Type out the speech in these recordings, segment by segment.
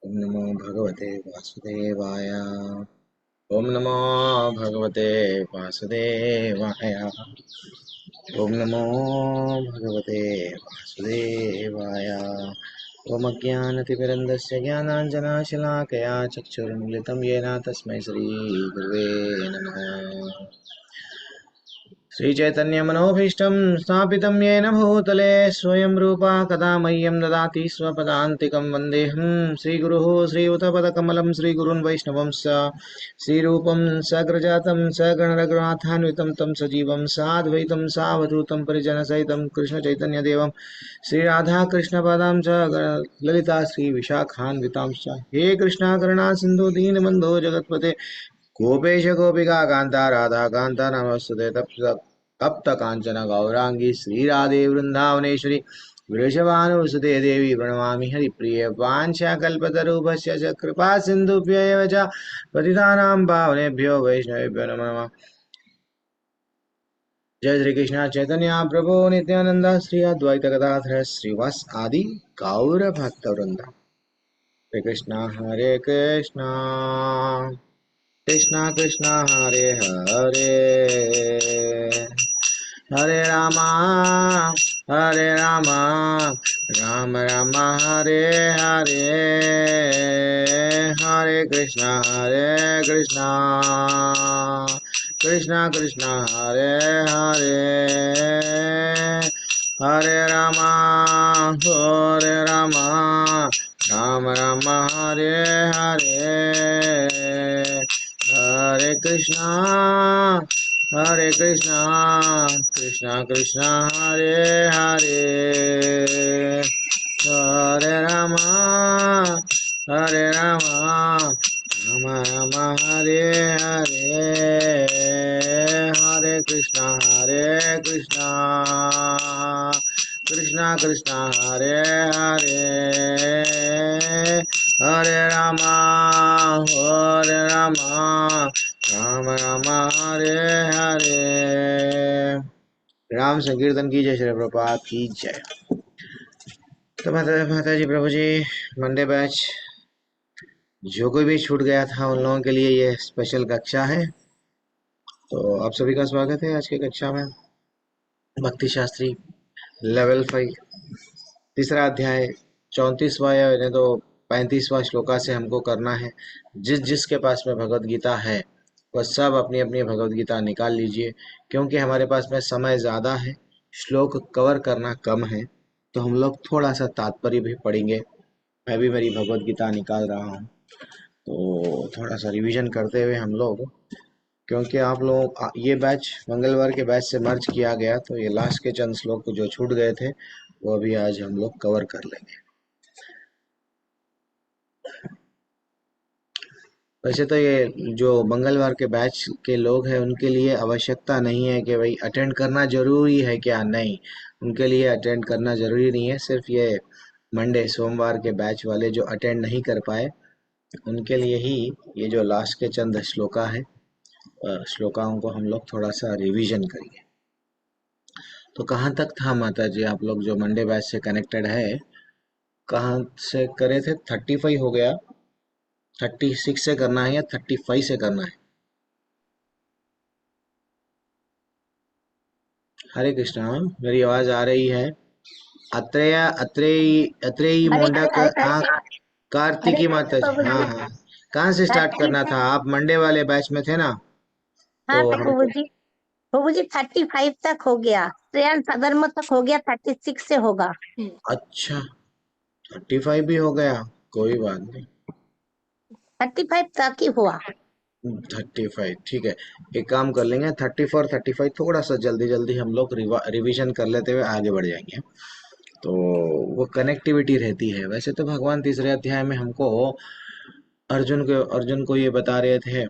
ओम नमो भगवते वासुदेवाय। ओम नमो भगवते वासुदेवाय। ओम नमो भगवते वासुदेवाय। ओम अज्ञानतिमिरन्दस्य ज्ञानाञ्जनशलाकया चक्षुरुन्मिलितं येन तस्मै श्रीगुरुवे नमः। श्रीचैतन्यमनोभीष्टं स्थापितं येन भूतले स्वयं रूपा कदा मह्यं ददाति स्वपदान्तिकं वन्देऽहं श्रीगुरुः श्रीयुतपदकमलं श्रीगुरुन् वैष्णवंश्च श्रीरूपं सग्रजातं सगणरघुनाथान्वितं तं सजीवं साद्वैतं सावधूतं परिजनसहितं कृष्णचैतन्यदेवं श्रीराधाकृष्णपादां च ललिता श्रीविशाखान्वितांश्च हे कृष्णा करुणा सिन्धु दीनबन्धो जगत्पते गोपेश गोपिका कांता राधा कांता नमस्ते तप्त कांचन गौरांगी श्रीराधे वृंदावनेश्वरी वृषभानुसुते देवी प्रणमामि हरिप्रिय वाञ्छाकल्पतरुभ्यश्च च कृपा सिन्धुभ्य एव च पतितानां पावनेभ्यो वैष्णवेभ्यो नमो नमः। जय श्री कृष्ण चैतन्य प्रभु नित्यानंद श्री अद्वैत गदाधर श्रीवास आदि गौर भक्त वृंद। हरे कृष्णा कृष्णा कृष्णा हरे हरे हरे रामा राम राम हरे हरे हरे कृष्णा कृष्णा कृष्णा हरे हरे हरे रामा राम राम हरे हरे हरे कृष्णा कृष्णा कृष्णा हरे हरे हरे रामा राम राम हरे हरे हरे कृष्णा कृष्णा कृष्णा हरे हरे हरे रामा राम राम हरे हरे। राम संकीर्तन की जय, श्री प्रभुपाद की जय। तो माता जी प्रभु जी, मंडे बैच जो कोई भी छूट गया था उन लोगों के लिए ये स्पेशल कक्षा है। तो आप सभी का स्वागत है आज की कक्षा में। भक्ति शास्त्री लेवल 5 तीसरा अध्याय 34वां या नहीं तो 35वां श्लोका से हमको करना है। जिसके पास में भगवत गीता है वह सब अपनी अपनी भगवत गीता निकाल लीजिए, क्योंकि हमारे पास में समय ज़्यादा है, श्लोक कवर करना कम है, तो हम लोग थोड़ा सा तात्पर्य भी पढ़ेंगे। मैं भी मेरी भगवत गीता निकाल रहा हूँ, तो थोड़ा सा रिवीजन करते हुए हम लोग, क्योंकि आप लोग ये बैच मंगलवार के बैच से मर्ज किया गया, तो ये लास्ट के चंद श्लोक जो छूट गए थे वो भी आज हम लोग कवर कर लेंगे। वैसे तो ये जो मंगलवार के बैच के लोग हैं उनके लिए आवश्यकता नहीं है कि भाई अटेंड करना जरूरी है क्या, नहीं, उनके लिए अटेंड करना जरूरी नहीं है। सिर्फ ये मंडे सोमवार के बैच वाले जो अटेंड नहीं कर पाए उनके लिए ही ये जो लास्ट के चंद श्लोका है, श्लोकाओं को हम लोग थोड़ा सा रिवीजन करेंगे। तो कहाँ तक था माता जी, आप लोग जो मंडे बैच से कनेक्टेड है कहाँ से करे थे? 35 हो गया, 36 से करना है या 35 से करना है? हरे कृष्णा, मेरी आवाज आ रही है? अत्रेय अत्रेयी अत्रेयी हरे मोंडा कृष्ण का हरे कार्तिकी कृष्ण माता जी, प्रभु हाँ जी। हाँ। कहाँ से स्टार्ट थर्टी करना था? आप मंडे वाले बैच में थे ना, हाँ तो प्रभु हमको जी। प्रभु जी 35 तक हो गया, श्रेयांश धर्म तक हो गया, 36 से होगा। अच्छा 35 भी हो गया, कोई बात नहीं। 35 तक ही हुआ। 35 ठीक है। एक काम कर लेंगे, 34 35 थोड़ा सा जल्दी जल्दी हम लोग रिवीजन कर लेते हुए आगे बढ़ जाएंगे, तो वो कनेक्टिविटी रहती है। वैसे तो भगवान तीसरे अध्याय में हमको अर्जुन को ये बता रहे थे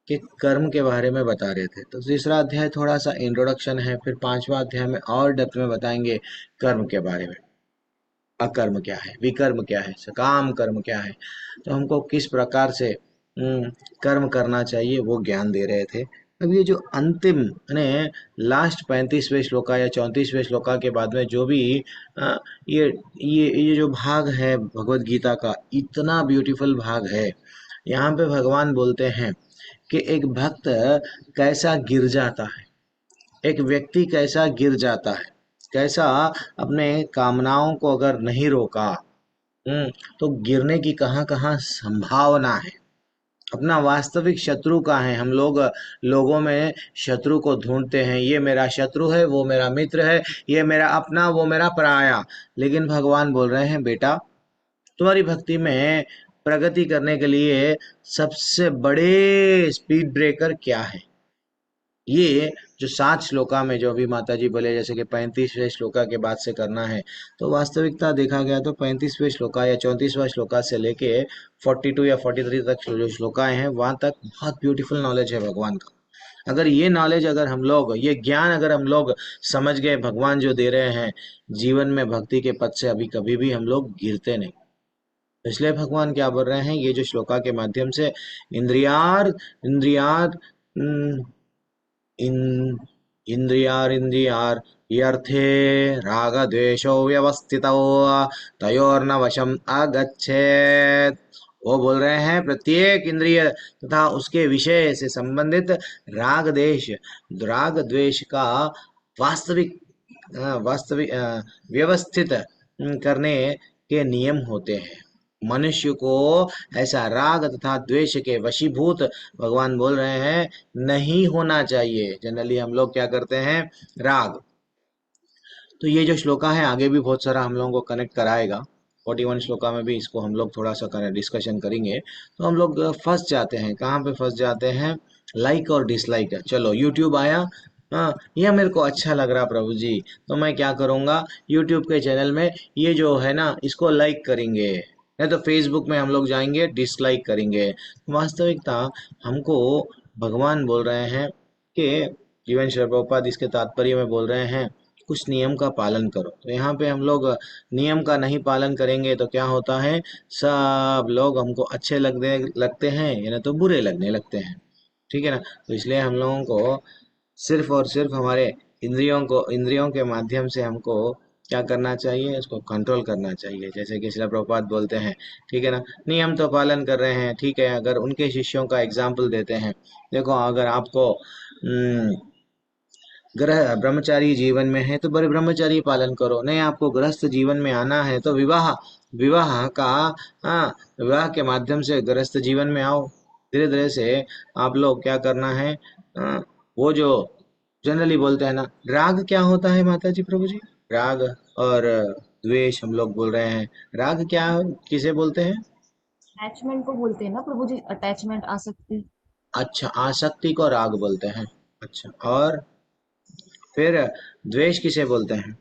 कि कर्म के बारे में बता रहे थे, तो तीसरा अध्याय थोड़ा सा इंट्रोडक्शन है, फिर पांचवा अध्याय में और डेप्थ में बताएंगे कर्म के बारे में। अकर्म क्या है, विकर्म क्या है, सकाम कर्म क्या है, तो हमको किस प्रकार से कर्म करना चाहिए वो ज्ञान दे रहे थे अब ये जो अंतिम यानी लास्ट 35वें श्लोका या 34वें श्लोका के बाद में जो भी अ, ये ये जो भाग है भगवत गीता का, इतना ब्यूटीफुल भाग है। यहाँ पे भगवान बोलते हैं कि एक भक्त कैसा गिर जाता है, एक व्यक्ति कैसा गिर जाता है, कैसा अपने कामनाओं को अगर नहीं रोका, हम्म, तो गिरने की कहाँ कहाँ संभावना है। अपना वास्तविक शत्रु का है, हम लोग लोगों में शत्रु को ढूंढते हैं, ये मेरा शत्रु है, वो मेरा मित्र है, ये मेरा अपना, वो मेरा पराया। लेकिन भगवान बोल रहे हैं बेटा, तुम्हारी भक्ति में प्रगति करने के लिए सबसे बड़े स्पीड ब्रेकर क्या है? ये जो 7 श्लोका में जो अभी माता जी बोले, जैसे कि 35वें श्लोका के बाद से करना है, तो वास्तविकता देखा गया तो 35वें श्लोका या 34वां श्लोका से लेके 42 या 43 तक जो श्लोकाएं हैं, वहां तक बहुत ब्यूटीफुल नॉलेज है भगवान का। अगर ये नॉलेज, अगर हम लोग ये ज्ञान अगर हम लोग समझ गए, भगवान जो दे रहे हैं, जीवन में भक्ति के पथ से अभी कभी भी हम लोग गिरते नहीं। इसलिए भगवान क्या बोल रहे हैं ये जो श्लोका के माध्यम से, इंद्रियार इंद्रियार इन इन्द्रियारिन्द्रियार् यर्थे रागद्वेषौ व्यवस्थितौ तयोर्न वशम आगच्छेत्। वो बोल रहे हैं प्रत्येक इंद्रिय तथा उसके विषय से संबंधित राग द्वेष का वास्तविक व्यवस्थित करने के नियम होते हैं। मनुष्य को ऐसा राग तथा द्वेष के वशीभूत, भगवान बोल रहे हैं, नहीं होना चाहिए। जनरली हम लोग क्या करते हैं, राग। तो ये जो श्लोका है आगे भी बहुत सारा हम लोगों को कनेक्ट कराएगा। 41 श्लोका में भी इसको हम लोग थोड़ा सा डिस्कशन करेंगे। तो हम लोग फंस जाते हैं, कहाँ पे फंस जाते हैं, लाइक और डिसलाइक। चलो यूट्यूब आया, हाँ यह मेरे को अच्छा लग रहा प्रभु जी, तो मैं क्या करूँगा, यूट्यूब के चैनल में ये जो है ना इसको लाइक करेंगे, नहीं तो फेसबुक में हम लोग जाएंगे डिसलाइक करेंगे। वास्तविकता हमको भगवान बोल रहे हैं कि जीवन श्री प्रभुपाद इसके तात्पर्य में बोल रहे हैं कुछ नियम का पालन करो। तो यहाँ पे हम लोग नियम का नहीं पालन करेंगे तो क्या होता है, सब लोग हमको अच्छे लगते हैं या ना तो बुरे लगने लगते हैं। ठीक है ना। तो इसलिए हम लोगों को सिर्फ और सिर्फ हमारे इंद्रियों के माध्यम से हमको क्या करना चाहिए, उसको कंट्रोल करना चाहिए। जैसे कि शिला प्रभुपाद बोलते हैं, ठीक है ना, नियम तो पालन कर रहे हैं, ठीक है, अगर उनके शिष्यों का एग्जाम्पल देते हैं, देखो अगर आपको ग्रह ब्रह्मचारी जीवन में है तो बड़े ब्रह्मचारी पालन करो, नहीं आपको गृहस्थ जीवन में आना है तो विवाह विवाह का हाँ विवाह के माध्यम से गृहस्थ जीवन में आओ। धीरे धीरे से आप लोग क्या करना है, वो जो जनरली बोलते हैं ना, राग क्या होता है माता जी प्रभु जी, राग और द्वेष हम लोग बोल रहे हैं। राग क्या, किसे बोलते हैं? अटैचमेंट को बोलते हैं ना प्रभु जी, अटैचमेंट आसक्ति। अच्छा, आसक्ति को राग बोलते हैं। अच्छा, और फिर द्वेष किसे बोलते हैं?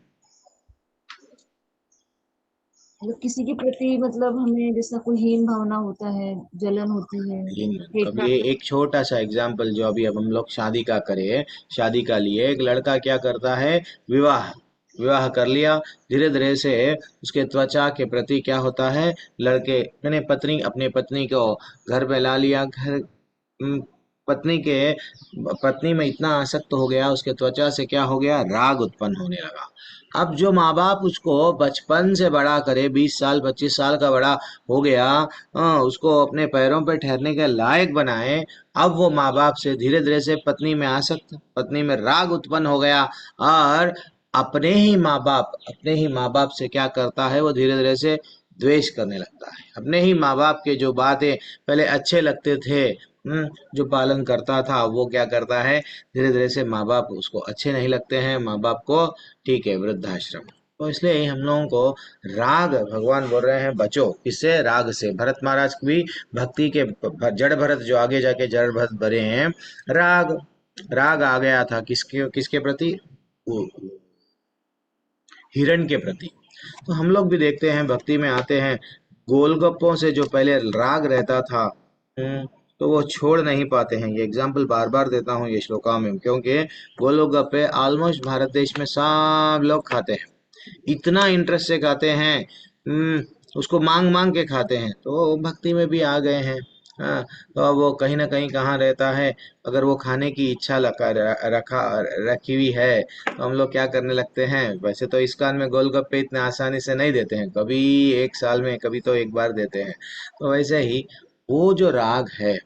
मतलब किसी के प्रति, मतलब हमें जैसा कोई हीन भावना होता है, जलन होती है, अब हेट। ये एक छोटा सा एग्जाम्पल जो अभी अब हम लोग शादी का करें, शादी का लिए एक लड़का क्या करता है, विवाह विवाह कर लिया, धीरे धीरे से उसके त्वचा के प्रति क्या होता है, लड़के मैंने पत्नी अपने पत्नी को घर पे ला लिया, घर पत्नी के पत्नी में इतना आसक्त हो गया, उसके त्वचा से क्या हो गया, राग उत्पन्न होने लगा। अब जो माँ बाप उसको बचपन से बड़ा करे, 20 साल 25 साल का बड़ा हो गया, उसको अपने पैरों पर ठहरने के लायक बनाए, अब वो माँ बाप से धीरे धीरे से पत्नी में आसक्त, पत्नी में राग उत्पन्न हो गया, और अपने ही माँ बाप से क्या करता है, वो धीरे धीरे से द्वेष करने लगता है। अपने ही माँ बाप के जो बातें पहले अच्छे लगते थे, जो पालन करता था, वो क्या करता है, धीरे धीरे से माँ बाप उसको अच्छे नहीं लगते हैं, माँ बाप को, ठीक है, वृद्धाश्रम। तो इसलिए हम लोगों को राग, भगवान बोल रहे हैं बचो, किससे, राग से। भरत महाराज भी भक्ति के जड़ भरत जो आगे जाके जड़ भरत बने हैं, राग राग आ गया था किसके किसके प्रति, हिरण के प्रति। तो हम लोग भी देखते हैं भक्ति में आते हैं, गोलगप्पों से जो पहले राग रहता था, तो वो छोड़ नहीं पाते हैं। ये एग्जाम्पल बार बार देता हूँ ये श्लोका में, क्योंकि गोलगप्पे ऑलमोस्ट भारत देश में सब लोग खाते हैं, इतना इंटरेस्ट से खाते हैं, उसको मांग मांग के खाते हैं, तो वो भक्ति में भी आ गए हैं। हाँ, तो अब वो कहीं ना कहीं कहाँ रहता है। अगर वो खाने की इच्छा रखी हुई है तो हम लोग क्या करने लगते हैं। वैसे तो इस कान में गोलगप्पे इतने आसानी से नहीं देते हैं, कभी एक साल में कभी तो एक बार देते हैं। तो वैसे ही वो जो राग है,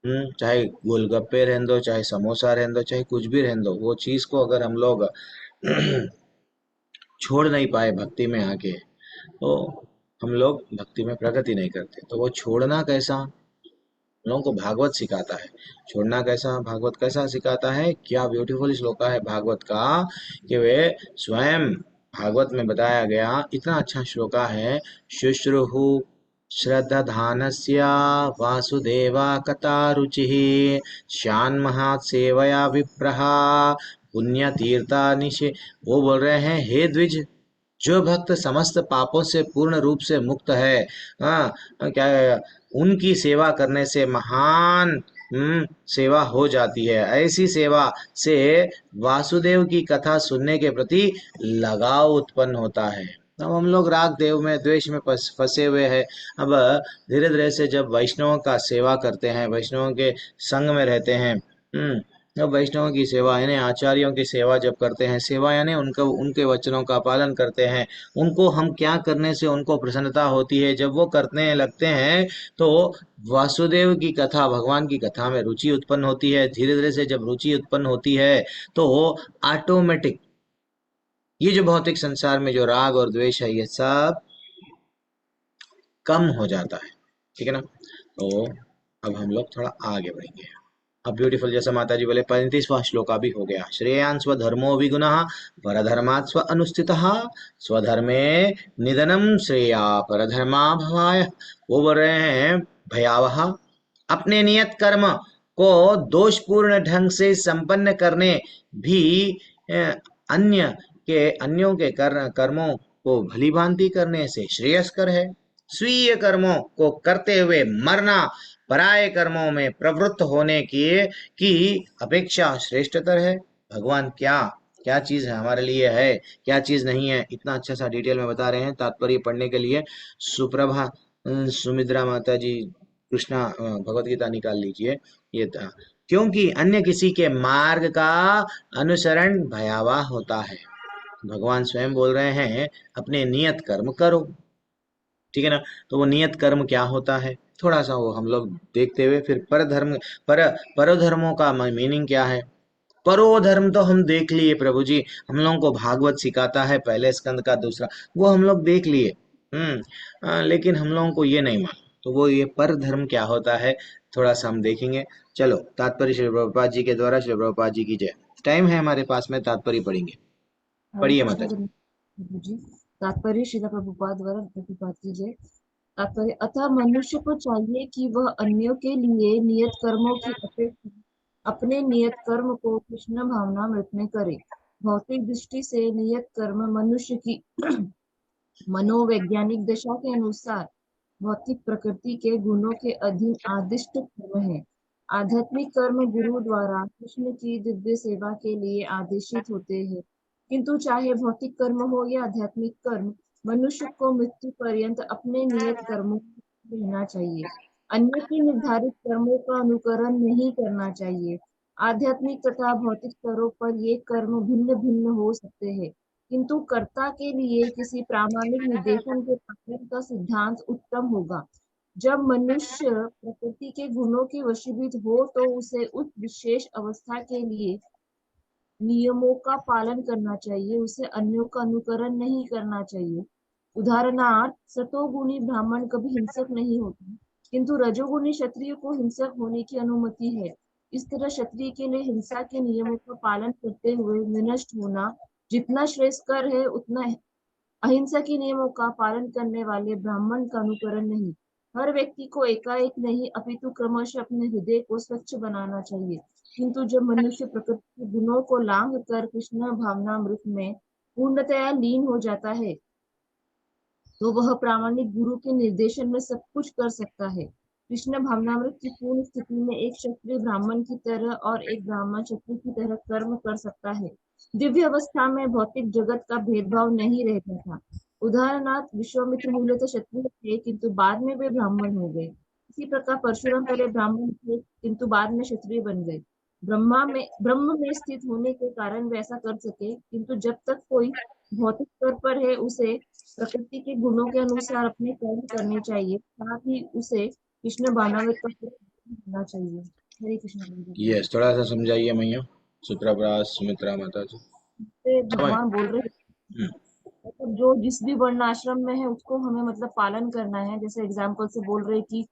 चाहे गोलगप्पे रहने दो, चाहे समोसा रहने दो, चाहे कुछ भी रहने दो, वो चीज को अगर हम लोग छोड़ नहीं पाए भक्ति में आके, तो हम लोग भक्ति में प्रगति नहीं करते। तो वो छोड़ना कैसा, लोगों को भागवत सिखाता है। छोड़ना कैसा, भागवत कैसा सिखाता है। क्या ब्यूटीफुल श्लोका है भागवत का, कि वे स्वयं भागवत में बताया गया, इतना अच्छा श्लोका है। शुश्रुहु श्रद्धाधानस्य वासुदेवा कथा रुचिः श्यान्महात् सेवया विप्रः पुण्यतीर्था निशे। वो बोल रहे हैं, हे द्विज, जो भक्त समस्त पापों से पूर्ण रूप से मुक्त है, हाँ, क्या, उनकी सेवा करने से महान सेवा हो जाती है। ऐसी सेवा से वासुदेव की कथा सुनने के प्रति लगाव उत्पन्न होता है। अब हम लोग राग देव में, द्वेष में फंसे हुए हैं। अब धीरे धीरे से जब वैष्णवों का सेवा करते हैं, वैष्णवों के संग में रहते हैं, जब वैष्णवों की सेवा यानी आचार्यों की सेवा जब करते हैं, सेवा यानी उनका, उनके वचनों का पालन करते हैं, उनको हम क्या करने से उनको प्रसन्नता होती है, जब वो करने लगते हैं, तो वासुदेव की कथा, भगवान की कथा में रुचि उत्पन्न होती है। धीरे धीरे से जब रुचि उत्पन्न होती है, तो ऑटोमेटिक ये जो भौतिक संसार में जो राग और द्वेष है, ये सब कम हो जाता है। ठीक है ना। तो अब हम लोग थोड़ा आगे बढ़ेंगे। अब ब्यूटीफुल, जैसा माता जी बोले, 35वां श्लोका भी हो गया। श्रेयान् स्वधर्मो विगुणः परधर्मात् स्व अनुस्थितः स्वधर्मे निधनम श्रेया परधर्मा भवाय। वो बोल रहे हैं, भयावह, अपने नियत कर्म को दोषपूर्ण ढंग से संपन्न करने भी अन्य अन्यों के कर्मों को भली भांति करने से श्रेयस्कर है। स्वीय कर्मों को करते हुए मरना पराये कर्मों में प्रवृत्त होने की अपेक्षा श्रेष्ठतर है। भगवान क्या क्या चीज है हमारे लिए है, क्या चीज नहीं है, इतना अच्छा सा डिटेल में बता रहे हैं। तात्पर्य पढ़ने के लिए सुप्रभा सुमित्रा माता जी कृष्णा भगवत गीता निकाल लीजिए। ये था, क्योंकि अन्य किसी के मार्ग का अनुसरण भयावह होता है। भगवान स्वयं बोल रहे हैं, अपने नियत कर्म करो। ठीक है ना। तो वो नियत कर्म क्या होता है, थोड़ा सा वो हम लोग देखते हुए फिर परधर्म, पर परोधर्मों का मीनिंग क्या है। परोधर्म तो हम देख लिए प्रभु जी, हम लोगों को भागवत सिखाता है, पहले स्कंद का दूसरा, वो हम लोग देख लिए। लेकिन हम लोगों को ये नहीं मालूम, तो वो ये पर धर्म क्या होता है, थोड़ा सा हम देखेंगे। चलो, तात्पर्य श्री प्रभुपाद जी के द्वारा, श्री प्रभुपाद जी की जय। टाइम है हमारे पास में, तात्पर्य पढ़ेंगे। हरे पढ़िए कृष्ण माता जी। प्रभु जी। तात्पर्य श्रीला प्रभुपाद द्वारा प्रभुपाद की जय। तात्पर्य, अतः मनुष्य को चाहिए कि वह अन्यों के लिए नियत कर्मों की अपेक्षा अपने नियत कर्म को कृष्ण भावनामृत में करे। भौतिक दृष्टि से नियत कर्म मनुष्य की मनोवैज्ञानिक दशा के अनुसार भौतिक प्रकृति के गुणों के अधीन आदिष्ट कर्म है। आध्यात्मिक कर्म गुरु द्वारा कृष्ण की दिव्य सेवा के लिए आदेशित होते हैं। किंतु चाहे भौतिक कर्म हो या आध्यात्मिक कर्म, मनुष्य को मृत्यु पर्यंत अपने नियत कर्मों में रहना चाहिए। अन्य के निर्धारित कर्मों का अनुकरण नहीं करना चाहिए। आध्यात्मिक तथा भौतिक स्तरों पर ये कर्म भिन्न भिन्न हो सकते हैं, किंतु कर्ता के लिए किसी प्रामाणिक निर्देशन के पालन का सिद्धांत उत्तम होगा। जब मनुष्य प्रकृति के गुणों के वशीभूत हो तो उसे उस विशेष अवस्था के लिए नियमों का पालन करना चाहिए, उसे अन्यों का अनुकरण नहीं करना चाहिए। उदाहरणार्थ, सतोगुणी ब्राह्मण कभी हिंसक नहीं होते, किंतु रजोगुणी क्षत्रिय को हिंसक होने की अनुमति है। इस तरह क्षत्रिय के लिए हिंसा के नियमों का पालन करते हुए विनष्ट होना जितना श्रेयस्कर है, उतना अहिंसा के नियमों का पालन करने वाले ब्राह्मण का अनुकरण नहीं। हर व्यक्ति को एकाएक नहीं अपितु क्रमशः अपने हृदय को स्वच्छ बनाना चाहिए। किंतु जब मनुष्य प्रकृति के गुणों को लांघ कर कृष्ण भावनामृत में पूर्णतया लीन हो जाता है, तो वह प्रामाणिक गुरु के निर्देशन में सब कुछ कर सकता है। कृष्ण भावनामृत की पूर्ण स्थिति में एक क्षत्रिय ब्राह्मण की तरह और एक ब्राह्मण क्षत्रिय की तरह कर्म कर सकता है। दिव्य अवस्था में भौतिक जगत का भेदभाव नहीं रहता था। उदाहरणार्थ, विश्वामित्र मूलतः क्षत्रिय थे, किंतु बाद में वे ब्राह्मण हो गए। इसी प्रकार परशुराम पहले ब्राह्मण थे किंतु बाद में क्षत्रिय बन गए। ब्रह्म में स्थित होने के कारण वे ऐसा कर सके, किंतु जब तक कोई भौतिक स्तर पर है उसे प्रकृति के गुणों के अनुसार अपने कर्म करने चाहिए, साथ ही उसे कृष्ण भावनामृत का होना चाहिए। हरे कृष्ण जी। यस, थोड़ा सा समझाइए मैया। सुप्रभात सुमित्रा माता जी। समझ। भगवान बोल रहे हैं हम्म, मतलब जो जिस भी वर्ण आश्रम में है उसको हमें मतलब पालन करना है। जैसे एग्जाम्पल से बोल रहे कि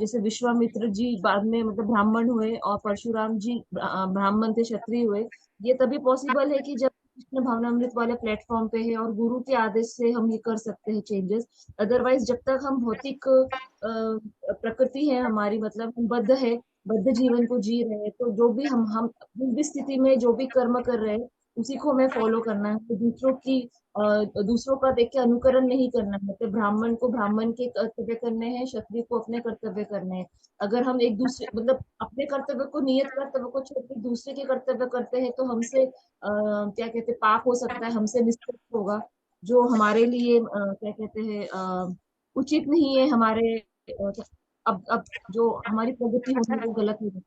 जैसे विश्वामित्र जी बाद में मतलब ब्राह्मण हुए और परशुराम जी ब्राह्मण थे, क्षत्रिय हुए। ये तभी पॉसिबल है कि जब कृष्ण भावनामृत वाले प्लेटफॉर्म पे है और गुरु के आदेश से हम ये कर सकते हैं चेंजेस। अदरवाइज जब तक हम भौतिक प्रकृति है हमारी, मतलब हम बद्ध है, बद्ध जीवन को जी रहे हैं, तो जो भी हम जिस भी स्थिति में जो भी कर्म कर रहे हैं उसी को हमें फॉलो करना है। तो दूसरों का देख के अनुकरण नहीं करना है। मतलब ब्राह्मण को ब्राह्मण के कर्तव्य करने हैं, क्षत्रिय को अपने कर्तव्य करने हैं। अगर हम एक दूसरे मतलब अपने कर्तव्य को, नियत कर्तव्य को छोड़ के दूसरे के कर्तव्य करते हैं तो हमसे क्या कहते हैं, पाप हो सकता है, हमसे मिस्टेक होगा, जो हमारे लिए क्या कहते हैं उचित नहीं है। हमारे अब जो हमारी प्रगति होगी वो गलत होगी।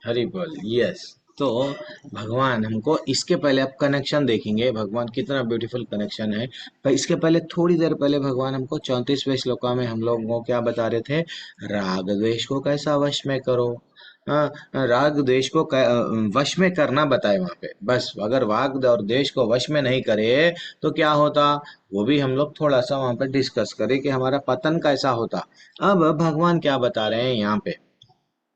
हरि बोल। यस। तो भगवान हमको इसके पहले अब कनेक्शन देखेंगे, भगवान कितना ब्यूटीफुल कनेक्शन है। पर इसके पहले थोड़ी देर पहले भगवान हमको 34वें श्लोका में हम लोगों को क्या बता रहे थे? राग द्वेष को कैसा वश में करो। हाँ, राग द्वेष को वश में करना बताए वहां पे। बस अगर राग और द्वेष को वश में नहीं करे तो क्या होता, वो भी हम लोग थोड़ा सा वहां पे डिस्कस करें कि हमारा पतन कैसा होता। अब भगवान क्या बता रहे हैं यहाँ पे?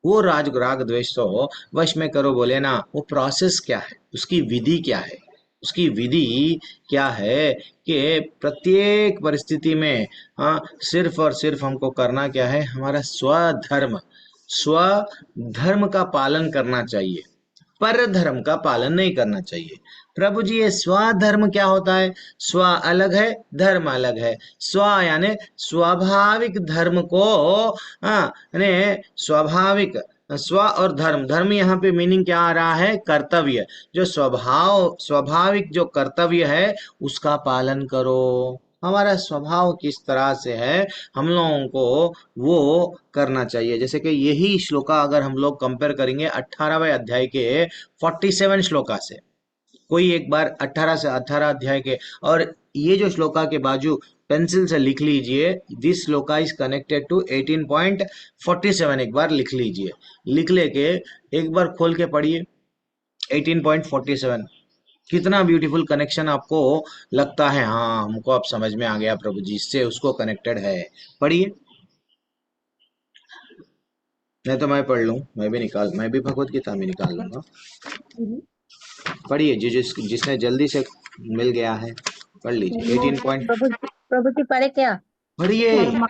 वो राग द्वेष तो वश में करो बोले ना, वो प्रोसेस क्या है, उसकी विधि क्या है? उसकी विधि क्या है कि प्रत्येक परिस्थिति में, हाँ, सिर्फ और सिर्फ हमको करना क्या है, हमारा स्वधर्म, स्वधर्म का पालन करना चाहिए, पर धर्म का पालन नहीं करना चाहिए। प्रभु जी, ये स्वधर्म क्या होता है? स्व अलग है, धर्म अलग है। स्व यानी स्वाभाविक धर्म को, हाँ, यानी स्वाभाविक, स्व और धर्म, धर्म यहाँ पे मीनिंग क्या आ रहा है? कर्तव्य। जो स्वाभाविक जो कर्तव्य है उसका पालन करो। हमारा स्वभाव किस तरह से है, हम लोगों को वो करना चाहिए। जैसे कि यही श्लोका अगर हम लोग कंपेयर करेंगे 18वें अध्याय के 47 श्लोका से, कोई एक बार 18 से 18 अध्याय के, और ये जो श्लोका के बाजू पेंसिल से लिख लीजिए, this shloka is connected to 18.47, एक बार लिख लीजिए। लिख लेके एक बार खोल के पढ़िए 18.47। कितना ब्यूटीफुल कनेक्शन आपको लगता है? हाँ, हमको अब समझ में आ गया प्रभु जी, इससे उसको कनेक्टेड है। पढ़िए, नहीं तो मैं पढ़ लूँ, मैं भी भगवत गीता में निकाल लूंगा। पढ़िए, जिसने जल्दी से मिल गया है पढ़ लीजिए 18 पॉइंट। प्रभु जी पढ़े क्या? पढ़िए। हरे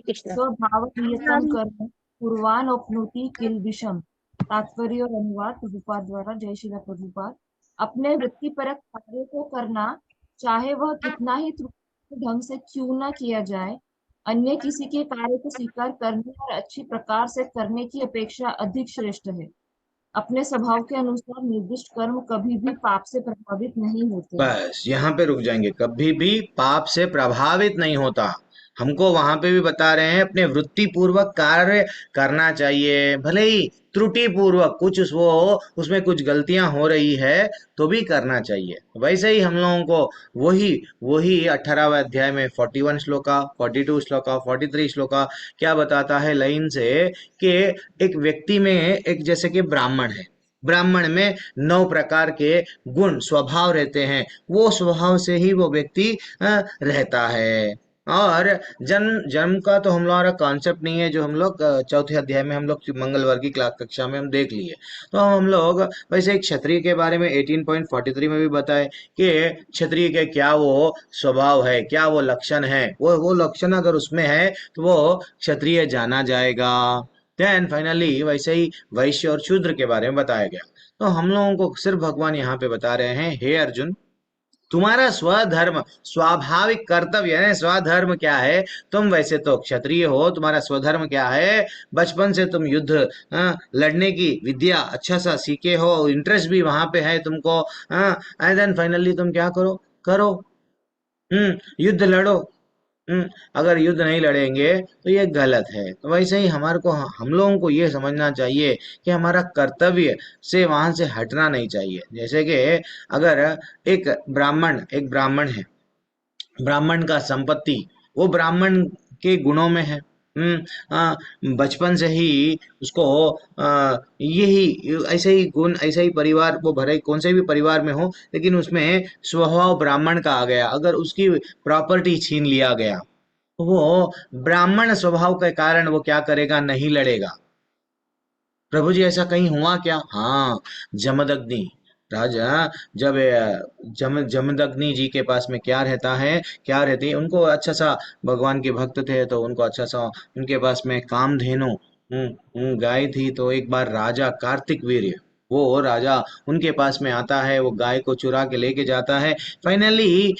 कृष्ण। स्वभाव नियतम कर्म पूर्वान अपनोति किल विषम। तात्पर्य और अनुवाद प्रभुपाद द्वारा। जय श्री प्रभुपाद। अपने वृत्तिपरक कार्य को करना, चाहे वह कितना ही त्रुटिपूर्ण ढंग से क्यों ना किया जाए, अन्य किसी के कार्य को स्वीकार करने और अच्छी प्रकार से करने की अपेक्षा अधिक श्रेष्ठ है। अपने स्वभाव के अनुसार निर्दिष्ट कर्म कभी भी पाप से प्रभावित नहीं होते। बस यहाँ पे रुक जाएंगे, कभी भी पाप से प्रभावित नहीं होता। हमको वहां पे भी बता रहे हैं अपने वृत्ति पूर्वक कार्य करना चाहिए, भले ही त्रुटि पूर्वक कुछ वो उसमें कुछ गलतियां हो रही है तो भी करना चाहिए। वैसे ही हम लोगों को वही वही 18वें अध्याय में 41 श्लोका, 42 श्लोका, 43 श्लोका क्या बताता है लाइन से, कि एक व्यक्ति में, एक जैसे कि ब्राह्मण है, ब्राह्मण में 9 प्रकार के गुण स्वभाव रहते हैं। वो स्वभाव से ही वो व्यक्ति रहता है। और जन्म जन्म का तो हम लोगों का कॉन्सेप्ट नहीं है, जो हम लोग चौथे अध्याय में हम लोग मंगलवार की क्लास कक्षा में हम देख लिए। तो हम लोग वैसे एक क्षत्रिय के बारे में 18.43 में भी बताए कि क्षत्रिय के क्या वो स्वभाव है, क्या वो लक्षण है, वो लक्षण अगर उसमें है तो वो क्षत्रिय जाना जाएगा। देन फाइनली वैसे ही वैश्य और शूद्र के बारे में बताया गया। तो हम लोगों को सिर्फ भगवान यहाँ पे बता रहे हैं, हे अर्जुन, तुम्हारा स्वधर्म, स्वाभाविक कर्तव्य है। स्वधर्म क्या है? तुम वैसे तो क्षत्रिय हो, तुम्हारा स्वधर्म क्या है? बचपन से तुम युद्ध, लड़ने की विद्या अच्छा सा सीखे हो, इंटरेस्ट भी वहां पे है तुमको। एंड देन फाइनली तुम क्या करो, युद्ध लड़ो। अगर युद्ध नहीं लड़ेंगे तो ये गलत है। तो वैसे ही हमारे को हम लोगों को ये समझना चाहिए कि हमारा कर्तव्य से वहां से हटना नहीं चाहिए। जैसे कि अगर एक ब्राह्मण है, ब्राह्मण का संपत्ति वो ब्राह्मण के गुणों में है। बचपन से ही उसको यही ऐसे ही गुण, ऐसे ही परिवार, वो भले ही कौन से भी परिवार में हो, लेकिन उसमें स्वभाव ब्राह्मण का आ गया। अगर उसकी प्रॉपर्टी छीन लिया गया तो वो ब्राह्मण स्वभाव के कारण वो क्या करेगा? नहीं लड़ेगा। प्रभु जी ऐसा कहीं हुआ क्या? हाँ, जमदग्नि राजा, जब जमदग्नि जी के पास में क्या रहता है, क्या रहती है, उनको अच्छा सा, भगवान के भक्त थे तो उनको अच्छा सा, उनके पास में कामधेनु गाय थी। तो एक बार राजा कार्तिक वीर्य, वो राजा उनके पास में आता है, वो गाय को चुरा के लेके जाता है। फाइनली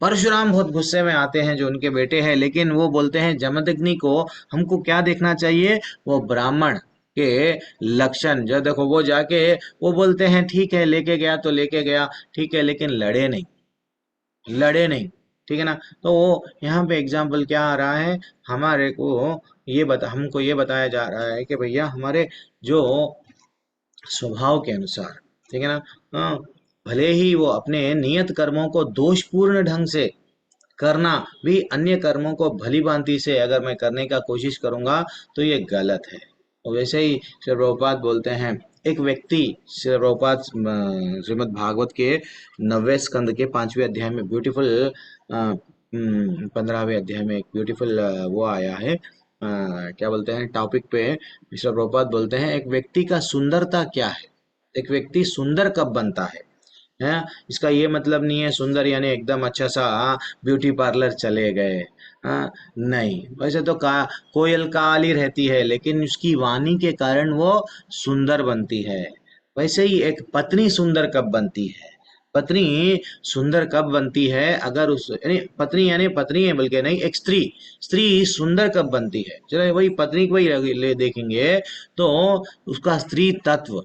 परशुराम बहुत गुस्से में आते हैं, जो उनके बेटे हैं, लेकिन वो बोलते हैं जमदग्नि को हमको क्या देखना चाहिए? वो ब्राह्मण के लक्षण जो देखो। वो जाके वो बोलते हैं ठीक है, लेके गया तो लेके गया, ठीक है, लेकिन लड़े नहीं, लड़े नहीं। ठीक है ना? तो वो यहाँ पे एग्जाम्पल क्या आ रहा है? हमारे को हमको ये बताया जा रहा है कि भैया हमारे जो स्वभाव के अनुसार, ठीक है ना, हाँ, भले ही वो अपने नियत कर्मों को दोषपूर्ण ढंग से करना भी, अन्य कर्मों को भली भांति से अगर मैं करने का कोशिश करूंगा तो ये गलत है। और वैसे ही श्री प्रभुपाद बोलते हैं, एक व्यक्ति, श्री प्रभुपाद श्रीमद् भागवत के 9वें स्कंद के 5वें अध्याय में ब्यूटीफुल, 15वें अध्याय में एक ब्यूटीफुल वो आया है, क्या बोलते हैं टॉपिक पे। श्री प्रभुपाद बोलते हैं, एक व्यक्ति का सुंदरता क्या है, एक व्यक्ति सुंदर कब बनता है? इसका ये मतलब नहीं है सुंदर यानी एकदम अच्छा सा ब्यूटी पार्लर चले गए। नहीं, वैसे तो कोयल काली रहती है, लेकिन उसकी वाणी के कारण वो सुंदर बनती है। वैसे ही एक पत्नी सुंदर कब बनती है? पत्नी सुंदर कब बनती है? अगर उस यानी पत्नी है, बल्कि नहीं, एक स्त्री, स्त्री सुंदर कब बनती है? चलो वही पत्नी को ही ले देखेंगे तो उसका स्त्री तत्व,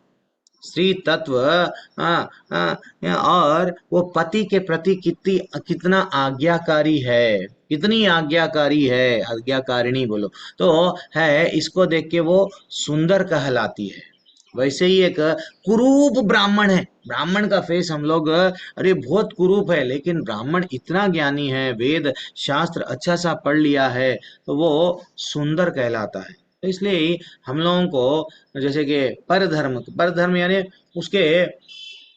और वो पति के प्रति कितना आज्ञाकारी है, कितनी आज्ञाकारी है, आज्ञाकारिणी बोलो तो है, इसको देख के वो सुंदर कहलाती है। वैसे ही एक कुरूप ब्राह्मण है, ब्राह्मण का फेस हम लोग अरे बहुत कुरूप है, लेकिन ब्राह्मण इतना ज्ञानी है, वेद शास्त्र अच्छा सा पढ़ लिया है, तो वो सुंदर कहलाता है। तो इसलिए हम लोगों को जैसे कि पर धर्म यानी उसके,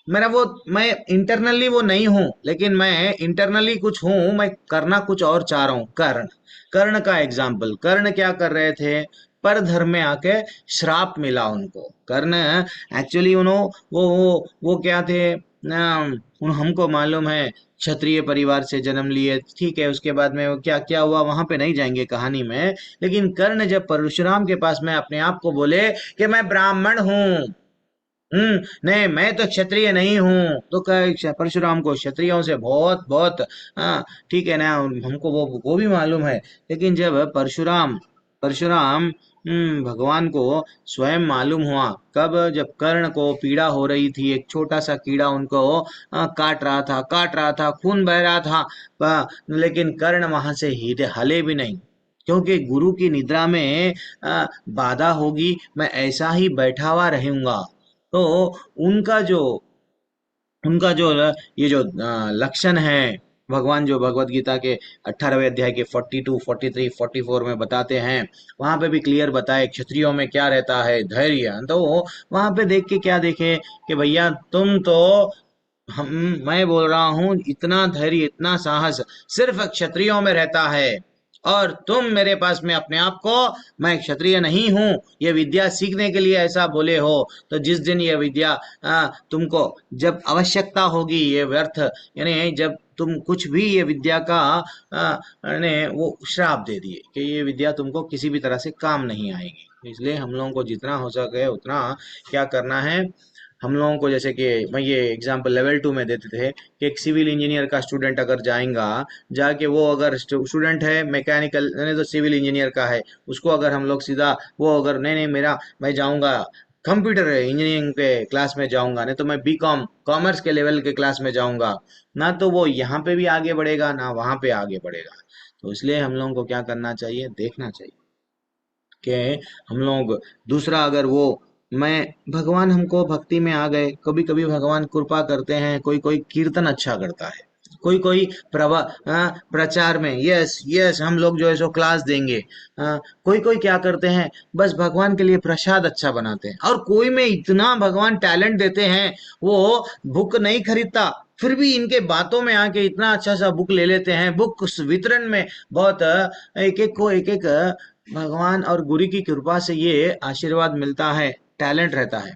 मैं इंटरनली वो नहीं हूँ, लेकिन मैं इंटरनली कुछ हूँ, मैं करना कुछ और चाह रहा हूँ। कर्ण का एग्जाम्पल, कर्ण क्या कर रहे थे? पर धर्म में आके श्राप मिला उनको। कर्ण एक्चुअली उन्हों वो क्या थे? हमको मालूम है क्षत्रिय परिवार से जन्म लिए, ठीक है, उसके बाद में वो क्या क्या हुआ वहां पे नहीं जाएंगे कहानी में। लेकिन कर्ण जब परशुराम के पास में अपने आप को बोले कि मैं ब्राह्मण हूँ, नहीं मैं तो क्षत्रिय नहीं हूँ, तो परशुराम को क्षत्रियों से बहुत बहुत, हाँ ठीक है ना, हमको वो भी मालूम है। लेकिन जब परशुराम परशुराम भगवान को स्वयं मालूम हुआ, कब? जब कर्ण को पीड़ा हो रही थी, एक छोटा सा कीड़ा उनको काट रहा था, खून बह रहा था, लेकिन कर्ण वहां से हले भी नहीं, क्योंकि गुरु की निद्रा में बाधा होगी, मैं ऐसा ही बैठा हुआ रहूंगा। तो उनका जो उनका जो ये जो लक्षण है, भगवान जो भगवत गीता के 18वें अध्याय के 42, 43, 44 में बताते हैं, वहां पे भी क्लियर बताए क्षत्रियों में क्या रहता है, धैर्य। तो वहां पे देख के क्या देखे कि भैया तुम तो, हम मैं बोल रहा हूँ, इतना धैर्य इतना साहस सिर्फ क्षत्रियों में रहता है, और तुम मेरे पास में अपने आप को मैं क्षत्रिय नहीं हूँ ये विद्या सीखने के लिए ऐसा बोले हो, तो जिस दिन ये विद्या तुमको जब आवश्यकता होगी, ये व्यर्थ, यानी जब तुम कुछ भी ये विद्या का ने वो श्राप दे दिए कि ये विद्या तुमको किसी भी तरह से काम नहीं आएगी। इसलिए हम लोगों को जितना हो सके उतना क्या करना है, हम लोगों को, जैसे कि मैं ये एग्जांपल लेवल 2 में देते थे कि एक सिविल इंजीनियर का स्टूडेंट अगर जाएगा, जाके वो अगर स्टूडेंट है मैकेनिकल, नहीं तो सिविल इंजीनियर का है, उसको अगर हम लोग सीधा वो अगर नहीं नहीं मैं जाऊंगा कंप्यूटर इंजीनियरिंग के क्लास में जाऊंगा, नहीं तो मैं बीकॉम कॉमर्स के लेवल के क्लास में जाऊंगा, ना तो वो यहाँ पे भी आगे बढ़ेगा ना वहां पे आगे बढ़ेगा। तो इसलिए हम लोगों को क्या करना चाहिए, देखना चाहिए कि हम लोग दूसरा अगर वो मैं भगवान हमको भक्ति में आ गए, कभी कभी भगवान कृपा करते हैं, कोई कोई कीर्तन अच्छा करता है, कोई कोई प्रचार में यस यस हम लोग जो है सो क्लास देंगे, कोई कोई क्या करते हैं बस भगवान के लिए प्रसाद अच्छा बनाते हैं, और कोई में इतना भगवान टैलेंट देते हैं वो बुक नहीं खरीदता फिर भी इनके बातों में आके इतना अच्छा सा बुक ले लेते हैं, बुक वितरण में बहुत एक एक को एक एक भगवान और गुरु की कृपा से ये आशीर्वाद मिलता है, टैलेंट रहता है।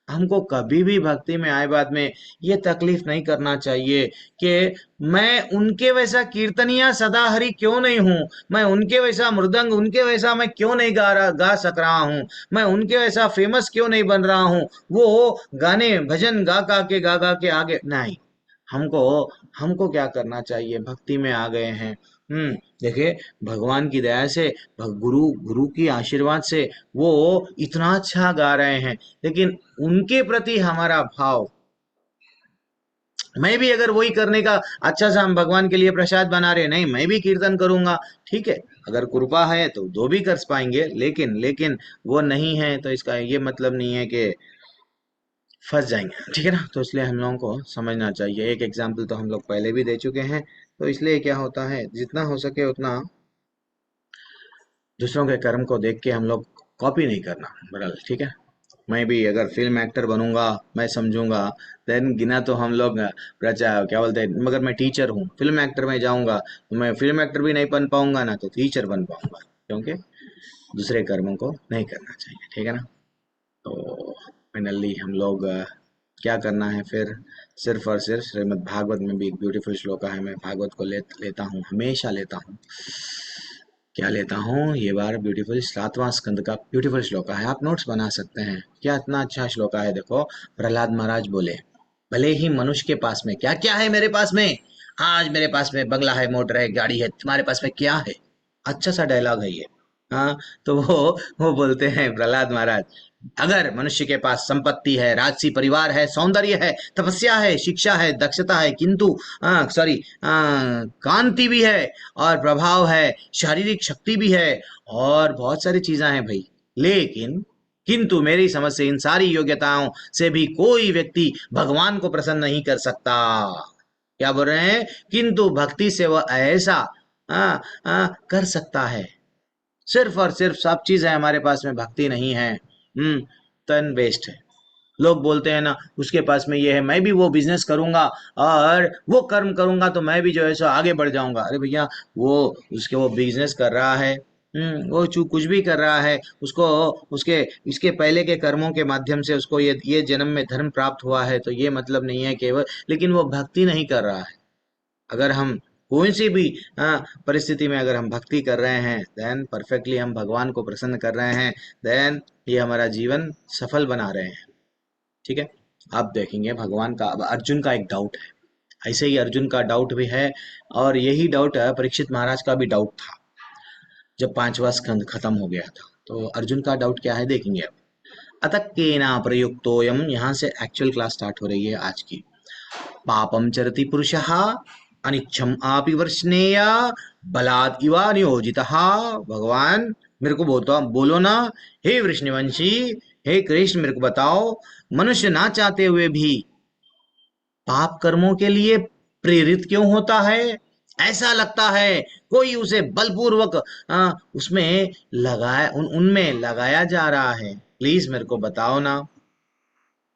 हमको कभी भी भक्ति में आए बाद में ये तकलीफ नहीं करना चाहिए कि मैं उनके वैसा कीर्तनिया सदा हरि क्यों नहीं हूँ, मैं उनके वैसा मृदंग उनके वैसा मैं क्यों नहीं गा सक रहा हूँ, मैं उनके वैसा फेमस क्यों नहीं बन रहा हूँ, वो गाने भजन गा के आगे नहीं। हमको हमको क्या करना चाहिए, भक्ति में आ गए हैं, देखिए भगवान की दया से गुरु गुरु की आशीर्वाद से वो इतना अच्छा गा रहे हैं, लेकिन उनके प्रति हमारा भाव, मैं भी अगर वही करने का अच्छा सा हम भगवान के लिए प्रसाद बना रहे नहीं, मैं भी कीर्तन करूंगा, ठीक है, अगर कृपा है तो दो भी कर पाएंगे, लेकिन लेकिन वो नहीं है तो इसका ये मतलब नहीं है कि फंस जाएंगे, ठीक है ना। तो इसलिए हम लोगों को समझना चाहिए, एक एग्जाम्पल तो हम लोग पहले भी दे चुके हैं, तो इसलिए क्या होता है जितना हो सके उतना दूसरों के कर्म को देख के हम लोग कॉपी नहीं करना बरल, ठीक है। मैं भी अगर फिल्म एक्टर बनूंगा, मैं समझूंगा, देन गिना तो हम लोग प्रचा क्या बोलते हैं, मगर मैं टीचर हूँ, फिल्म एक्टर में जाऊंगा तो मैं फिल्म एक्टर भी नहीं बन पाऊंगा ना तो टीचर बन पाऊंगा, क्योंकि दूसरे कर्मों को नहीं करना चाहिए, ठीक है ना। तो फाइनली हम लोग क्या करना है फिर, सिर्फ और सिर्फ श्रीमद् भागवत में भी एक ब्यूटीफुल श्लोका है, मैं भागवत को लेता हूँ, हमेशा लेता हूँ, क्या लेता हूँ ये बार, ब्यूटीफुल 7वां स्कंद का ब्यूटीफुल श्लोका है, आप नोट्स बना सकते हैं, क्या इतना अच्छा श्लोका है। देखो प्रहलाद महाराज बोले, भले ही मनुष्य के पास में क्या क्या है, मेरे पास में आज मेरे पास में बंगला है, मोटर है, गाड़ी है, तुम्हारे पास में क्या है, अच्छा सा डायलॉग है ये। हाँ, तो वो बोलते हैं प्रहलाद महाराज, अगर मनुष्य के पास संपत्ति है, राजसी परिवार है, सौंदर्य है, तपस्या है, शिक्षा है, दक्षता है, किंतु सॉरी कांति भी है और प्रभाव है, शारीरिक शक्ति भी है और बहुत सारी चीजें हैं भाई, लेकिन किंतु मेरी समझ से इन सारी योग्यताओं से भी कोई व्यक्ति भगवान को प्रसन्न नहीं कर सकता। क्या बोल रहे हैं, किंतु भक्ति से वह ऐसा कर सकता है, सिर्फ और सिर्फ सब चीज है हमारे पास में, भक्ति नहीं है, तन वेस्ट है। लोग बोलते हैं ना उसके पास में ये है, मैं भी वो बिजनेस करूंगा और वो कर्म करूंगा तो मैं भी जो है सो आगे बढ़ जाऊंगा, अरे भैया वो उसके वो बिजनेस कर रहा है, वो कुछ भी कर रहा है, उसको उसके इसके पहले के कर्मों के माध्यम से उसको ये जन्म में धर्म प्राप्त हुआ है, तो ये मतलब नहीं है केवल, लेकिन वो भक्ति नहीं कर रहा है। अगर हम कोई सी भी परिस्थिति में अगर हम भक्ति कर रहे हैं, देन परफेक्टली हम भगवान को प्रसन्न कर रहे हैं, देन ये हमारा जीवन सफल बना रहे हैं, ठीक है। आप देखेंगे भगवान का, अब अर्जुन का एक डाउट है, ऐसे ही अर्जुन का डाउट भी है, और यही डाउट परीक्षित महाराज का भी डाउट था जब 5वां स्कंद खत्म हो गया था। तो अर्जुन का डाउट क्या है देखेंगे अब, अतः केना प्रयुक्तोयम, यहाँ से एक्चुअल क्लास स्टार्ट हो रही है आज की, पापम चरति पुरुषः अनिच्छम आपि वर्ष्णेय बलात् इवा नियोजितः, भगवान मेरे को बोलो ना, हे वृष्णिवंशी, हे कृष्ण मेरे को बताओ, मनुष्य ना चाहते हुए भी पाप कर्मों के लिए प्रेरित क्यों होता है, ऐसा लगता है कोई उसे बलपूर्वक उसमें लगाया उनमें लगाया जा रहा है, प्लीज मेरे को बताओ ना।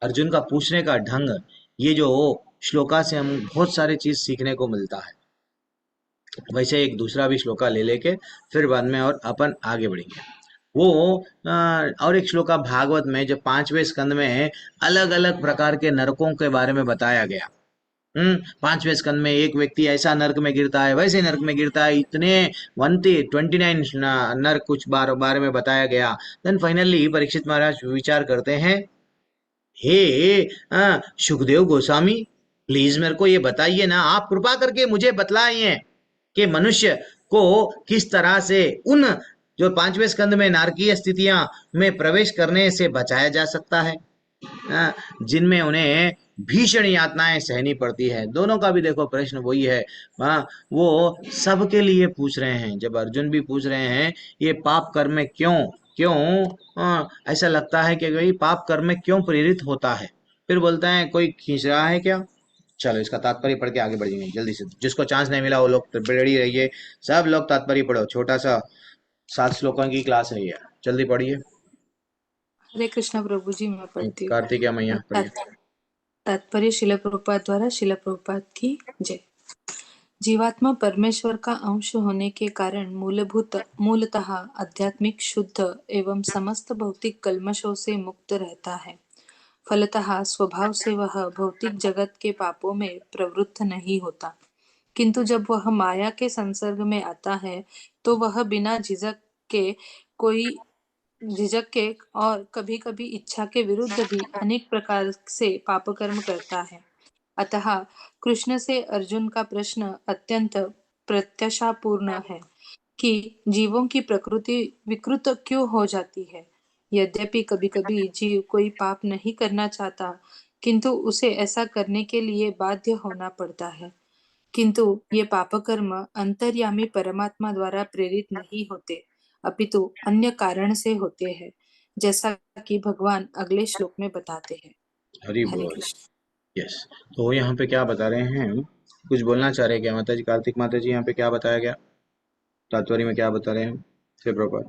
अर्जुन का पूछने का ढंग, ये जो श्लोका से हम बहुत सारे चीज सीखने को मिलता है। वैसे एक दूसरा भी श्लोका ले लेके फिर बाद में और अपन आगे बढ़ेंगे। वो और एक श्लोका भागवत में जो 5वें स्कंद में अलग अलग प्रकार के नरकों के बारे में बताया गया। 5वें स्कंद में एक व्यक्ति ऐसा नरक में गिरता है, वैसे नरक में गिरता है, इतने 29 नरक कुछ बारे में बताया गया। देन फाइनली परीक्षित महाराज विचार करते हैं, हे सुखदेव गोस्वामी, प्लीज मेरे को ये बताइए ना, आप कृपा करके मुझे बतलाइए कि मनुष्य को किस तरह से उन जो 5वें स्कंद में नारकीय स्थितियां में प्रवेश करने से बचाया जा सकता है, जिनमें उन्हें भीषण यातनाएं सहनी पड़ती है। दोनों का भी देखो प्रश्न वही है। हाँ, वो सबके लिए पूछ रहे हैं। जब अर्जुन भी पूछ रहे हैं ये पाप कर्म में क्यों क्यों ऐसा लगता है कि भाई पाप कर्म में क्यों प्रेरित होता है, फिर बोलता है कोई खींच रहा है क्या। चलो इसका तात्पर्य पढ़ के आगे बढ़ेंगे जल्दी से। जिसको चांस नहीं मिला वो लोग तो रेडी रहिए। सब लोग तात्पर्य पढ़ो। छोटा सा 7 श्लोकों की क्लास है ये। जल्दी पढ़िए। हरे कृष्णा प्रभु जी, मैं पढ़ती हूँ। कार्तिकेय मैया पढ़िए। तात्पर्य शिला प्रभुपाद द्वारा शिला प्रभुपाद की जय। जीवात्मा परमेश्वर का अंश होने के कारण मूलतः आध्यात्मिक, शुद्ध एवं समस्त भौतिक कल्मशों से मुक्त रहता है। फलतः स्वभाव से वह भौतिक जगत के पापों में प्रवृत्त नहीं होता, किंतु जब वह माया के संसर्ग में आता है तो वह बिना झिझक के और कभी कभी इच्छा के विरुद्ध भी अनेक प्रकार से पाप कर्म करता है। अतः कृष्ण से अर्जुन का प्रश्न अत्यंत प्रत्याशापूर्ण है कि जीवों की प्रकृति विकृत क्यों हो जाती है। यद्यपि कभी कभी जीव कोई पाप नहीं करना चाहता, किंतु उसे ऐसा करने के लिए बाध्य होना पड़ता है। किंतु ये पाप कर्म अंतर्यामी परमात्मा द्वारा प्रेरित नहीं होते, अपितु अन्य कारण से होते हैं, जैसा कि भगवान अगले श्लोक में बताते हैं। हरि हरे बोल। कृष्ण। यस। तो यहाँ पे क्या बता रहे हैं, कुछ बोलना चाह रहे हैं क्या माता जी? कार्तिक माता जी यहाँ पे क्या बताया गया, तात्पर्य में क्या बता रहे हैं फिर प्रॉपर?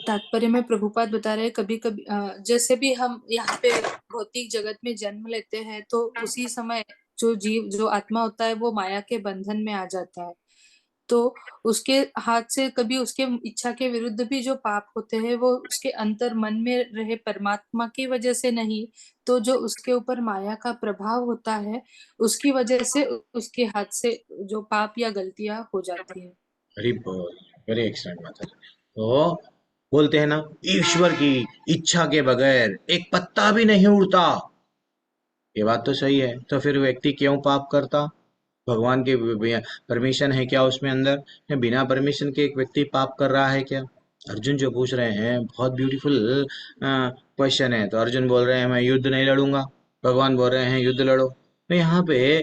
तात्पर्य में प्रभुपाद बता रहे हैं, कभी कभी जैसे भी हम यहाँ पे भौतिक जगत में जन्म लेते हैं तो उसी समय जो आत्मा होता है वो माया के बंधन में आ जाता है। तो उसके हाथ से कभी उसके इच्छा के विरुद्ध भी जो पाप होते हैं वो उसके अंतर मन में रहे परमात्मा की वजह से नहीं, तो जो उसके ऊपर माया का प्रभाव होता है उसकी वजह से उसके हाथ से जो पाप या गलतियां हो जाती है। हरि बोल। वेरी एक्सलेंट माता जी। तो बोलते हैं ना, ईश्वर की इच्छा के बगैर एक पत्ता भी नहीं उड़ता। ये बात तो सही है। तो फिर व्यक्ति क्यों पाप करता? भगवान के परमिशन है क्या उसमें अंदर, या बिना परमिशन के एक व्यक्ति पाप कर रहा है क्या? अर्जुन जो पूछ रहे हैं बहुत ब्यूटीफुल क्वेश्चन है। तो अर्जुन बोल रहे हैं मैं युद्ध नहीं लड़ूंगा, भगवान बोल रहे हैं युद्ध लड़ो। तो यहाँ पे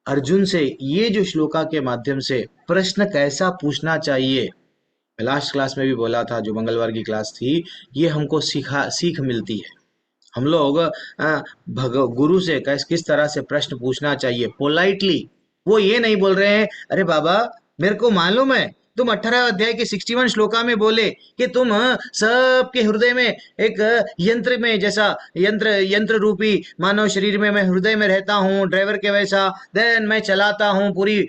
अर्जुन से ये जो श्लोका के माध्यम से प्रश्न कैसा पूछना चाहिए, लास्ट क्लास में भी बोला था, जो मंगलवार की क्लास थी, ये हमको सीख मिलती है। हम लोग गुरु से किस तरह से प्रश्न पूछना चाहिए पोलाइटली। वो ये नहीं बोल रहे हैं अरे बाबा मेरे को मालूम है तुम 18 अध्याय के 61 श्लोका में बोले कि तुम सबके हृदय में एक यंत्र में जैसा यंत्र रूपी मानव शरीर में मैं हृदय में रहता हूँ, ड्राइवर के वैसा देन मैं चलाता हूँ पूरी।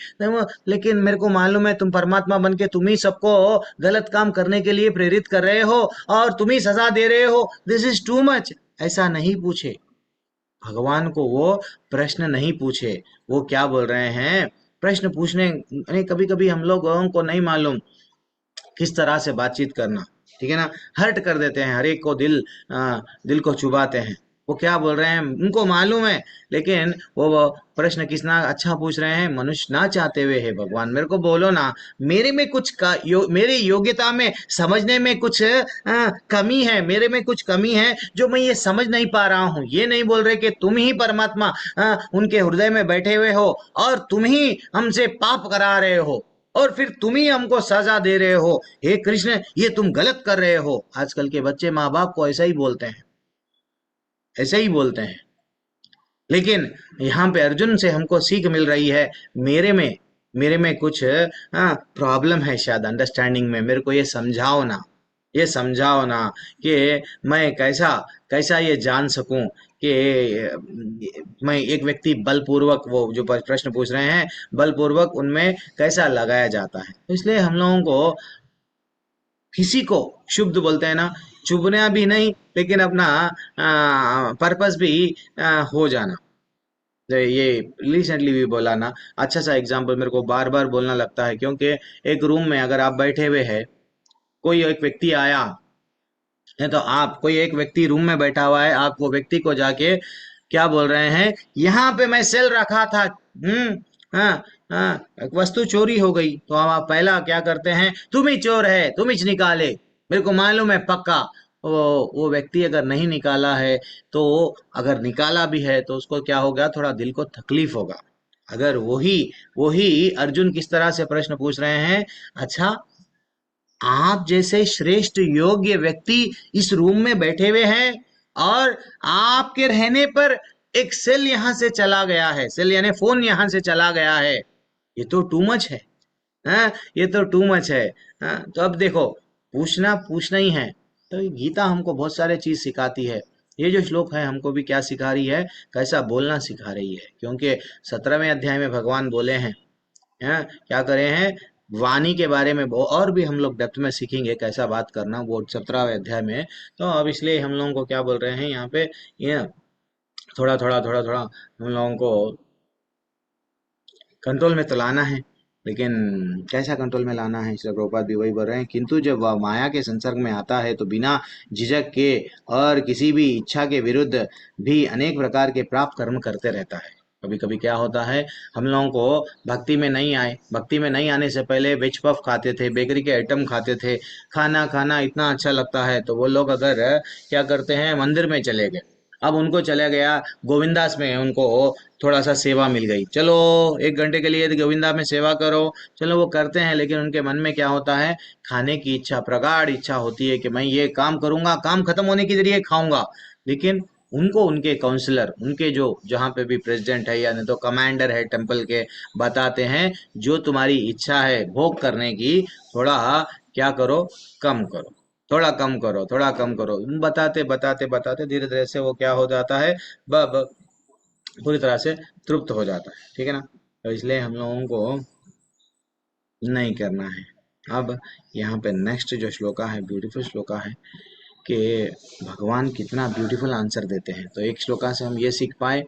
लेकिन मेरे को मालूम है तुम परमात्मा बन के तुम ही सबको गलत काम करने के लिए प्रेरित कर रहे हो और तुम ही सजा दे रहे हो। This is too much. ऐसा नहीं पूछे भगवान को, वो प्रश्न नहीं पूछे। वो क्या बोल रहे हैं, प्रश्न पूछने कभी कभी हम लोगों को नहीं मालूम किस तरह से बातचीत करना, ठीक है ना, हर्ट कर देते हैं हर एक को, दिल को चुभाते हैं। वो क्या बोल रहे हैं उनको मालूम है, लेकिन वो प्रश्न कितना अच्छा पूछ रहे हैं, मनुष्य ना चाहते हुए है भगवान मेरे को बोलो ना, मेरे में कुछ मेरी योग्यता में समझने में कुछ कमी है, मेरे में कुछ कमी है जो मैं ये समझ नहीं पा रहा हूँ। ये नहीं बोल रहे कि तुम ही परमात्मा उनके हृदय में बैठे हुए हो और तुम ही हमसे पाप करा रहे हो और फिर तुम ही हमको सजा दे रहे हो। हे कृष्ण ये तुम गलत कर रहे हो। आजकल के बच्चे माँ बाप को ऐसा ही बोलते हैं, ऐसे ही बोलते हैं। लेकिन यहाँ पे अर्जुन से हमको सीख मिल रही है, मेरे में कुछ प्रॉब्लम है शायद अंडरस्टैंडिंग में, मेरे को ये समझाओ ना, ये समझाओ ना कि मैं कैसा कैसा ये जान सकूं कि मैं एक व्यक्ति बलपूर्वक, वो जो प्रश्न पूछ रहे हैं बलपूर्वक उनमें कैसा लगाया जाता है। इसलिए हम लोगों को किसी को शुभ बोलते हैं ना, चुभना भी नहीं लेकिन अपना पर्पस भी हो जाना। तो ये रिसेंटली भी बोला ना, अच्छा सा एग्जांपल मेरे को बार बार बोलना लगता है, क्योंकि एक रूम में अगर आप बैठे हुए हैं, कोई एक व्यक्ति आया है तो आप, कोई एक व्यक्ति रूम में बैठा हुआ है, आप वो व्यक्ति को जाके क्या बोल रहे हैं, यहाँ पे मैं सेल रखा था, हाँ हाँ, एक वस्तु चोरी हो गई, तो हम आप पहला क्या करते हैं, तुम ही चोर है, तुम ही निकाले, मेरे को मालूम है पक्का, वो व्यक्ति अगर नहीं निकाला है, तो अगर निकाला भी है तो उसको क्या होगा, थोड़ा दिल को तकलीफ होगा। अगर वही वही अर्जुन किस तरह से प्रश्न पूछ रहे हैं, अच्छा, आप जैसे श्रेष्ठ योग्य व्यक्ति इस रूम में बैठे हुए हैं, और आपके रहने पर एक सेल यहां से चला गया है, सेल यानी फोन यहां से चला गया है, ये तो टू मच है। हाँ, ये तो टू मच है। हाँ, तो अब देखो, पूछना पूछना ही है। तो ये गीता हमको बहुत सारे चीज सिखाती है। ये जो श्लोक है हमको भी क्या सिखा रही है, कैसा बोलना सिखा रही है, क्योंकि 17वें अध्याय में भगवान बोले हैं, हैं क्या करे हैं, वाणी के बारे में और भी हम लोग डेप्थ में सीखेंगे कैसा बात करना, वो 17वें अध्याय में। तो अब इसलिए हम लोगों को क्या बोल रहे हैं यहाँ पे, ये थोड़ा थोड़ा हम लोगों को कंट्रोल में तो लाना है, लेकिन कैसा कंट्रोल में लाना है, इसलिए प्रभुपाद भी वही बोल रहे हैं, किंतु जब वह माया के संसर्ग में आता है तो बिना झिझक के और किसी भी इच्छा के विरुद्ध भी अनेक प्रकार के प्राप्त कर्म करते रहता है। कभी कभी क्या होता है, हम लोगों को भक्ति में नहीं आने से पहले वेज पफ खाते थे, बेकरी के आइटम खाते थे, खाना खाना इतना अच्छा लगता है, तो वो लोग अगर क्या करते हैं, मंदिर में चले गए, अब उनको चला गया गोविंदास में, उनको थोड़ा सा सेवा मिल गई, चलो 1 घंटे के लिए गोविंदा में सेवा करो, चलो वो करते हैं, लेकिन उनके मन में क्या होता है, खाने की इच्छा, प्रगाढ़ इच्छा होती है कि मैं ये काम करूंगा, काम खत्म होने के जरिए खाऊंगा। लेकिन उनको उनके काउंसलर, उनके जो जहाँ पे भी प्रेसिडेंट है या नहीं तो कमांडर है टेम्पल के, बताते हैं जो तुम्हारी इच्छा है भोग करने की, थोड़ा क्या करो, कम करो, थोड़ा कम करो, थोड़ा कम करो, बताते बताते बताते धीरे धीरे से वो क्या हो जाता है, ब पूरी तरह से तृप्त हो जाता है, ठीक है ना। तो इसलिए हम लोगों को नहीं करना है। अब यहाँ पे नेक्स्ट जो श्लोका है, ब्यूटीफुल श्लोका है, कि भगवान कितना ब्यूटीफुल आंसर देते हैं। तो एक श्लोका से हम ये सीख पाए,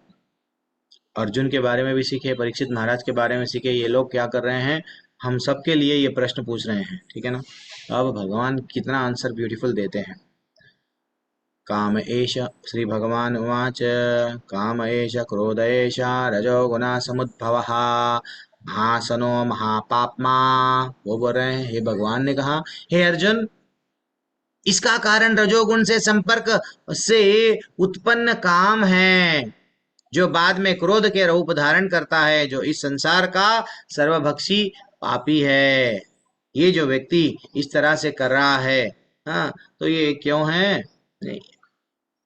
अर्जुन के बारे में भी सीखे, परीक्षित महाराज के बारे में सीखे, ये लोग क्या कर रहे हैं, हम सबके लिए ये प्रश्न पूछ रहे हैं, ठीक है ना। अब भगवान कितना आंसर ब्यूटीफुल देते हैं। काम एष श्री भगवान उवाच, काम एष क्रोध एष रजो गुणा समुद्भवः महासनो महापाप्मा। वो बोल रहे हैं, हे भगवान ने कहा, हे अर्जुन, इसका कारण रजोगुण से संपर्क से उत्पन्न काम है, जो बाद में क्रोध के रूप धारण करता है, जो इस संसार का सर्वभक्षी पापी है। ये जो व्यक्ति इस तरह से कर रहा है, हाँ, तो ये क्यों है, नहीं,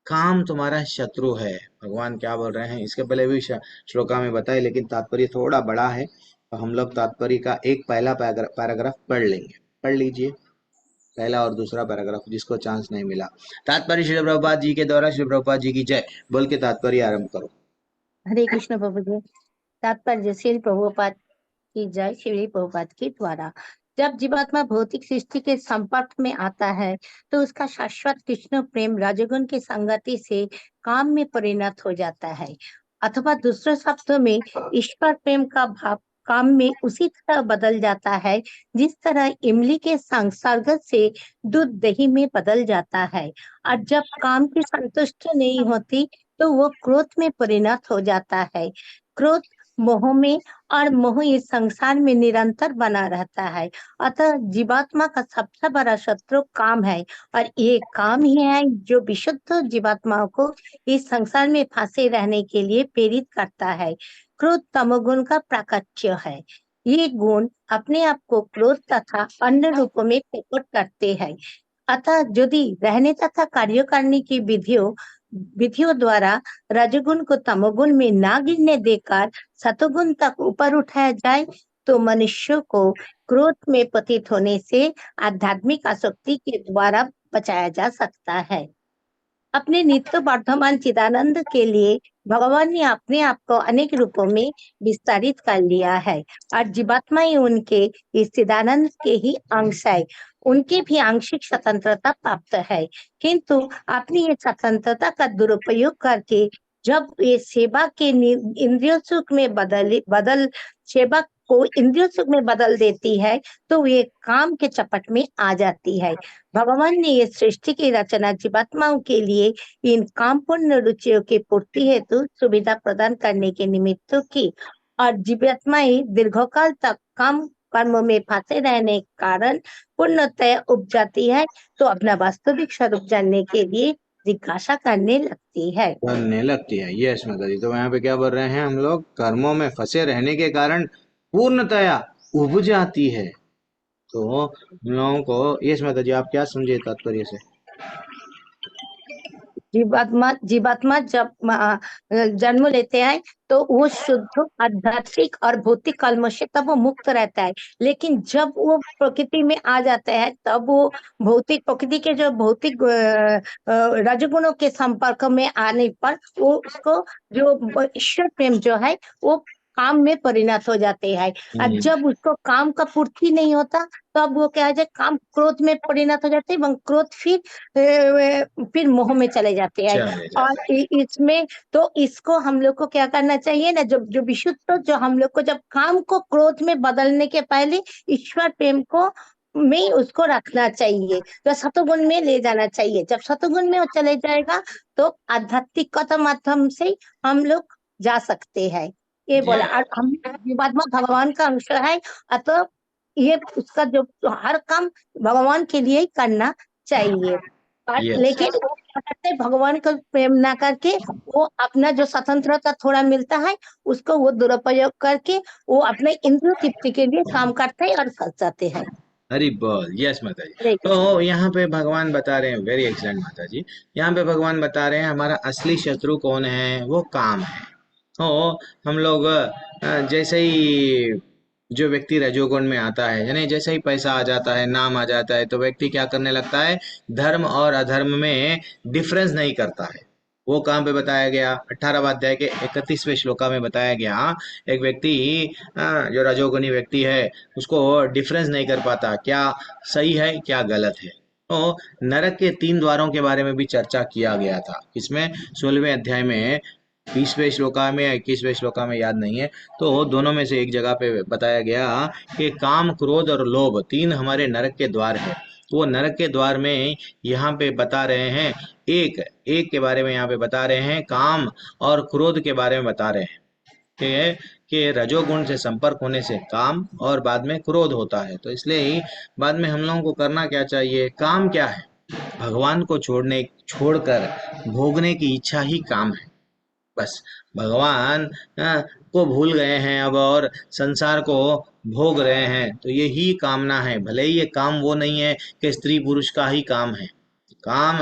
काम तुम्हारा शत्रु है। भगवान क्या बोल रहे हैं, इसके पहले भी श्लोका में बताए, लेकिन तात्पर्य थोड़ा बड़ा है, तो हम लोग तात्पर्य का एक पहला पैराग्राफ पढ़ लेंगे। पढ़ लीजिए पहला और दूसरा पैराग्राफ, जिसको चांस नहीं मिला। तात्पर्य श्री प्रभुपाद जी के द्वारा, श्री प्रभुपाद जी की जय बोल के तात्पर्य आरंभ करो। हरे कृष्ण प्रभु जी। तात्पर्य श्री प्रभुपाद की जय, श्री प्रभुपाद के द्वारा। जब जीवात्मा भौतिक सृष्टि के संपर्क में आता है तो उसका शाश्वत कृष्ण प्रेम रजोगुण की संगति से काम में परिणत हो जाता है, अथवा दूसरे शब्दों में ईश्वर प्रेम का भाव काम में उसी तरह बदल जाता है जिस तरह इमली के संसर्ग से दूध दही में बदल जाता है। और जब काम की संतुष्टि नहीं होती तो वो क्रोध में परिणत हो जाता है। क्रोध मोह में, और मोह इस संसार में निरंतर बना रहता है। अतः जीवात्मा का सबसे बड़ा शत्रु काम है, और ये काम ही है जो विशुद्ध जीवात्माओं को इस संसार में फंसे रहने के लिए प्रेरित करता है। क्रोध तमोगुण का प्राकट्य है। ये गुण अपने आप को क्रोध तथा अन्य रूपों में प्रकट करते हैं। अतः यदि रहने तथा कार्य करने की विधियों द्वारा रजोगुण को तमोगुण में ना गिरने देकर सतोगुण तक ऊपर उठाया जाए तो मनुष्य को क्रोध में पतित होने से आध्यात्मिक आसक्ति के द्वारा बचाया जा सकता है। अपने नित्य वर्धमान चिदानंद के लिए भगवान ने अपने आप को अनेक रूपों में विस्तारित कर लिया है, और जीवात्माएं उनके इस चिदानंद के ही अंश है। उनकी भी आंशिक स्वतंत्रता प्राप्त है, किंतु अपनी ये स्वतंत्रता का दुरुपयोग करके जब ये सेवा के इंद्रियों सुख में सेवा को इंद्रियों सुख में बदल देती है तो ये काम के चपट में आ जाती है। भगवान ने ये सृष्टि की रचना जीवात्माओं के लिए इन कामपूर्ण रुचियों की पूर्ति हेतु सुविधा प्रदान करने के निमित्त की, और जीवात्माएं दीर्घकाल तक काम कर्म में फंसे रहने के कारण पूर्णतया उब जाती है, तो अपना वास्तविक स्वरूप जानने के लिए जिज्ञासा करने लगती है। बनने लगती है। यस माता जी, तो यहाँ पे क्या बोल रहे हैं हम लोग, कर्मों में फंसे रहने के कारण पूर्णतया उब जाती है। तो हम लोगों को, यस माता जी, आप क्या समझे तात्पर्य से? जीवात्मा जब जन्म लेते हैं तो वो शुद्ध आध्यात्मिक और भौतिक कर्म से तब वो मुक्त रहता है, लेकिन जब वो प्रकृति में आ जाता है तब वो भौतिक प्रकृति के जो भौतिक रजगुणों के संपर्क में आने पर वो उसको जो ईश्वर प्रेम जो है वो काम में परिणत हो जाते हैं। और जब उसको काम का पूर्ति नहीं होता तब वो क्या है, काम क्रोध में परिणत हो जाते हैं एवं क्रोध फिर मोह में चले जाते हैं। और इसमें तो इसको हम लोग को क्या करना चाहिए ना, जो विशुद्ध, जो हम लोग को जब काम को क्रोध में बदलने के पहले ईश्वर प्रेम को में उसको रखना चाहिए, तो सतोगुण में ले जाना चाहिए। जब सतोगुण में वो चले जाएगा तो आध्यात्मिक का माध्यम से हम लोग जा सकते हैं। ये बोला, और हम जीवात्मा भगवान का अंश है, अतः ये उसका जो हर काम भगवान के लिए ही करना चाहिए। लेकिन वो क्या करते हैं, भगवान का प्रेम ना करके वो अपना जो स्वतंत्रता थोड़ा मिलता है उसको वो दुरुपयोग करके वो अपने इंद्रिय तृप्ति के लिए काम करते हैं और फंस जाते हैं। हरि बोल। यस माता जी, तो यहाँ पे भगवान बता रहे हैं, वेरी एक्सलेंट माता जी, यहाँ पे भगवान बता रहे हैं हमारा असली शत्रु कौन है, वो काम है। तो हम लोग जैसे ही जो व्यक्ति रजोगुण में आता है, यानी जैसे ही पैसा आ जाता है, नाम आ जाता है, तो व्यक्ति क्या करने लगता है, धर्म और अधर्म में डिफरेंस नहीं करता है। वो कहाँ पे बताया गया, 18वां अध्याय के 31वें श्लोका में बताया गया, एक व्यक्ति जो रजोगुणी व्यक्ति है उसको डिफरेंस नहीं कर पाता, क्या सही है क्या गलत है। तो नरक के 3 द्वारों के बारे में भी चर्चा किया गया था, इसमें 16वें अध्याय में 20वें श्लोका में या 21वें श्लोका में याद नहीं है, तो दोनों में से एक जगह पे बताया गया कि काम, क्रोध और लोभ 3 हमारे नरक के द्वार है। वो नरक के द्वार में यहाँ पे बता रहे हैं, एक एक के बारे में यहाँ पे बता रहे हैं, काम और क्रोध के बारे में बता रहे हैं कि रजोगुण से संपर्क होने से काम और बाद में क्रोध होता है। तो इसलिए ही बाद में हम लोगों को करना क्या चाहिए, काम क्या है, भगवान को छोड़कर भोगने की इच्छा ही काम है। बस भगवान को भूल गए हैं अब और संसार को भोग रहे हैं, तो ये ही कामना है। भले ही ये काम वो नहीं है कि स्त्री पुरुष का ही काम है, काम,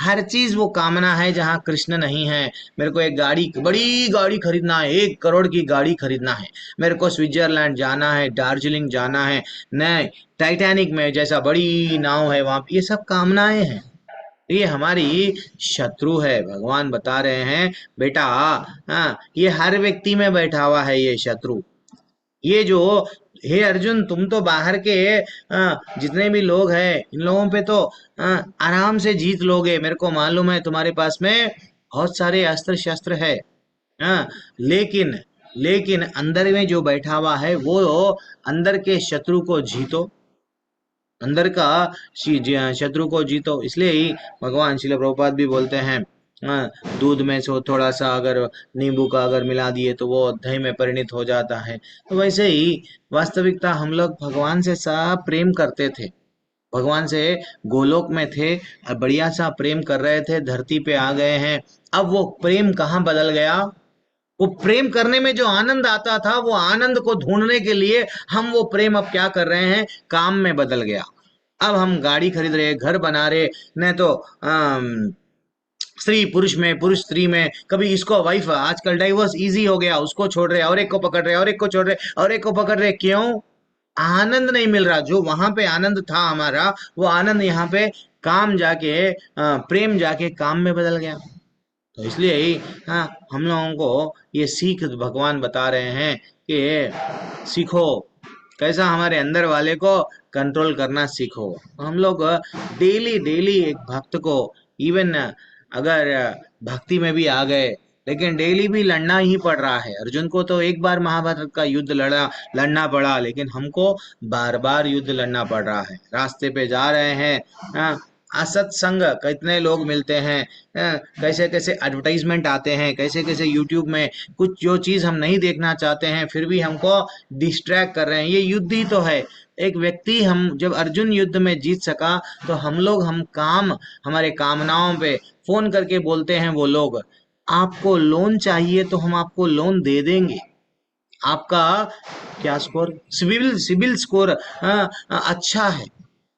हर चीज वो कामना है जहाँ कृष्ण नहीं है। मेरे को एक गाड़ी, बड़ी गाड़ी खरीदना है, 1 करोड़ की गाड़ी खरीदना है, मेरे को स्विट्जरलैंड जाना है, दार्जिलिंग जाना है, नए टाइटैनिक में जैसा बड़ी नाव है वहां, ये सब कामनाएं हैं, ये हमारी शत्रु है। भगवान बता रहे हैं बेटा, ये हर व्यक्ति में बैठा हुआ है ये शत्रु। ये जो, हे अर्जुन, तुम तो बाहर के जितने भी लोग हैं इन लोगों पे तो आराम से जीत लोगे, मेरे को मालूम है तुम्हारे पास में बहुत सारे अस्त्र शस्त्र है, लेकिन लेकिन अंदर में जो बैठा हुआ है वो अंदर के शत्रु को जीतो, अंदर का शत्रु को जीतो। इसलिए ही भगवान श्रील प्रभुपाद भी बोलते हैं, दूध में से थोड़ा सा अगर नींबू का अगर मिला दिए तो वो दही में परिणित हो जाता है। तो वैसे ही वास्तविकता हम लोग भगवान से सब प्रेम करते थे, भगवान से गोलोक में थे, बढ़िया सा प्रेम कर रहे थे, धरती पे आ गए हैं, अब वो प्रेम कहाँ बदल गया, वो प्रेम करने में जो आनंद आता था वो आनंद को ढूंढने के लिए हम वो प्रेम अब क्या कर रहे हैं, काम में बदल गया। अब हम गाड़ी खरीद रहे, घर बना रहे, नहीं तो स्त्री पुरुष में, पुरुष स्त्री में, कभी इसको वाइफ, आजकल डाइवोर्स इजी हो गया, उसको छोड़ रहे और एक को पकड़ रहे और एक को छोड़ रहे और एक को पकड़ रहे, क्यों, आनंद नहीं मिल रहा। जो वहां पे आनंद था हमारा, वो आनंद यहाँ पे काम जाके प्रेम जाके काम में बदल गया। तो इसलिए ही हम लोगों को ये सीख भगवान बता रहे हैं कि सीखो कैसा हमारे अंदर वाले को कंट्रोल करना सीखो। हम लोग डेली डेली एक भक्त को, इवन अगर भक्ति में भी आ गए लेकिन डेली भी लड़ना ही पड़ रहा है। अर्जुन को तो एक बार महाभारत का युद्ध लड़ना पड़ा, लेकिन हमको बार बार युद्ध लड़ना पड़ रहा है। रास्ते पे जा रहे हैं, असत्संग कितने लोग मिलते हैं, कैसे कैसे एडवर्टाइजमेंट आते हैं, कैसे कैसे यूट्यूब में कुछ जो चीज हम नहीं देखना चाहते हैं फिर भी हमको डिस्ट्रैक्ट कर रहे हैं। ये युद्ध ही तो है। एक व्यक्ति, हम जब अर्जुन युद्ध में जीत सका तो हम लोग हमारे कामनाओं पे फोन करके बोलते हैं वो लोग, आपको लोन चाहिए तो हम आपको लोन दे देंगे। आपका क्या स्कोर, सिविल सिविल स्कोर अच्छा है,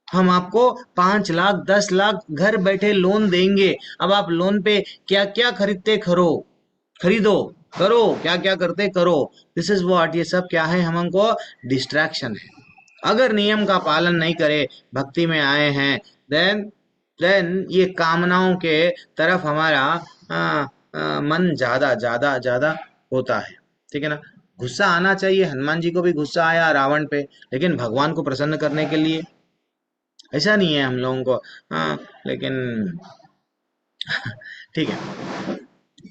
हम आपको 5 लाख 10 लाख घर बैठे लोन देंगे। अब आप लोन पे क्या क्या खरीदते खरीदो करो, क्या क्या करते करो। दिस इज व्हाट, ये सब क्या है, हमको डिस्ट्रैक्शन है। अगर नियम का पालन नहीं करे, भक्ति में आए हैं, देन ये कामनाओं के तरफ हमारा मन ज्यादा ज्यादा ज्यादा होता है। ठीक है ना। गुस्सा आना चाहिए, हनुमान जी को भी गुस्सा आया रावण पे, लेकिन भगवान को प्रसन्न करने के लिए। ऐसा नहीं है हम लोगों को। हाँ, लेकिन ठीक है।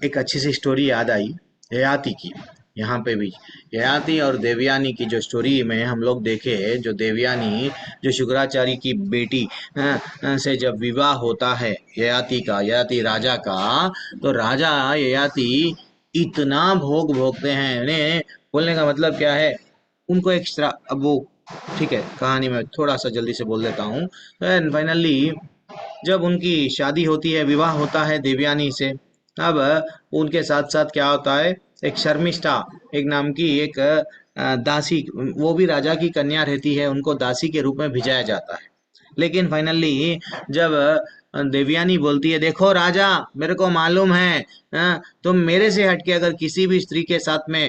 एक अच्छी सी स्टोरी याद आई ययाति की। यहाँ पे भी ययाति और देवयानी की जो स्टोरी में हम लोग देखे, जो देवयानी जो शुक्राचार्य की बेटी से जब विवाह होता है ययाति राजा का, तो राजा ययाति इतना भोग भोगते हैं। इन्हें बोलने का मतलब क्या है, उनको एक अब वो ठीक है, कहानी में थोड़ा सा जल्दी से बोल देता हूँ। फाइनली जब उनकी शादी होती है, विवाह होता है देवयानी से, अब उनके साथ साथ क्या होता है, एक शर्मिष्ठा एक नाम की एक दासी, वो भी राजा की कन्या रहती है, उनको दासी के रूप में भिजाया जाता है। लेकिन फाइनली जब देवयानी बोलती है, देखो राजा, मेरे को मालूम है तुम मेरे से हटके अगर किसी भी स्त्री के साथ में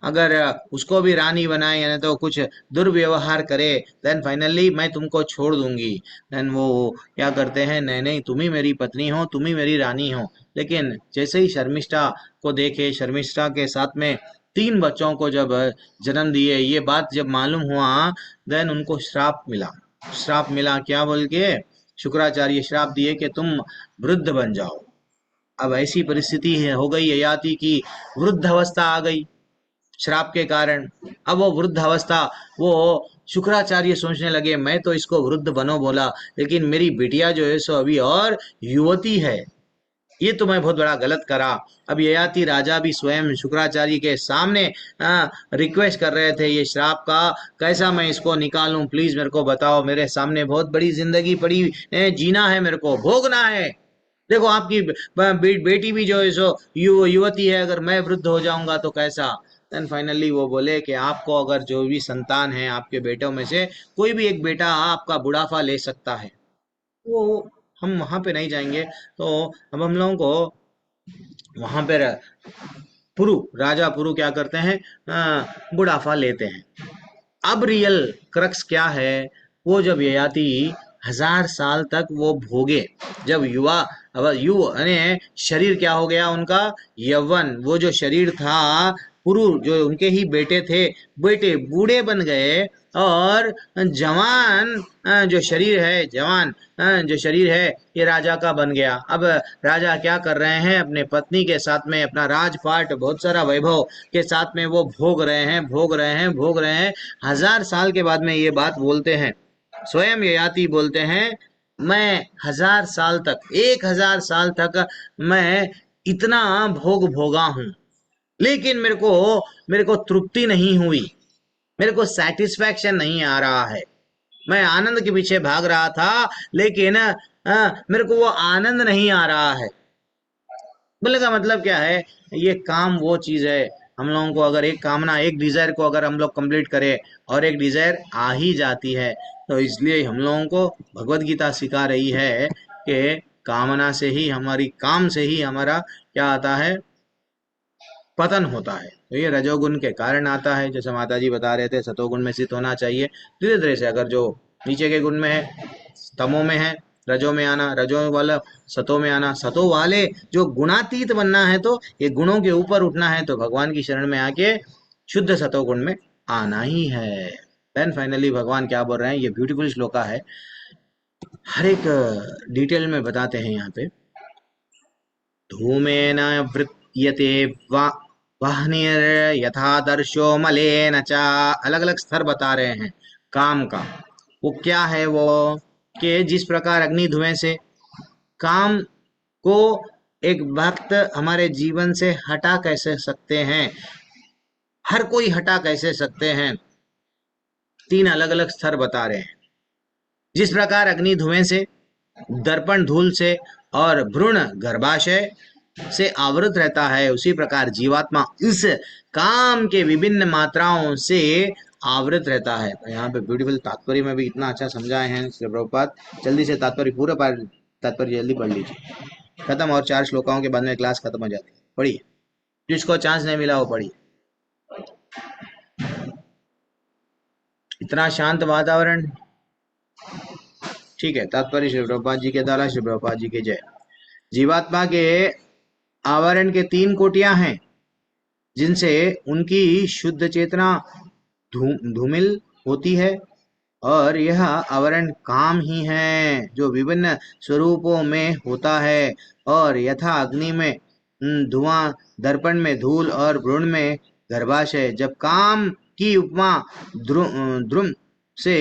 अगर उसको भी रानी बनाए यानी तो कुछ दुर्व्यवहार करे, देन फाइनली मैं तुमको छोड़ दूंगी। देन वो क्या करते हैं, नहीं नहीं, तुम ही मेरी पत्नी हो, तुम ही मेरी रानी हो। लेकिन जैसे ही शर्मिष्ठा को देखे, शर्मिष्ठा के साथ में 3 बच्चों को जब जन्म दिए, ये बात जब मालूम हुआ, देन उनको श्राप मिला। श्राप मिला क्या बोल के, शुक्राचार्य श्राप दिए कि तुम वृद्ध बन जाओ। अब ऐसी परिस्थिति हो गई ययाति की, वृद्ध अवस्था आ गई श्राप के कारण। अब वो वृद्ध अवस्था, वो शुक्राचार्य सोचने लगे, मैं तो इसको वृद्ध बनो बोला, लेकिन मेरी बिटिया जो है सो अभी और युवती है, ये तो मैं बहुत बड़ा गलत करा। अब ययाति राजा भी स्वयं शुक्राचार्य के सामने रिक्वेस्ट कर रहे थे, ये श्राप का कैसा मैं इसको निकालूं, प्लीज मेरे को बताओ, मेरे सामने बहुत बड़ी जिंदगी पड़ी है, जीना है, मेरे को भोगना है। देखो आपकी बेटी भी जो है सो युवती है, अगर मैं वृद्ध हो जाऊंगा तो कैसा। देन फाइनली वो बोले कि आपको अगर जो भी संतान है आपके बेटों में से कोई भी एक बेटा आपका बुढ़ापा ले सकता है। वो हम वहां पे नहीं जाएंगे। तो अब हम लोगों को वहां पे राजा पुरु क्या करते हैं, बुढ़ापा लेते हैं। अब रियल क्रक्स क्या है, वो जब ययाति 1000 साल तक वो भोगे, जब युवा, अब यानी शरीर क्या हो गया उनका, यौवन, वो जो शरीर था, पुरु जो उनके ही बेटे थे, बेटे बूढ़े बन गए, और जवान जो शरीर है, जवान जो शरीर है, ये राजा का बन गया। अब राजा क्या कर रहे हैं, अपने पत्नी के साथ में अपना राजपाट बहुत सारा वैभव के साथ में वो भोग रहे हैं, भोग रहे हैं, भोग रहे हैं। 1000 साल के बाद में ये बात बोलते हैं, स्वयं ययाति बोलते हैं, मैं 1000 साल तक, 1000 साल तक मैं इतना भोग भोगा हूं, लेकिन मेरे को तृप्ति नहीं हुई, मेरे को सेटिस्फैक्शन नहीं आ रहा है। मैं आनंद के पीछे भाग रहा था, लेकिन मेरे को वो आनंद नहीं आ रहा है। बोलने का मतलब क्या है, ये काम वो चीज है, हम लोगों को अगर एक कामना, एक डिजायर को अगर हम लोग कंप्लीट करें और एक डिजायर आ ही जाती है, तो इसलिए हम लोगों को भगवत गीता सिखा रही है कि कामना से ही, हमारी काम से ही हमारा क्या आता है, पतन होता है। तो ये रजोगुण के कारण आता है, जैसे माता जी बता रहे थे, सतोगुण में स्थित होना चाहिए। धीरे धीरे से अगर जो नीचे के गुण में है, तमो में है, रजो में आना, रजो वाला सतो में आना, सतो वाले जो गुणातीत बनना है, तो ये गुणों के ऊपर उठना है, तो भगवान की शरण में आके शुद्ध सतोगुण में आना ही है। देन फाइनली भगवान क्या बोल रहे हैं, ये ब्यूटीफुल श्लोका है, हर एक डिटेल में बताते हैं यहाँ पे। धूमेन वृत्यते वाहनिर यथादर्शो मलेन च, अलग अलग स्तर बता रहे हैं काम का। वो क्या है, वो कि जिस प्रकार अग्नि धुएं से काम को एक वक्त हमारे जीवन से हटा कैसे सकते हैं, हर कोई हटा कैसे सकते हैं, 3 अलग-अलग स्तर बता रहे हैं। जिस प्रकार अग्नि धुएं से, दर्पण धूल से और भ्रूण गर्भाशय से आवृत रहता है, उसी प्रकार जीवात्मा इस काम के विभिन्न मात्राओं से आवृत रहता है। यहाँ पे ब्यूटीफुल तात्पर्य में भी इतना अच्छा समझाए हैं श्री प्रभुपाद। जल्दी से तात्पर्य पूरा तात्पर्य जल्दी पढ़ लीजिए, खत्म, और 4 श्लोकाओं के बाद में क्लास खत्म हो जाती है। पढ़िए, जिसको चांस नहीं मिला वो पढ़िए। इतना शांत वातावरण। ठीक है, तात्पर्य श्री प्रभुपाद जी के द्वारा, श्री प्रभुपाद जी के जय। जीवात्मा के आवरण के 3 कोटियां हैं, जिनसे उनकी शुद्ध चेतना धूमिल होती है, और यह आवरण काम ही है जो विभिन्न स्वरूपों में होता है, और यथा अग्नि में धुआं, दर्पण में धूल और भ्रूण में गर्भाशय। जब काम की उपमा ध्रुम से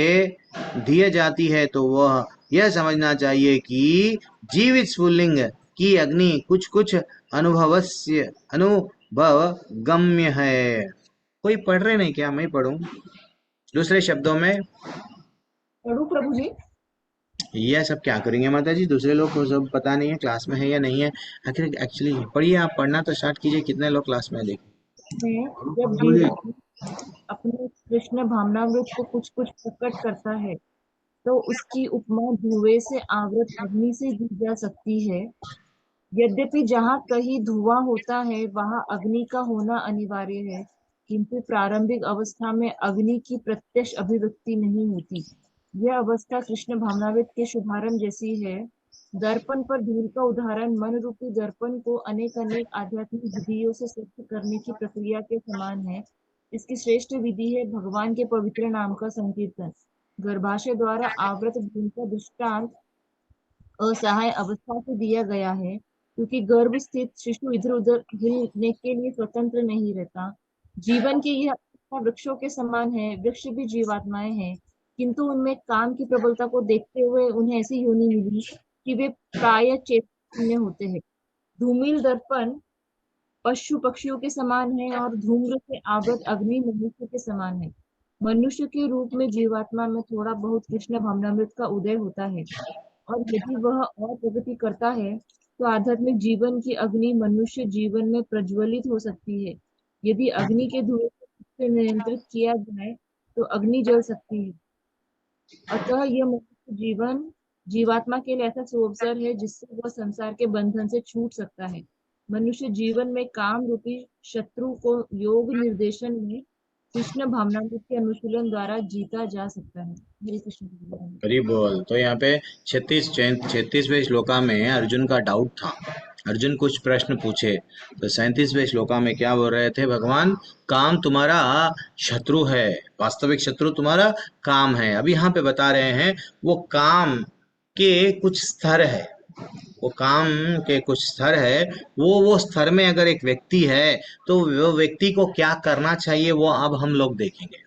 दी जाती है तो वह यह समझना चाहिए कि जीवित स्फुल्लिंग की अग्नि कुछ कुछ अनुभवगम्य है। कोई पढ़ रहे नहीं क्या? मैं पढ़ूं? दूसरे शब्दों में पढ़ू प्रभु जी? यह सब क्या करेंगे माता जी? दूसरे लोग को सब पता नहीं है क्लास में है या नहीं है। आखिर एक्चुअली पढ़िए, आप पढ़ना तो स्टार्ट कीजिए। कितने लोग क्लास में देखें? जब जीवात्मा अपने कृष्ण भावनामृत को कुछ कुछ प्रकट करता है तो उसकी उपमा धुएं से आवृत अग्नि से दी जा सकती है। यद्यपि जहाँ कहीं धुआं होता है वहां अग्नि का होना अनिवार्य है, किंतु प्रारंभिक अवस्था में अग्नि की प्रत्यक्ष अभिव्यक्ति नहीं होती। यह अवस्था कृष्ण भावनामृत के शुभारंभ जैसी है। दर्पण पर धूल का उदाहरण मन रूपी दर्पण को अनेक आध्यात्मिक विधियों से स्वच्छ करने की प्रक्रिया के समान है। इसकी श्रेष्ठ विधि है भगवान के पवित्र नाम का संकीर्तन। गर्भाशय द्वारा आवृत भूमि का दृष्टांत असहाय अवस्था से दिया गया है, क्योंकि गर्भ स्थित शिशु इधर उधर हिलने के लिए स्वतंत्र नहीं रहता। जीवन की यह अवस्था वृक्षों के समान है। वृक्ष भी जीवात्माएं हैं, किंतु उनमें काम की प्रबलता को देखते हुए उन्हें ऐसी योनि मिली कि वे प्राय चैतन्य होते हैं। धूमिल दर्पण पशु पक्षियों के समान है और धूम्र से आवृत अग्नि मनुष्य के समान है। मनुष्य के रूप में जीवात्मा में थोड़ा बहुत कृष्ण भावनामृत का उदय होता है, और यदि वह और प्रगति करता है तो आध्यात्मिक जीवन की अग्नि मनुष्य जीवन में प्रज्वलित हो सकती है। यदि अग्नि के धुएं से नियंत्रित किया जाए तो अग्नि जल सकती है। अतः यह मनुष्य जीवन जीवात्मा के लिए ऐसा सुअवसर है जिससे वह संसार के बंधन से छूट सकता है। मनुष्य जीवन में काम रूपी शत्रु को योग निर्देशन में कृष्ण भावनामृत के अनुशीलन द्वारा जीता जा सकता है। हरे कृष्ण। हरि बोल। तो यहाँ पे 36वें श्लोका में अर्जुन का डाउट था। अर्जुन कुछ प्रश्न पूछे तो 37वें श्लोका में क्या बोल रहे थे भगवान? काम तुम्हारा शत्रु है, वास्तविक शत्रु तुम्हारा काम है। अभी यहाँ पे बता रहे हैं वो काम के कुछ स्तर है, वो काम के कुछ स्तर है। वो स्तर में अगर एक व्यक्ति है तो वो व्यक्ति को क्या करना चाहिए वो अब हम लोग देखेंगे।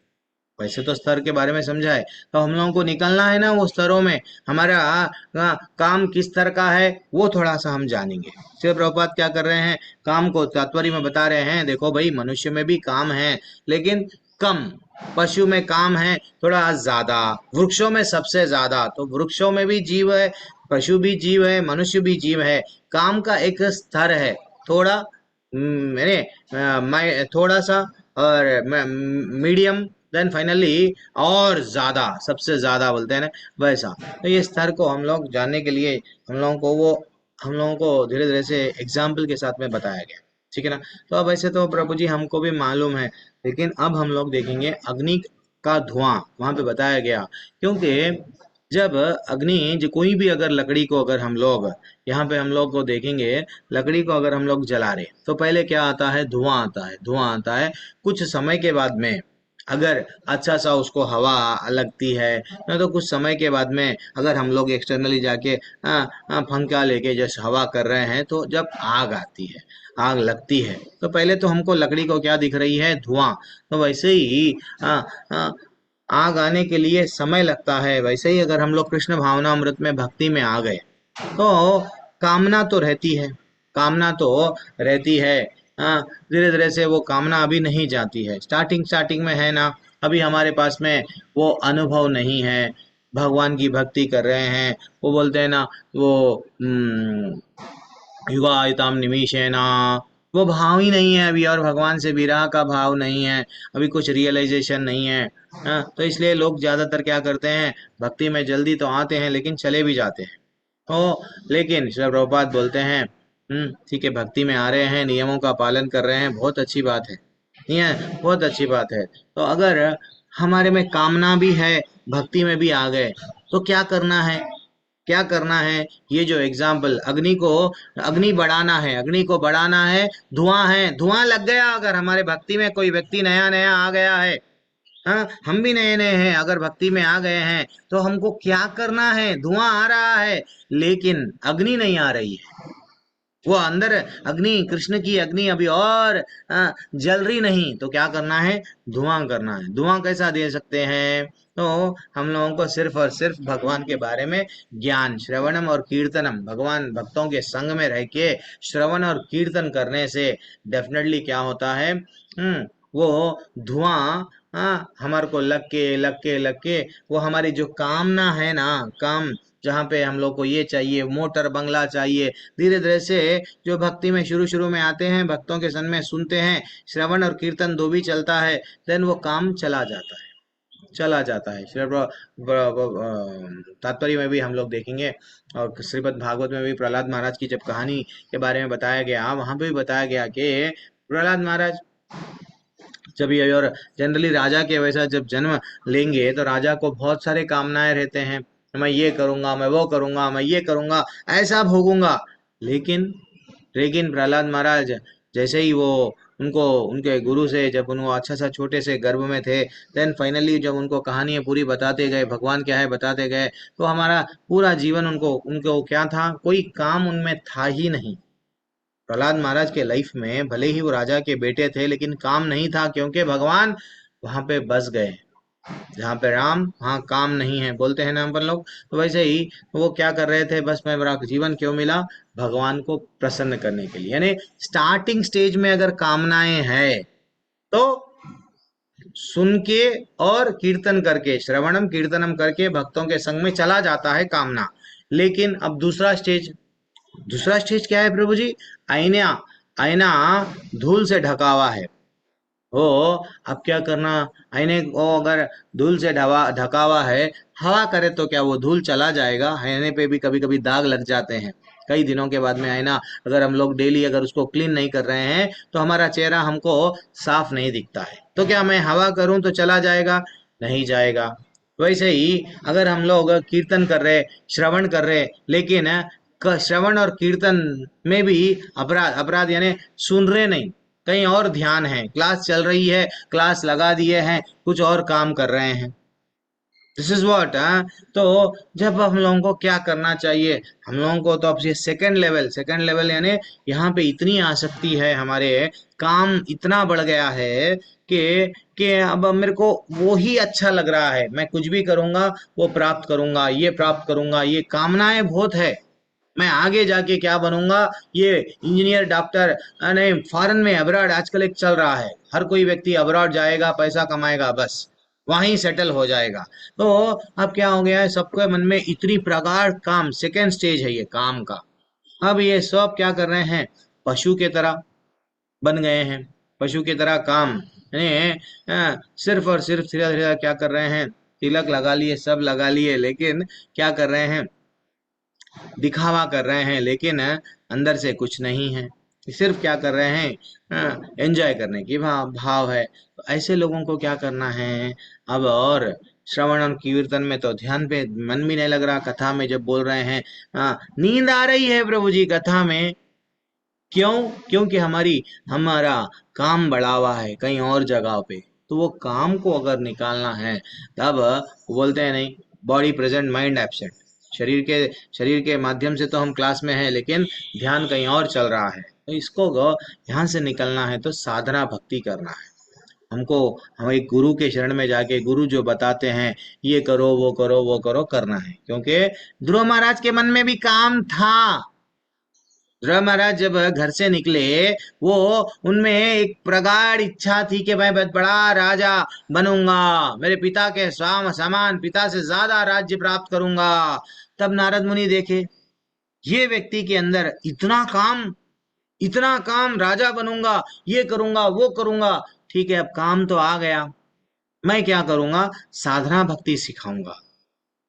वैसे तो स्तर के बारे में समझा है, तो हम लोगों को निकलना है ना वो स्तरों में। हमारा काम किस स्तर का है वो थोड़ा सा हम जानेंगे। श्री प्रभुपाद क्या कर रहे हैं? काम को तात्पर्य में बता रहे हैं। देखो भाई, मनुष्य में भी काम है लेकिन कम, पशु में काम है थोड़ा ज्यादा, वृक्षों में सबसे ज्यादा। तो वृक्षों में भी जीव है, पशु भी जीव है, मनुष्य भी जीव है। काम का एक स्तर है थोड़ा, मैंने थोड़ा सा, और मीडियम, देन फाइनली और ज्यादा, सबसे ज्यादा बोलते हैं ना वैसा। तो ये स्तर को हम लोग जानने के लिए हम लोगों को धीरे धीरे से एग्जाम्पल के साथ में बताया गया, ठीक है ना। तो अब वैसे तो प्रभु जी हमको भी मालूम है, लेकिन अब हम लोग देखेंगे अग्नि का धुआं वहां पे बताया गया। क्योंकि जब अग्नि जो कोई भी अगर लकड़ी को अगर हम लोग यहाँ पे हम लोग को देखेंगे, लकड़ी को अगर हम लोग जला रहे तो पहले क्या आता है? धुआं आता है। धुआं आता है, कुछ समय के बाद में अगर अच्छा सा उसको हवा लगती है ना, तो कुछ समय के बाद में अगर हम लोग एक्सटर्नली जाके पंखा लेके जैसे हवा कर रहे हैं, तो जब आग आती है, आग लगती है, तो पहले तो हमको लकड़ी को क्या दिख रही है? धुआं। तो वैसे ही आग आने के लिए समय लगता है, वैसे ही अगर हम लोग कृष्ण भावनामृत में भक्ति में आ गए तो कामना तो रहती है, कामना तो रहती है। हाँ, धीरे धीरे से वो कामना अभी नहीं जाती है, स्टार्टिंग स्टार्टिंग में है ना, अभी हमारे पास में वो अनुभव नहीं है, भगवान की भक्ति कर रहे हैं, वो बोलते हैं ना वो युगायताम निमिषेना, वो भाव ही नहीं है अभी, और भगवान से विरह का भाव नहीं है, अभी कुछ रियलाइजेशन नहीं है। हाँ, तो इसलिए लोग ज्यादातर क्या करते हैं, भक्ति में जल्दी तो आते हैं लेकिन चले भी जाते हैं। तो लेकिन श्री प्रभुपाद बोलते हैं, ठीक है, भक्ति में आ रहे हैं, नियमों का पालन कर रहे हैं, बहुत अच्छी बात है, नहीं है, बहुत अच्छी बात है। तो अगर हमारे में कामना भी है, भक्ति में भी आ गए, तो क्या करना है, क्या करना है? ये जो एग्जाम्पल, अग्नि बढ़ाना है, अग्नि को बढ़ाना है, धुआं लग गया, अगर हमारे भक्ति में कोई व्यक्ति नया नया आ गया है, हाँ, हम भी नए नए हैं, अगर भक्ति में आ गए हैं, तो हमको क्या करना है? धुआं आ रहा है लेकिन अग्नि नहीं आ रही है, वो अंदर अग्नि, कृष्ण की अग्नि अभी और जल रही नहीं, तो क्या करना है? धुआं करना है। धुआं कैसा दे सकते हैं? तो हम लोगों को सिर्फ और सिर्फ भगवान के बारे में ज्ञान, श्रवणम और कीर्तनम, भगवान भक्तों के संग में रह के श्रवण और कीर्तन करने से डेफिनेटली क्या होता है, वो धुआं हमारे को लग के वो हमारी जो कामना है ना, काम, जहाँ पे हम लोग को ये चाहिए, मोटर बंगला चाहिए, धीरे धीरे से जो भक्ति में शुरू शुरू में आते हैं, भक्तों के सन में सुनते हैं, श्रवण और कीर्तन दो भी चलता है, देन वो काम चला जाता है, चला जाता है। तात्पर्य में भी हम लोग देखेंगे, और श्रीमद् भागवत में भी प्रहलाद महाराज की जब कहानी के बारे में बताया गया, वहां पे भी बताया गया कि प्रहलाद महाराज जब ये, और जनरली राजा के वैसा जब जन्म लेंगे तो राजा को बहुत सारे कामनाएं रहते हैं, मैं ये करूंगा, मैं वो करूंगा, मैं ये करूंगा, ऐसा भोगूंगा, लेकिन लेकिन प्रहलाद महाराज जैसे ही वो उनको, उनके गुरु से जब उनको अच्छा सा छोटे से गर्भ में थे, देन फाइनली जब उनको कहानी पूरी बताते गए, भगवान क्या है बताते गए, तो हमारा पूरा जीवन उनको, उनको क्या था, कोई काम उनमें था ही नहीं। प्रहलाद महाराज के लाइफ में भले ही वो राजा के बेटे थे, लेकिन काम नहीं था, क्योंकि भगवान वहां पे बस गए, जहाँ पे राम वहाँ काम नहीं है, बोलते हैं ना अपन लोग। तो वैसे ही वो क्या कर रहे थे, बस मैं, मेरा जीवन क्यों मिला, भगवान को प्रसन्न करने के लिए। यानी स्टार्टिंग स्टेज में अगर कामनाएं हैं तो सुन के और कीर्तन करके, श्रवणम कीर्तनम करके भक्तों के संग में चला जाता है कामना। लेकिन अब दूसरा स्टेज, दूसरा स्टेज क्या है प्रभु जी? आईना, आईना धूल से ढका हुआ है, हो, अब क्या करना? आईने को अगर धूल से ढका हुआ है, हवा करे तो क्या वो धूल चला जाएगा? आईने पे भी कभी कभी दाग लग जाते हैं, कई दिनों के बाद में आईना, अगर हम लोग डेली अगर उसको क्लीन नहीं कर रहे हैं, तो हमारा चेहरा हमको साफ नहीं दिखता है, तो क्या मैं हवा करूं तो चला जाएगा? नहीं जाएगा। वैसे ही अगर हम लोग कीर्तन कर रहे, श्रवण कर रहे, लेकिन श्रवण और कीर्तन में भी अपराध, अपराध यानी सुन रहे नहीं, कहीं और ध्यान है, क्लास चल रही है, क्लास लगा दिए हैं, कुछ और काम कर रहे हैं, दिस इज व्हाट। तो जब हम लोगों को क्या करना चाहिए, हम लोगों को तो अब ये सेकंड लेवल यानी यहाँ पे इतनी आसक्ति है, हमारे काम इतना बढ़ गया है कि अब मेरे को वो ही अच्छा लग रहा है, मैं कुछ भी करूंगा वो प्राप्त करूंगा, ये प्राप्त करूंगा, ये कामनाएं बहुत है, मैं आगे जाके क्या बनूंगा, ये इंजीनियर, डॉक्टर, नहीं, फॉरेन में, अब्रॉड आजकल एक चल रहा है, हर कोई व्यक्ति अब्रॉड जाएगा, पैसा कमाएगा, बस वहीं सेटल हो जाएगा। तो अब क्या हो गया है, सबके मन में इतनी प्रगाढ़ काम, सेकेंड स्टेज है ये काम का। अब ये सब क्या कर रहे हैं, पशु के तरह बन गए हैं, पशु की तरह काम, सिर्फ और सिर्फ धीरे धीरे क्या कर रहे हैं, तिलक लगा लिए, सब लगा लिए, लेकिन क्या कर रहे हैं, दिखावा कर रहे हैं, लेकिन अंदर से कुछ नहीं है, सिर्फ क्या कर रहे हैं, एंजॉय करने की भाव है। तो ऐसे लोगों को क्या करना है अब? और श्रवण और कीर्तन में तो ध्यान पे मन भी नहीं लग रहा, कथा में जब बोल रहे हैं, नींद आ रही है प्रभु जी कथा में, क्यों? क्योंकि हमारा काम बढ़ा हुआ है कहीं और जगह पे, तो वो काम को अगर निकालना है, तब बोलते हैं नहीं, बॉडी प्रेजेंट माइंड एब्सेंट, शरीर के माध्यम से तो हम क्लास में हैं, लेकिन ध्यान कहीं और चल रहा है, तो इसको यहाँ से निकलना है तो साधना भक्ति करना है। हमको हम एक गुरु के शरण में जाके गुरु जो बताते हैं ये करो वो करो वो करो करना है, क्योंकि ध्रुव महाराज के मन में भी काम था। ध्रुव महाराज जब घर से निकले, वो उनमें एक प्रगाढ़ इच्छा थी कि मैं बहुत बड़ा राजा बनूंगा, मेरे पिता के समान, पिता से ज्यादा राज्य प्राप्त करूंगा। तब नारद मुनि देखे ये व्यक्ति के अंदर इतना काम, राजा बनूंगा, ये करूंगा वो करूंगा। ठीक है, अब काम तो आ गया, मैं क्या करूंगा, साधना भक्ति सिखाऊंगा।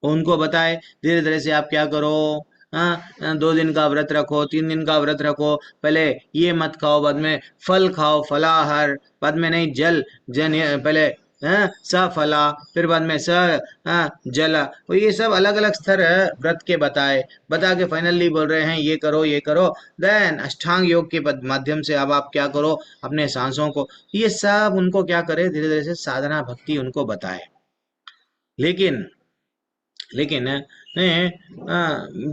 उनको बताए धीरे धीरे से आप क्या करो, हाँ 2 दिन का व्रत रखो, 3 दिन का व्रत रखो, पहले ये मत खाओ, बाद में फल खाओ, फलाहार, बाद में नहीं जल जन, पहले सफला, फिर बाद में जला। तो ये सब अलग अलग स्तर है व्रत के बता के फाइनली बोल रहे हैं ये करो ये करो। देन अष्टांग योग के माध्यम से अब आप क्या करो, अपने सांसों को, ये सब उनको क्या करे, धीरे धीरे से साधना भक्ति उनको बताए। लेकिन लेकिन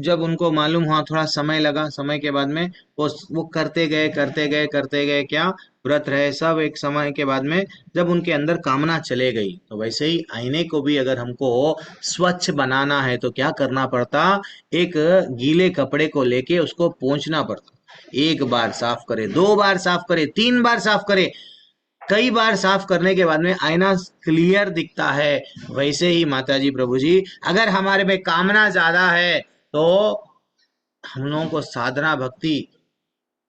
जब उनको मालूम हुआ, थोड़ा समय लगा, समय के बाद में वो करते गए क्या, व्रत रहे सब। एक समय के बाद में जब उनके अंदर कामना चले गई, तो वैसे ही आईने को भी अगर हमको स्वच्छ बनाना है तो क्या करना पड़ता, एक गीले कपड़े को लेके उसको पोंछना पड़ता। 1 बार साफ करे, 2 बार साफ करे, 3 बार साफ करे, कई बार साफ करने के बाद में आईना क्लियर दिखता है। वैसे ही माताजी प्रभु जी, अगर हमारे में कामना ज्यादा है तो हम लोगों को साधना भक्ति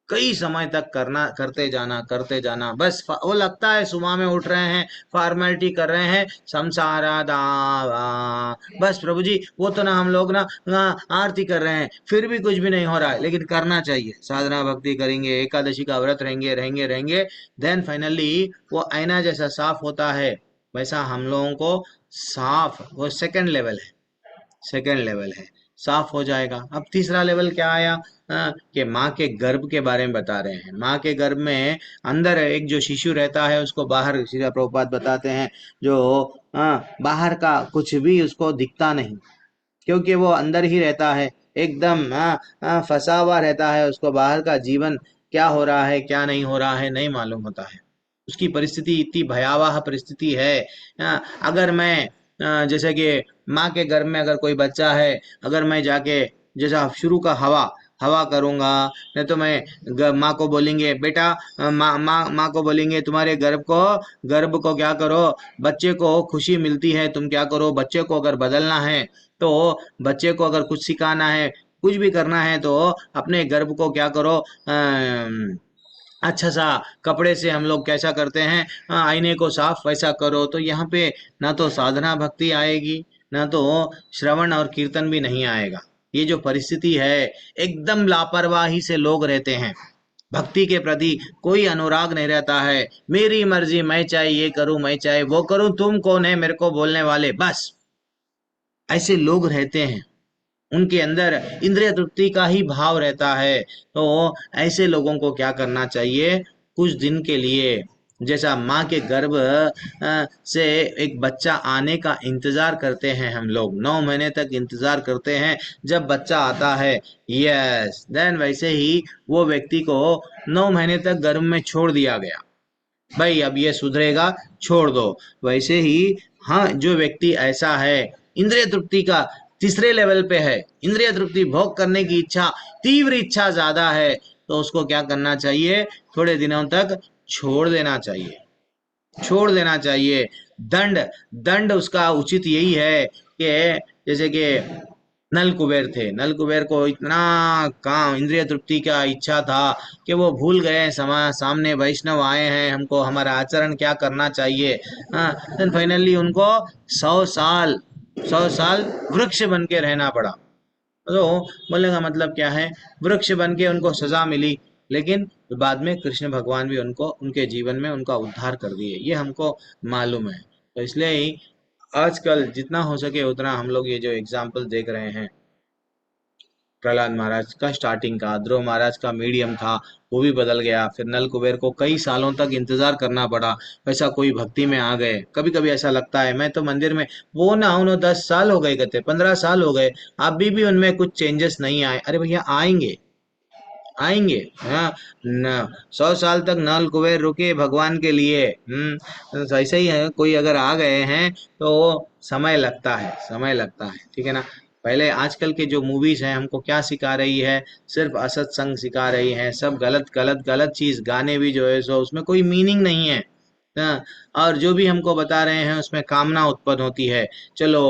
कई समय तक करते जाना। बस वो लगता है सुबह में उठ रहे हैं, फॉर्मेलिटी कर रहे हैं, संसारा दावा, बस प्रभु जी वो तो ना हम लोग ना आरती कर रहे हैं, फिर भी कुछ भी नहीं हो रहा है। लेकिन करना चाहिए, साधना भक्ति करेंगे, एकादशी का व्रत रहेंगे, देन फाइनली वो आईना जैसा साफ होता है, वैसा हम लोगों को साफ, वो सेकंड लेवल है, साफ हो जाएगा। अब तीसरा लेवल क्या आया, कि माँ के गर्भ के बारे में बता रहे हैं। माँ के गर्भ में अंदर एक जो शिशु रहता है, उसको बाहर, श्रील प्रभुपाद बताते हैं, जो बाहर का कुछ भी उसको दिखता नहीं, क्योंकि वो अंदर ही रहता है, एकदम फंसा हुआ रहता है, उसको बाहर का जीवन क्या हो रहा है क्या नहीं हो रहा है नहीं मालूम होता है। उसकी परिस्थिति इतनी भयावह परिस्थिति है। अगर मैं जैसे कि माँ के गर्भ में अगर कोई बच्चा है, अगर मैं जाके जैसा शुरू का हवा करूंगा, नहीं तो मैं माँ को बोलेंगे बेटा, माँ को बोलेंगे तुम्हारे गर्भ को क्या करो, बच्चे को खुशी मिलती है, तुम क्या करो, बच्चे को अगर बदलना है तो, बच्चे को अगर कुछ सिखाना है, कुछ भी करना है तो अपने गर्भ को क्या करो, अच्छा सा कपड़े से हम लोग कैसा करते हैं, आईने को साफ वैसा करो। तो यहाँ पे ना तो साधना भक्ति आएगी, ना तो श्रवण और कीर्तन भी नहीं आएगा। ये जो परिस्थिति है, एकदम लापरवाही से लोग रहते हैं, भक्ति के प्रति कोई अनुराग नहीं रहता है। मेरी मर्जी, मैं चाहे ये करूं, मैं चाहे वो करूं, तुम कौन है मेरे को बोलने वाले, बस ऐसे लोग रहते हैं। उनके अंदर इंद्रिय तृप्ति का ही भाव रहता है। तो ऐसे लोगों को क्या करना चाहिए, कुछ दिन के लिए, जैसा माँ के गर्भ से एक बच्चा आने का इंतजार करते हैं हम लोग, 9 महीने तक इंतजार करते हैं, जब बच्चा आता है, यस देन वैसे ही वो व्यक्ति को 9 महीने तक गर्भ में छोड़ दिया गया, भाई अब ये सुधरेगा, छोड़ दो। वैसे ही हाँ, जो व्यक्ति ऐसा है, इंद्रिय तृप्ति का तीसरे लेवल पे है, इंद्रिय तृप्ति भोग करने की इच्छा, तीव्र इच्छा ज्यादा है, तो उसको क्या करना चाहिए, थोड़े दिनों तक छोड़ देना चाहिए। दंड उसका उचित यही है कि जैसे कि नल कुबेर को इतना काम, इंद्रिय तृप्ति का इच्छा था कि वो भूल गए, सामने वैष्णव आए हैं, हमको हमारा आचरण क्या करना चाहिए। देन फाइनली उनको 100 साल वृक्ष बन के रहना पड़ा। तो बोलने का मतलब क्या है, वृक्ष बन के उनको सजा मिली, लेकिन बाद में कृष्ण भगवान भी उनके जीवन में उनका उद्धार कर दिए, ये हमको मालूम है। तो इसलिए ही आजकल जितना हो सके उतना हम लोग ये जो एग्जाम्पल देख रहे हैं, प्रहलाद महाराज का स्टार्टिंग का, ध्रुव महाराज का मीडियम था, वो भी बदल गया, फिर नल कुबेर को कई सालों तक इंतजार करना पड़ा, वैसा कोई भक्ति में आ गए। कभी कभी ऐसा लगता है, मैं तो मंदिर में वो ना उन्होंने 10 साल हो गए, कहते 15 साल हो गए, अभी भी उनमें कुछ चेंजेस नहीं आए। अरे भैया आएंगे, आएंगे। हाँ, 100 साल तक नल कुबेर रुके भगवान के लिए। तो ऐसे ही है, कोई अगर आ गए हैं तो समय लगता है, समय लगता है, ठीक है ना। पहले आजकल के जो मूवीज हैं हमको क्या सिखा रही है, सिर्फ असत्संग सिखा रही है, सब गलत गलत गलत चीज, गाने भी जो है सो उसमें कोई मीनिंग नहीं है। हाँ, और जो भी हमको बता रहे हैं उसमें कामना उत्पन्न होती है। चलो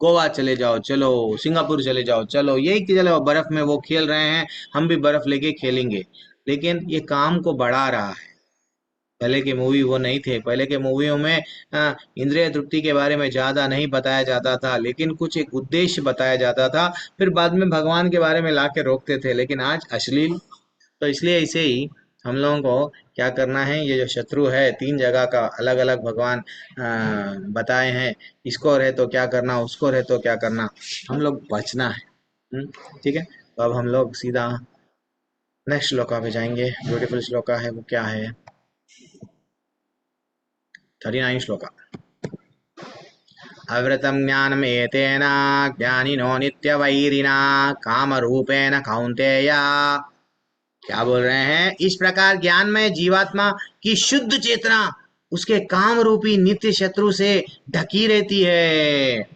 गोवा चले जाओ, चलो सिंगापुर चले जाओ, चलो यही कि चलो बर्फ में वो खेल रहे हैं, हम भी बर्फ लेके खेलेंगे। लेकिन ये काम को बढ़ा रहा है। पहले के मूवी वो नहीं थे। पहले के मूवियों में इंद्रिय तृप्ति के बारे में ज्यादा नहीं बताया जाता था, लेकिन कुछ एक उद्देश्य बताया जाता था। फिर बाद में भगवान के बारे में लाके रोकते थे, लेकिन आज अश्लील। तो इसलिए ऐसे ही हम लोगों को क्या करना है, ये जो शत्रु है 3 जगह का अलग अलग भगवान बताए हैं, इसको रहे तो क्या करना, उसको रहे तो क्या करना, हम लोग बचना है। ठीक है। तो अब हम लोग सीधा नेक्स्ट श्लोका पे जाएंगे। ब्यूटीफुल श्लोका है, वो क्या है, 39 श्लोका। अवृतम ज्ञानम एतेन ज्ञानिनो नित्यवैरिणा कामरूपेण कौन्तेय। क्या बोल रहे हैं, इस प्रकार ज्ञान में जीवात्मा की शुद्ध चेतना उसके काम रूपी नित्य शत्रु से ढकी रहती है।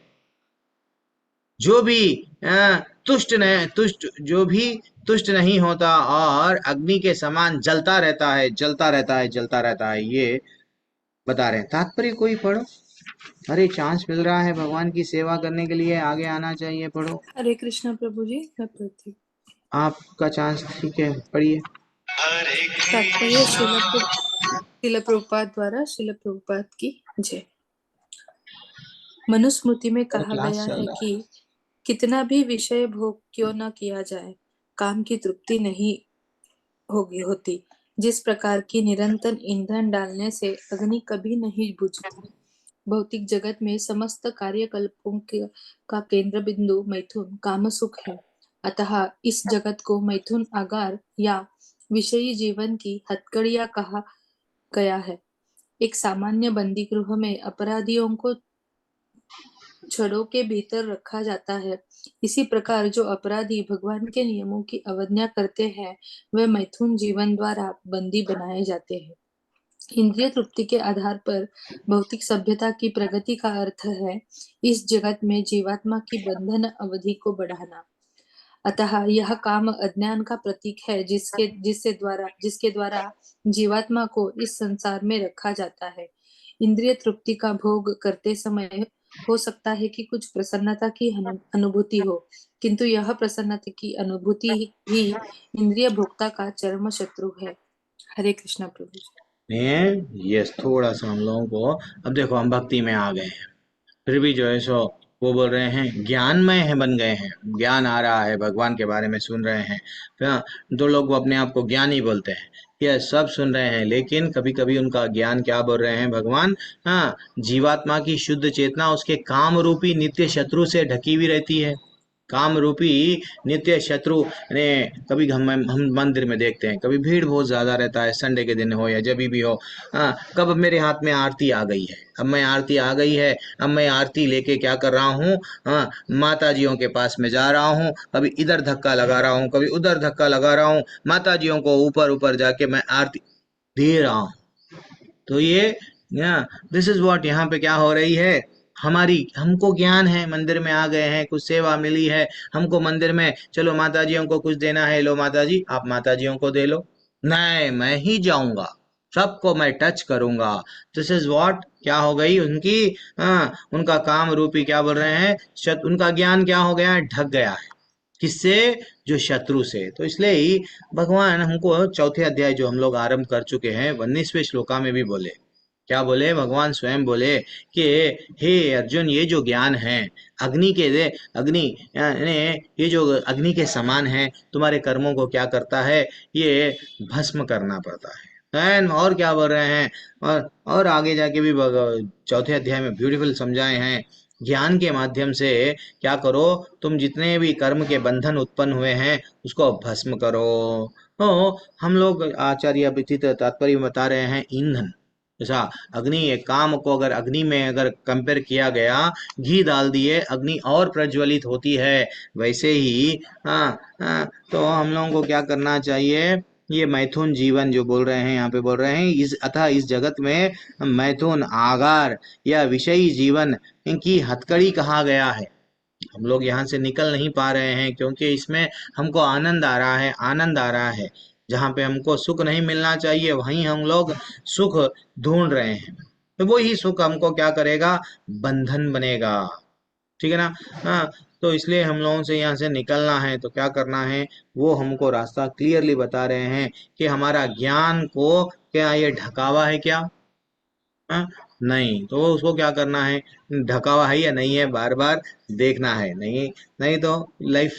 जो भी तुष्ट नहीं, तुष्ट जो भी तुष्ट नहीं होता और अग्नि के समान जलता रहता है, जलता रहता है, जलता रहता है, ये बता रहे हैं। तात्पर्य कोई पढ़ो। अरे चांस मिल रहा है भगवान की सेवा करने के लिए, आगे आना चाहिए, पढ़ो। हरे कृष्णा प्रभु जी, मैं पढ़ती हूँ। आपका चांस, ठीक है, पढ़िए। तात्पर्य शिल प्रभुपाद द्वारा शिल प्रभुपाद की जय। मनुस्मृति में कहा क्लास गया चल है रहा है। कि कितना भी विषय भोग क्यों न किया जाए, काम की तृप्ति नहीं होती। जिस प्रकार की निरंतर ईंधन डालने से अग्नि कभी नहीं बुझती। भौतिक जगत में समस्त कार्यकल्पों का केंद्र बिंदु मैथुन कामसुख है। अतः इस जगत को मैथुन आगार या विषयी जीवन की हथकड़ियां कहा गया है। एक सामान्य बंदी गृह में अपराधियों को छड़ों के भीतर रखा जाता है। इसी प्रकार जो अपराधी भगवान के नियमों की अवज्ञा करते हैं, वे मैथुन जीवन द्वारा बंदी बनाए जाते हैं। इंद्रिय तृप्ति के आधार पर भौतिक सभ्यता की प्रगति का अर्थ है इस जगत में जीवात्मा की बंधन अवधि को बढ़ाना। अतः यह काम अज्ञान का प्रतीक है, जिसके द्वारा जीवात्मा को इस संसार में रखा जाता है। इंद्रिय तृप्ति का भोग करते समय हो सकता है कि कुछ प्रसन्नता की अनुभूति हो, किंतु यह प्रसन्नता की अनुभूति ही इंद्रिय भोक्ता का चरम शत्रु है। हरे कृष्णा प्रभु जी। ये थोड़ा सा हम लोगों को, अब देखो हम भक्ति में आ गए हैं, फिर भी जो है सो वो बोल रहे हैं ज्ञानमय है, बन गए हैं, ज्ञान आ रहा है, भगवान के बारे में सुन रहे हैं। हाँ, दो लोग वो अपने आप को ज्ञानी बोलते हैं, ये सब सुन रहे हैं, लेकिन कभी कभी उनका ज्ञान क्या बोल रहे हैं भगवान, हाँ, जीवात्मा की शुद्ध चेतना उसके काम रूपी नित्य शत्रु से ढकी हुई रहती है। काम रूपी नित्य शत्रु ने, कभी हम मंदिर में देखते हैं, कभी भीड़ बहुत ज्यादा रहता है, संडे के दिन हो या जब भी हो। कब मेरे हाथ में आरती आ गई है, अब मैं आरती आ गई है, अब मैं आरती लेके क्या कर रहा हूँ, माता जियों के पास में जा रहा हूँ, कभी इधर धक्का लगा रहा हूँ, कभी उधर धक्का लगा रहा हूँ, माता जियों को ऊपर ऊपर जाके मैं आरती दे रहा हूँ। तो ये दिस इज व्हाट, यहाँ पे क्या हो रही है, हमको ज्ञान है, मंदिर में आ गए हैं, कुछ सेवा मिली है हमको मंदिर में, चलो माताजियों को कुछ देना है, लो माताजी आप माताजियों को दे लो। नहीं, मैं ही जाऊंगा, सबको मैं टच करूंगा। दिस इज व्हाट, क्या हो गई उनकी, उनका काम रूपी क्या बोल रहे हैं, उनका ज्ञान क्या हो गया है, ढक गया है। किससे, जो शत्रु से। तो इसलिए ही भगवान हमको चौथे अध्याय जो हम लोग आरंभ कर चुके हैं 19वें श्लोका में भी बोले, क्या बोले, भगवान स्वयं बोले कि हे अर्जुन, ये जो ज्ञान है अग्नि के दे, अग्नि ने, ये जो अग्नि के समान है, तुम्हारे कर्मों को क्या करता है, ये भस्म करना पड़ता है। और क्या बोल रहे हैं, और आगे जाके भी चौथे अध्याय में ब्यूटीफुल समझाए हैं, ज्ञान के माध्यम से क्या करो, तुम जितने भी कर्म के बंधन उत्पन्न हुए हैं उसको भस्म करो। तो हम लोग आचार्य व्यतीत तात्पर्य में बता रहे हैं ईंधन, जैसा अग्नि, एक काम को अगर अग्नि में अगर कंपेयर किया गया, घी डाल दिए अग्नि और प्रज्वलित होती है, वैसे ही हाँ हाँ, तो हम लोगों को क्या करना चाहिए? ये मैथुन जीवन जो बोल रहे हैं, यहाँ पे बोल रहे हैं, इस जगत में मैथुन आगार या विषयी जीवन की हथकड़ी कहा गया है। हम लोग यहाँ से निकल नहीं पा रहे हैं क्योंकि इसमें हमको आनंद आ रहा है, आनंद आ रहा है। जहाँ पे हमको सुख नहीं मिलना चाहिए वहीं हम लोग सुख ढूंढ रहे हैं, तो वही सुख हमको क्या करेगा? बंधन बनेगा। ठीक है ना? हाँ, तो इसलिए हम लोगों से यहाँ से निकलना है, तो क्या करना है? वो हमको रास्ता क्लियरली बता रहे हैं कि हमारा ज्ञान को क्या ये ढकावा है क्या? हाँ, नहीं तो उसको क्या करना है? ढका हुआ है या नहीं है, बार बार देखना है। नहीं नहीं तो लाइफ,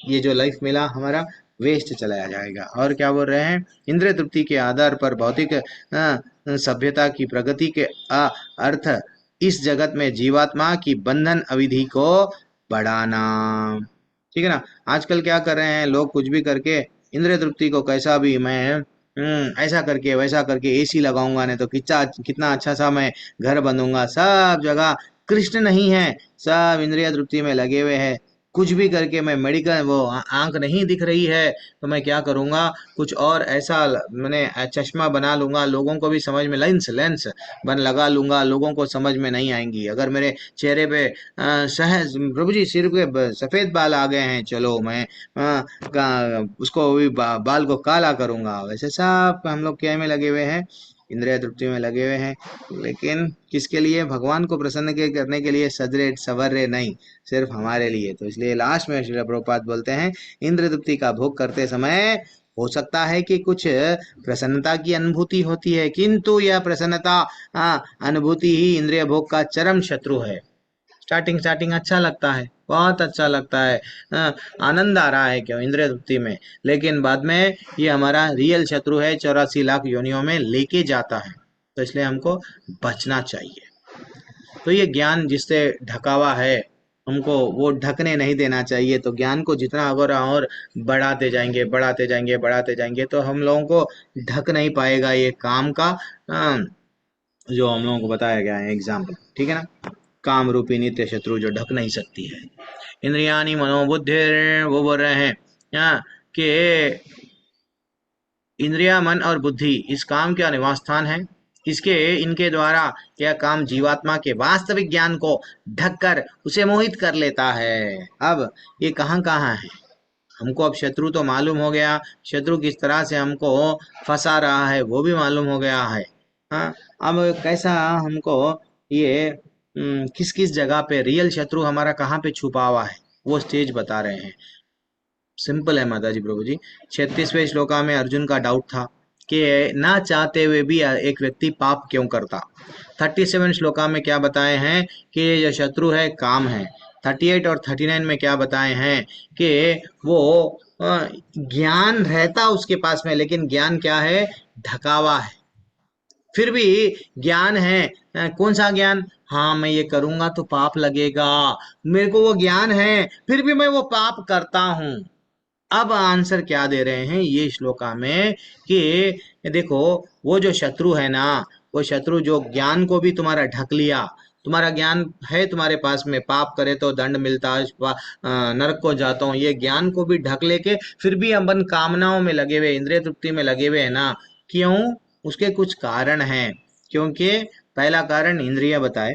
ये जो लाइफ मिला हमारा, वेस्ट चला जाएगा। और क्या बोल रहे हैं? इंद्रिय तृप्ति के आधार पर भौतिक सभ्यता की प्रगति के अर्थ इस जगत में जीवात्मा की बंधन अवधि को बढ़ाना। ठीक है ना? आजकल क्या कर रहे हैं लोग? कुछ भी करके इंद्रिय तृप्ति को, कैसा भी मैं ऐसा करके वैसा करके एसी लगाऊंगा, नहीं तो कितना कितना अच्छा सा मैं घर बनूंगा। सब जगह कृष्ण नहीं है, सब इंद्रिय तृप्ति में लगे हुए हैं। कुछ भी करके मैं मेडिकल, वो आंख नहीं दिख रही है तो मैं क्या करूंगा? कुछ और ऐसा मैंने चश्मा बना लूंगा, लोगों को भी समझ में, लेंस लेंस बन लगा लूंगा, लोगों को समझ में नहीं आएंगी। अगर मेरे चेहरे पे सहज प्रभु जी सिर पे सफेद बाल आ गए हैं, चलो मैं उसको भी बाल को काला करूंगा। वैसे सब हम लोग क्या में लगे हुए हैं? इंद्रिय तृप्ति में लगे हुए हैं। लेकिन किसके लिए? भगवान को प्रसन्न करने के लिए, सजरे सवरे नहीं, सिर्फ हमारे लिए। तो इसलिए लास्ट में श्रील प्रभुपाद बोलते हैं, इंद्रिय तृप्ति का भोग करते समय हो सकता है कि कुछ प्रसन्नता की अनुभूति होती है, किंतु यह प्रसन्नता अनुभूति ही इंद्रिय भोग का चरम शत्रु है। स्टार्टिंग स्टार्टिंग अच्छा लगता है, बहुत अच्छा लगता है, आनंद आ रहा है क्यों? इंद्रिय तृप्ति में। लेकिन बाद में ये हमारा रियल शत्रु है, 84 लाख योनियों में लेके जाता है। तो इसलिए हमको बचना चाहिए। तो ये ज्ञान जिससे ढकावा है, हमको वो ढकने नहीं देना चाहिए। तो ज्ञान को जितना अगर और बढ़ाते जाएंगे, बढ़ाते जाएंगे, बढ़ाते जाएंगे, तो हम लोगों को ढक नहीं पाएगा ये काम का, जो हम लोगों को बताया गया है एग्जाम्पल। ठीक है ना? काम रूपी नित्य शत्रु जो ढक नहीं सकती है। इंद्रियानी मनोबुद्धि, वो बोल रहे हैं कि इंद्रिया, मन और बुद्धि इस काम का निवास स्थान है। इनके द्वारा यह काम जीवात्मा के वास्तविक ज्ञान को ढककर उसे मोहित कर लेता है। अब ये कहाँ कहाँ है? हमको अब शत्रु तो मालूम हो गया, शत्रु किस तरह से हमको फंसा रहा है वो भी मालूम हो गया है। हाँ, अब कैसा हमको ये किस किस जगह पे रियल शत्रु हमारा कहाँ पे छुपा हुआ है, वो स्टेज बता रहे हैं। सिंपल है माता जी प्रभु जी। 36वें श्लोका में अर्जुन का डाउट था कि ना चाहते हुए भी एक व्यक्ति पाप क्यों करता। 37 श्लोका में क्या बताए हैं कि ये जो शत्रु है काम है। 38 और 39 में क्या बताए हैं कि वो ज्ञान रहता उसके पास में, लेकिन ज्ञान क्या है? ढकावा है। फिर भी ज्ञान है, कौन सा ज्ञान? हाँ, मैं ये करूंगा तो पाप लगेगा, मेरे को वो ज्ञान है, फिर भी मैं वो पाप करता हूँ। अब आंसर क्या दे रहे हैं ये श्लोका में कि देखो, वो जो शत्रु है ना, वो शत्रु जो ज्ञान को भी तुम्हारा ढक लिया, तुम्हारा ज्ञान है तुम्हारे पास में, पाप करे तो दंड मिलता है, नरक को जाता हूँ, ये ज्ञान को भी ढक लेके फिर भी अपन कामनाओं में लगे हुए, इंद्रिय तृप्ति में लगे हुए है ना। क्यों? उसके कुछ कारण हैं। क्योंकि पहला कारण इंद्रिय बताए,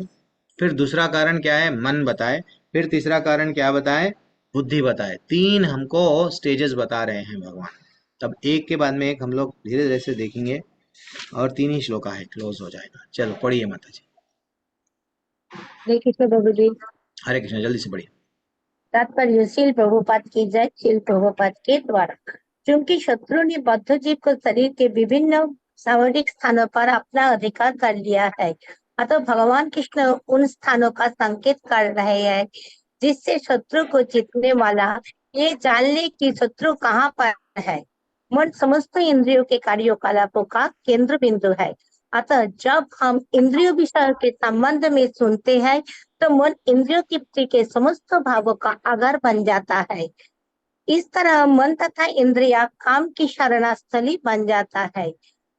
फिर दूसरा कारण क्या है? मन बताए, फिर तीसरा कारण क्या बताए? बुद्धि बताए। तीन हमको स्टेजेस बता रहे हैं भगवान। तब एक के बाद में एक हम लोग धीरे धीरे से देखेंगे, और 3 ही श्लोका है, क्लोज हो जाएगा। चलो पढ़िए माता जी। हरे कृष्ण प्रभु जी। हरे कृष्ण, जल्दी से पढ़िए। तात्पर्य, शील प्रभुपाद की जय। शील प्रभुपाद के द्वारा चूंकि शत्रु ने बद्ध जीव को शरीर के विभिन्न सामरिक स्थानों पर अपना अधिकार कर लिया है, अतः भगवान कृष्ण उन स्थानों का संकेत कर रहे हैं जिससे शत्रु को जीतने वाला ये जान ले कि शत्रु कहाँ पर है। मन समस्त इंद्रियों के कार्यकलापों का केंद्र बिंदु है। अतः जब हम इंद्रियों विषय के संबंध में सुनते हैं तो मन इंद्रियों की वृत्ति के समस्त भावों का आधार बन जाता है। इस तरह मन तथा इंद्रिया काम की शरणास्थली बन जाता है।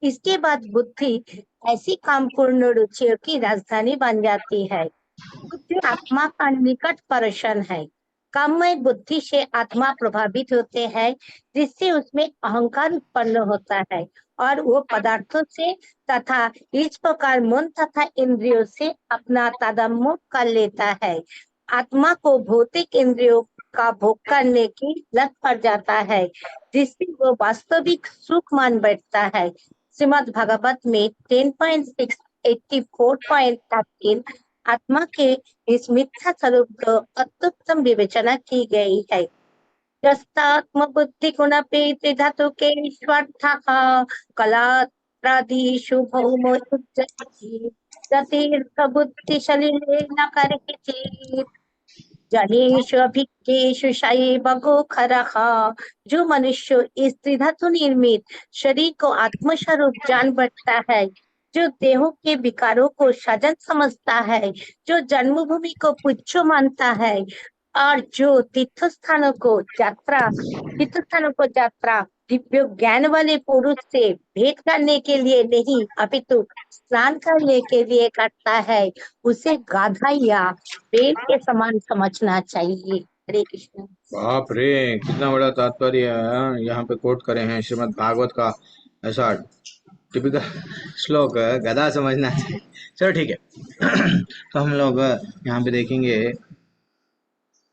इसके बाद बुद्धि ऐसी कामपूर्ण रुचियों की राजधानी बन जाती है। बुद्धि आत्मा का निकट पर्सन है। काममय बुद्धि से आत्मा प्रभावित होते हैं, जिससे उसमें अहंकार उत्पन्न होता है और वो पदार्थों से तथा इस प्रकार मन तथा इंद्रियों से अपना तादात्म्य कर लेता है। आत्मा को भौतिक इंद्रियों का भोग करने की लत पड़ जाता है, जिससे वो वास्तविक सुख मान बैठता है। श्रीमद् भागवत में 10.6 84.13 आत्मा के इस मिथ्या स्वरूप को अत्युत्तम विवेचना की गई है। यस्तात्म बुद्धि गुण पे धातु के स्वार्थः कलात्रादिषु भौमो युज्यते यतीर्थ बुद्धि सलिले न करहिचित् जनेषु अभिज्ञेषु शैव गोखरः। जो मनुष्य इस त्रिधातु निर्मित शरीर को आत्मस्वरूप जान बैठता है, जो देहों के विकारों को सजन समझता है, जो जन्मभूमि को पुच्छ मानता है और जो तीर्थ स्थानों को यात्रा दिव्य ज्ञान वाले पुरुष से भेंट करने के लिए नहीं अपितु स्नान करने के लिए करता है, उसे गाधा या पेड़ के समान समझना चाहिए। हरे कृष्ण। बाप रे, कितना बड़ा तात्पर्य यहाँ पे कोट करे हैं श्रीमद् भागवत का। ऐसा टिपिकल श्लोक गधा समझना चाहिए। चलो ठीक है। तो हम लोग यहाँ पे देखेंगे।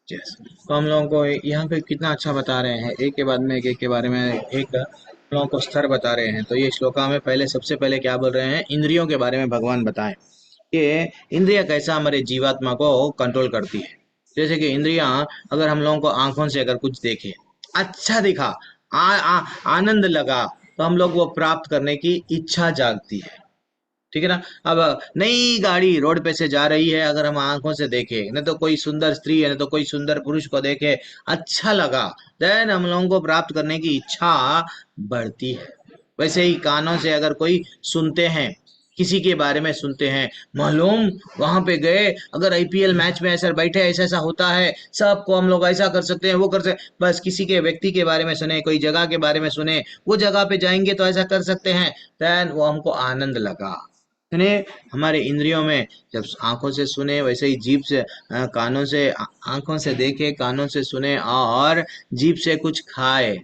यस, तो हम लोगों को यहाँ पे कितना अच्छा बता रहे हैं, एक के बाद में एक के बारे में एक हम लोगों को स्तर बता रहे हैं। तो ये श्लोका में पहले सबसे पहले क्या बोल रहे हैं, इंद्रियों के बारे में भगवान बताएं कि इंद्रिया कैसा हमारे जीवात्मा को कंट्रोल करती है। जैसे कि इंद्रियां, अगर हम लोगों को आंखों से अगर कुछ देखे, अच्छा दिखा, आनंद लगा, तो हम लोग वो प्राप्त करने की इच्छा जागती है। ठीक है ना। अब नई गाड़ी रोड पे से जा रही है, अगर हम आंखों से देखे, न तो कोई सुंदर स्त्री है, न तो कोई सुंदर पुरुष को देखे, अच्छा लगा, देन हम लोगों को प्राप्त करने की इच्छा बढ़ती है। वैसे ही कानों से अगर कोई सुनते हैं, किसी के बारे में सुनते हैं, मालूम वहां पे गए, अगर आईपीएल मैच में ऐसा बैठे, ऐसा ऐसा होता है, सबको हम लोग ऐसा कर सकते हैं, वो कर सकते, बस किसी के व्यक्ति के बारे में सुने, कोई जगह के बारे में सुने, वो जगह पे जाएंगे तो ऐसा कर सकते हैं, देन वो हमको आनंद लगा। सुने, हमारे इंद्रियों में जब आंखों से सुने, वैसे ही जीभ से, कानों से, आंखों से देखे, कानों से सुने और जीभ से कुछ खाए,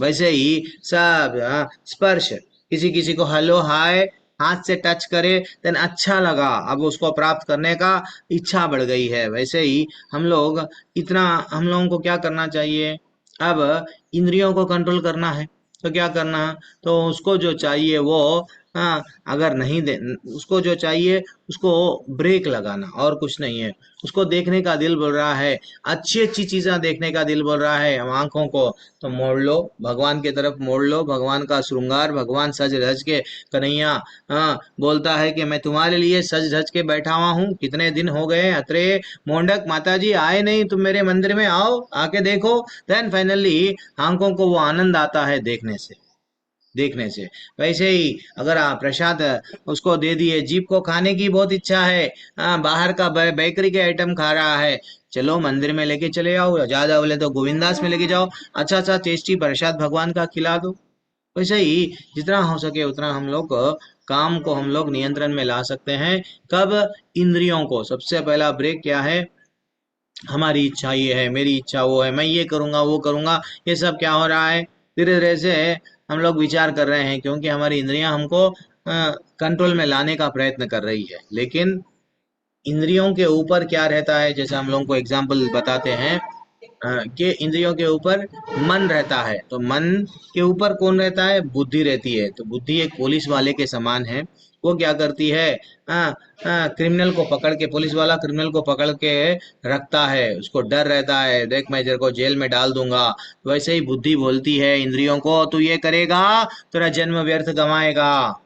वैसे ही सब स्पर्श, किसी किसी को हेलो हाय हाथ से टच करे, देन अच्छा लगा, अब उसको प्राप्त करने का इच्छा बढ़ गई है। वैसे ही हम लोग इतना, हम लोगों को क्या करना चाहिए, अब इंद्रियों को कंट्रोल करना है तो क्या करना है, तो उसको जो चाहिए वो, हाँ, अगर नहीं दे, उसको जो चाहिए उसको ब्रेक लगाना, और कुछ नहीं है। उसको देखने का दिल बोल रहा है, अच्छी अच्छी चीजें देखने का दिल बोल रहा है हम आंखों को, तो मोड़ लो, भगवान की तरफ मोड़ लो। भगवान का श्रृंगार, भगवान सज धज के, कन्हैया बोलता है कि मैं तुम्हारे लिए सज धज के बैठा हुआ हूँ, कितने दिन हो गए, अतरे मोंडक माता जी आए नहीं, तुम मेरे मंदिर में आओ, आके देखो। देन फाइनली आंखों को वो आनंद आता है देखने से। वैसे ही अगर आप प्रसाद उसको दे दिए, जीभ को खाने की बहुत इच्छा है, बाहर का बेकरी के आइटम खा रहा है, चलो मंदिर में लेके चले आओ, ज्यादा बोले तो गोविंदास में लेके जाओ, अच्छा अच्छा टेस्टी प्रसाद भगवान का खिला दो। वैसे ही जितना हो सके उतना हम लोग काम को हम लोग नियंत्रण में ला सकते हैं। कब? इंद्रियों को। सबसे पहला ब्रेक क्या है, हमारी इच्छा ये है, मेरी इच्छा वो है, मैं ये करूंगा वो करूंगा, ये सब क्या हो रहा है, धीरे धीरे से हम लोग विचार कर रहे हैं, क्योंकि हमारी इंद्रियां हमको कंट्रोल में लाने का प्रयत्न कर रही है। लेकिन इंद्रियों के ऊपर क्या रहता है, जैसे हम लोगों को एग्जाम्पल बताते हैं कि इंद्रियों के ऊपर मन रहता है, तो मन के ऊपर कौन रहता है, बुद्धि रहती है। तो बुद्धि एक पुलिस वाले के समान है। वो क्या करती है, क्रिमिनल को पकड़ के, पुलिस वाला क्रिमिनल को पकड़ के रखता है, उसको डर रहता है, देख मैं तेरे को जेल में डाल दूंगा। वैसे ही बुद्धि बोलती है इंद्रियों को, तू ये करेगा तेरा जन्म व्यर्थ गंवाएगा,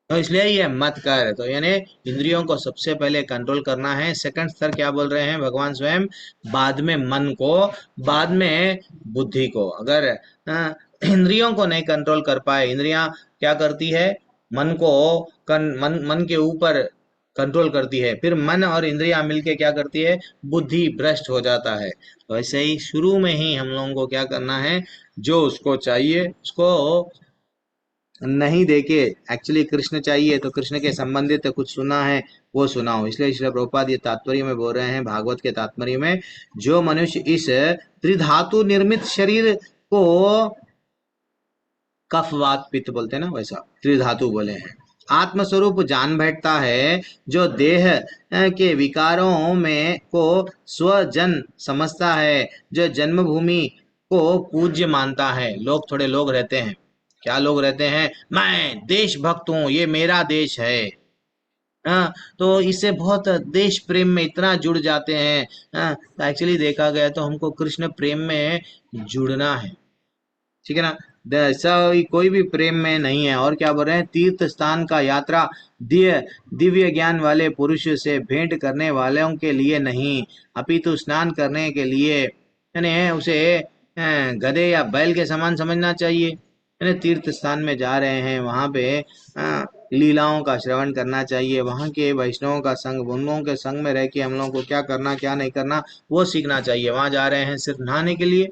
तो इसलिए ये मत कर। तो यानी इंद्रियों को सबसे पहले कंट्रोल करना है। सेकंड स्तर क्या बोल रहे हैं भगवान स्वयं, बाद में मन को, बाद में बुद्धि को। अगर इंद्रियों को नहीं कंट्रोल कर पाए, इंद्रियां क्या करती है, मन को मन के ऊपर कंट्रोल करती है, फिर मन और इंद्रियां मिलके क्या करती है, बुद्धि भ्रष्ट हो जाता है। तो ऐसे ही शुरू में ही हम लोगों को क्या करना है, जो उसको चाहिए उसको नहीं देखे, एक्चुअली कृष्ण चाहिए तो कृष्ण के संबंधित कुछ सुना है वो सुनाओ। इसलिए श्रील प्रभुपाद ये तात्पर्य में बोल रहे हैं भागवत के तात्पर्य में, जो मनुष्य इस त्रिधातु निर्मित शरीर को, कफ वात पित्त बोलते हैं ना, वैसा त्रिधातु बोले हैं, आत्मस्वरूप जान बैठता है, जो देह के विकारों में को स्वजन समझता है, जो जन्मभूमि को पूज्य मानता है। थोड़े लोग रहते हैं, क्या लोग रहते हैं, मैं देशभक्त हूँ, ये मेरा देश है। हाँ, तो इससे बहुत देश प्रेम में इतना जुड़ जाते हैं। हाँ, तो एक्चुअली देखा गया तो हमको कृष्ण प्रेम में जुड़ना है, ठीक है ना। ऐसा कोई भी प्रेम में नहीं है। और क्या बोल रहे हैं, तीर्थ स्थान का यात्रा दिव्य ज्ञान वाले पुरुष से भेंट करने वालों के लिए नहीं, अपितु स्नान करने के लिए, यानी उसे गधे या बैल के समान समझना चाहिए। यानी तीर्थ स्थान में जा रहे हैं, वहां पे लीलाओं का श्रवण करना चाहिए, वहां के वैष्णवों का संग, उन लोगों के संग में रह के हम लोगों को क्या करना क्या नहीं करना वो सीखना चाहिए। वहां जा रहे हैं सिर्फ नहाने के लिए,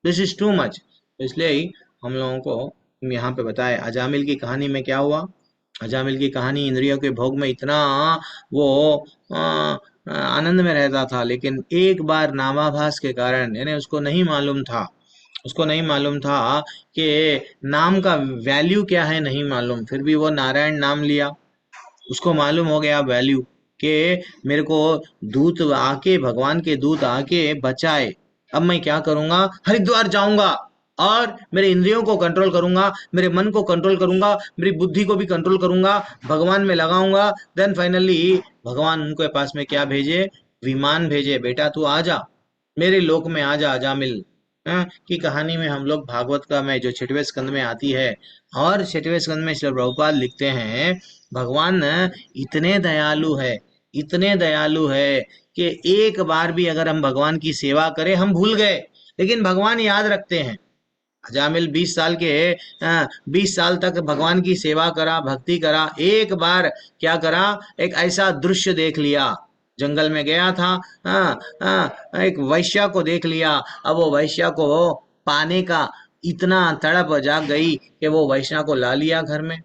दिस इज टू मच। इसलिए ही हम लोगों को यहाँ पे बताया अजामिल की कहानी में क्या हुआ। अजामिल की कहानी, इंद्रियों के भोग में इतना वो आनंद में रहता था, लेकिन एक बार नामाभास के कारण, यानी उसको नहीं मालूम था कि नाम का वैल्यू क्या है, नहीं मालूम, फिर भी वो नारायण नाम लिया। उसको मालूम हो गया वैल्यू कि मेरे को दूत आके, भगवान के दूत आके बचाए, अब मैं क्या करूंगा, हरिद्वार जाऊंगा और मेरे इंद्रियों को कंट्रोल करूंगा, मेरे मन को कंट्रोल करूंगा, मेरी बुद्धि को भी कंट्रोल करूंगा, भगवान में लगाऊंगा। देन फाइनली भगवान उनके पास में क्या भेजे, विमान भेजे, बेटा तू आ जा मेरे लोक में, आ जा अजामिल। की कहानी में हम लोग भागवत का में जो 6वें स्कंद में आती है, और 6वें स्कंद में श्री प्रभुपाद लिखते हैं भगवान इतने दयालु है, इतने दयालु है कि एक बार भी अगर हम भगवान की सेवा करें, हम भूल गए लेकिन भगवान याद रखते हैं। अजामिल 20 साल के 20 साल तक भगवान की सेवा करा, भक्ति करा, एक बार क्या करा, एक ऐसा दृश्य देख लिया, जंगल में गया था, एक वैश्या को देख लिया। अब वो वैश्या को पाने का इतना तड़प जाग गई कि वो वैश्या को ला लिया घर में।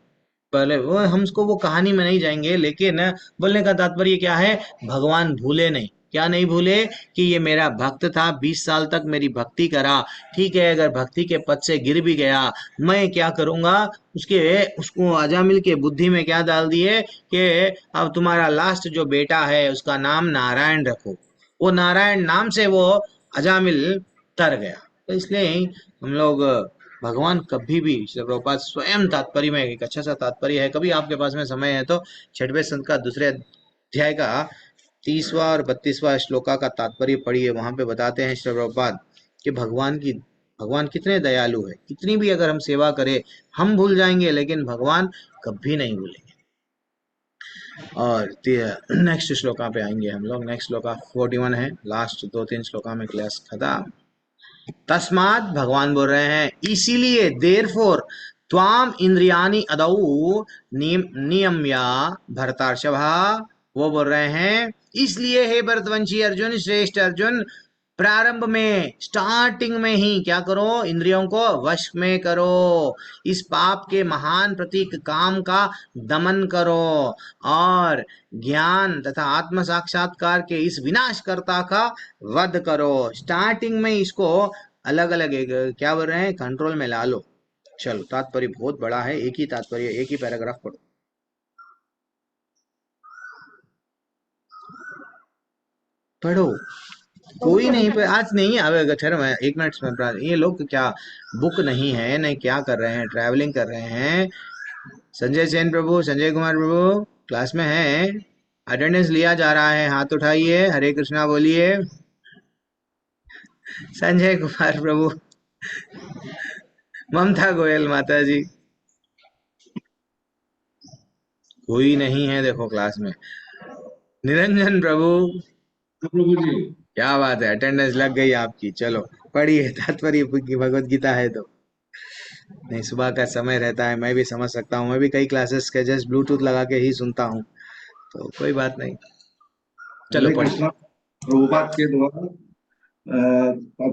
पहले वो हमको वो कहानी में नहीं जाएंगे, लेकिन बोलने का तात्पर्य क्या है, भगवान भूले नहीं, क्या नहीं भूले कि ये मेरा भक्त था, 20 साल तक मेरी भक्ति करा, ठीक है, अगर भक्ति के पद से गिर भी गया, मैं क्या करूंगा, उसको अजामिल के बुद्धि में क्या डाल दिए कि अब तुम्हारा लास्ट जो बेटा है उसका नाम नारायण रखो। वो नारायण नाम से वो अजामिल तर गया। तो इसलिए हम लोग भगवान कभी भी, श्री प्रभुपाद स्वयं तात्पर्य में, एक अच्छा सा तात्पर्य है, कभी आपके पास में समय है तो 6वें संत का दूसरे अध्याय का 30वां और 32वां श्लोका का तात्पर्य पढ़िए। वहां पे बताते हैं श्री प्रभुपाद कि भगवान कितने दयालु है, कितनी भी अगर हम सेवा करें हम भूल जाएंगे, लेकिन भगवान कभी नहीं भूलेंगे। और नेक्स्ट श्लोका पे आएंगे हम लोग। नेक्स्ट श्लोका 41 है, लास्ट 2-3 श्लोका में क्लास खत्म। तस्मात भगवान बोल रहे हैं, इसीलिए देयरफॉर त्वाम इंद्रियानि अदौ नियम्या भरतर्षभा। वो बोल रहे हैं इसलिए हे भरतवंशी अर्जुन, श्रेष्ठ अर्जुन, प्रारंभ में, स्टार्टिंग में ही क्या करो, इंद्रियों को वश में करो, इस पाप के महान प्रतीक काम का दमन करो, और ज्ञान तथा आत्म साक्षात्कार के इस विनाशकर्ता का वध करो। स्टार्टिंग में इसको अलग अलग क्या बोल रहे हैं, कंट्रोल में ला लो। चलो, तात्पर्य बहुत बड़ा है, एक ही तात्पर्य, एक ही पैराग्राफ पढ़ो। पढ़ो, कोई नहीं पे आज नहीं आवेगा। ठहरो, मैं 1 मिनट में, ये लोग क्या बुक नहीं है, नहीं क्या कर रहे हैं, ट्रैवलिंग कर रहे हैं। संजय सेन प्रभु, संजय कुमार प्रभु क्लास में है, अटेंडेंस लिया जा रहा है, हाथ उठाइए, हरे कृष्णा बोलिए। संजय कुमार प्रभु, ममता गोयल माता जी, कोई नहीं है देखो क्लास में। निरंजन प्रभु, प्रभु जी, क्या बात है, अटेंडेंस लग गई आपकी। चलो पढ़िए तात्पर्य की, भगवत गीता है तो नहीं, सुबह का समय रहता है, मैं भी समझ सकता हूँ, मैं भी कई क्लासेस के जस्ट ब्लूटूथ लगा के ही सुनता हूँ, तो कोई बात नहीं। चलो हरे कृष्णा। प्रभुपाद के द्वारा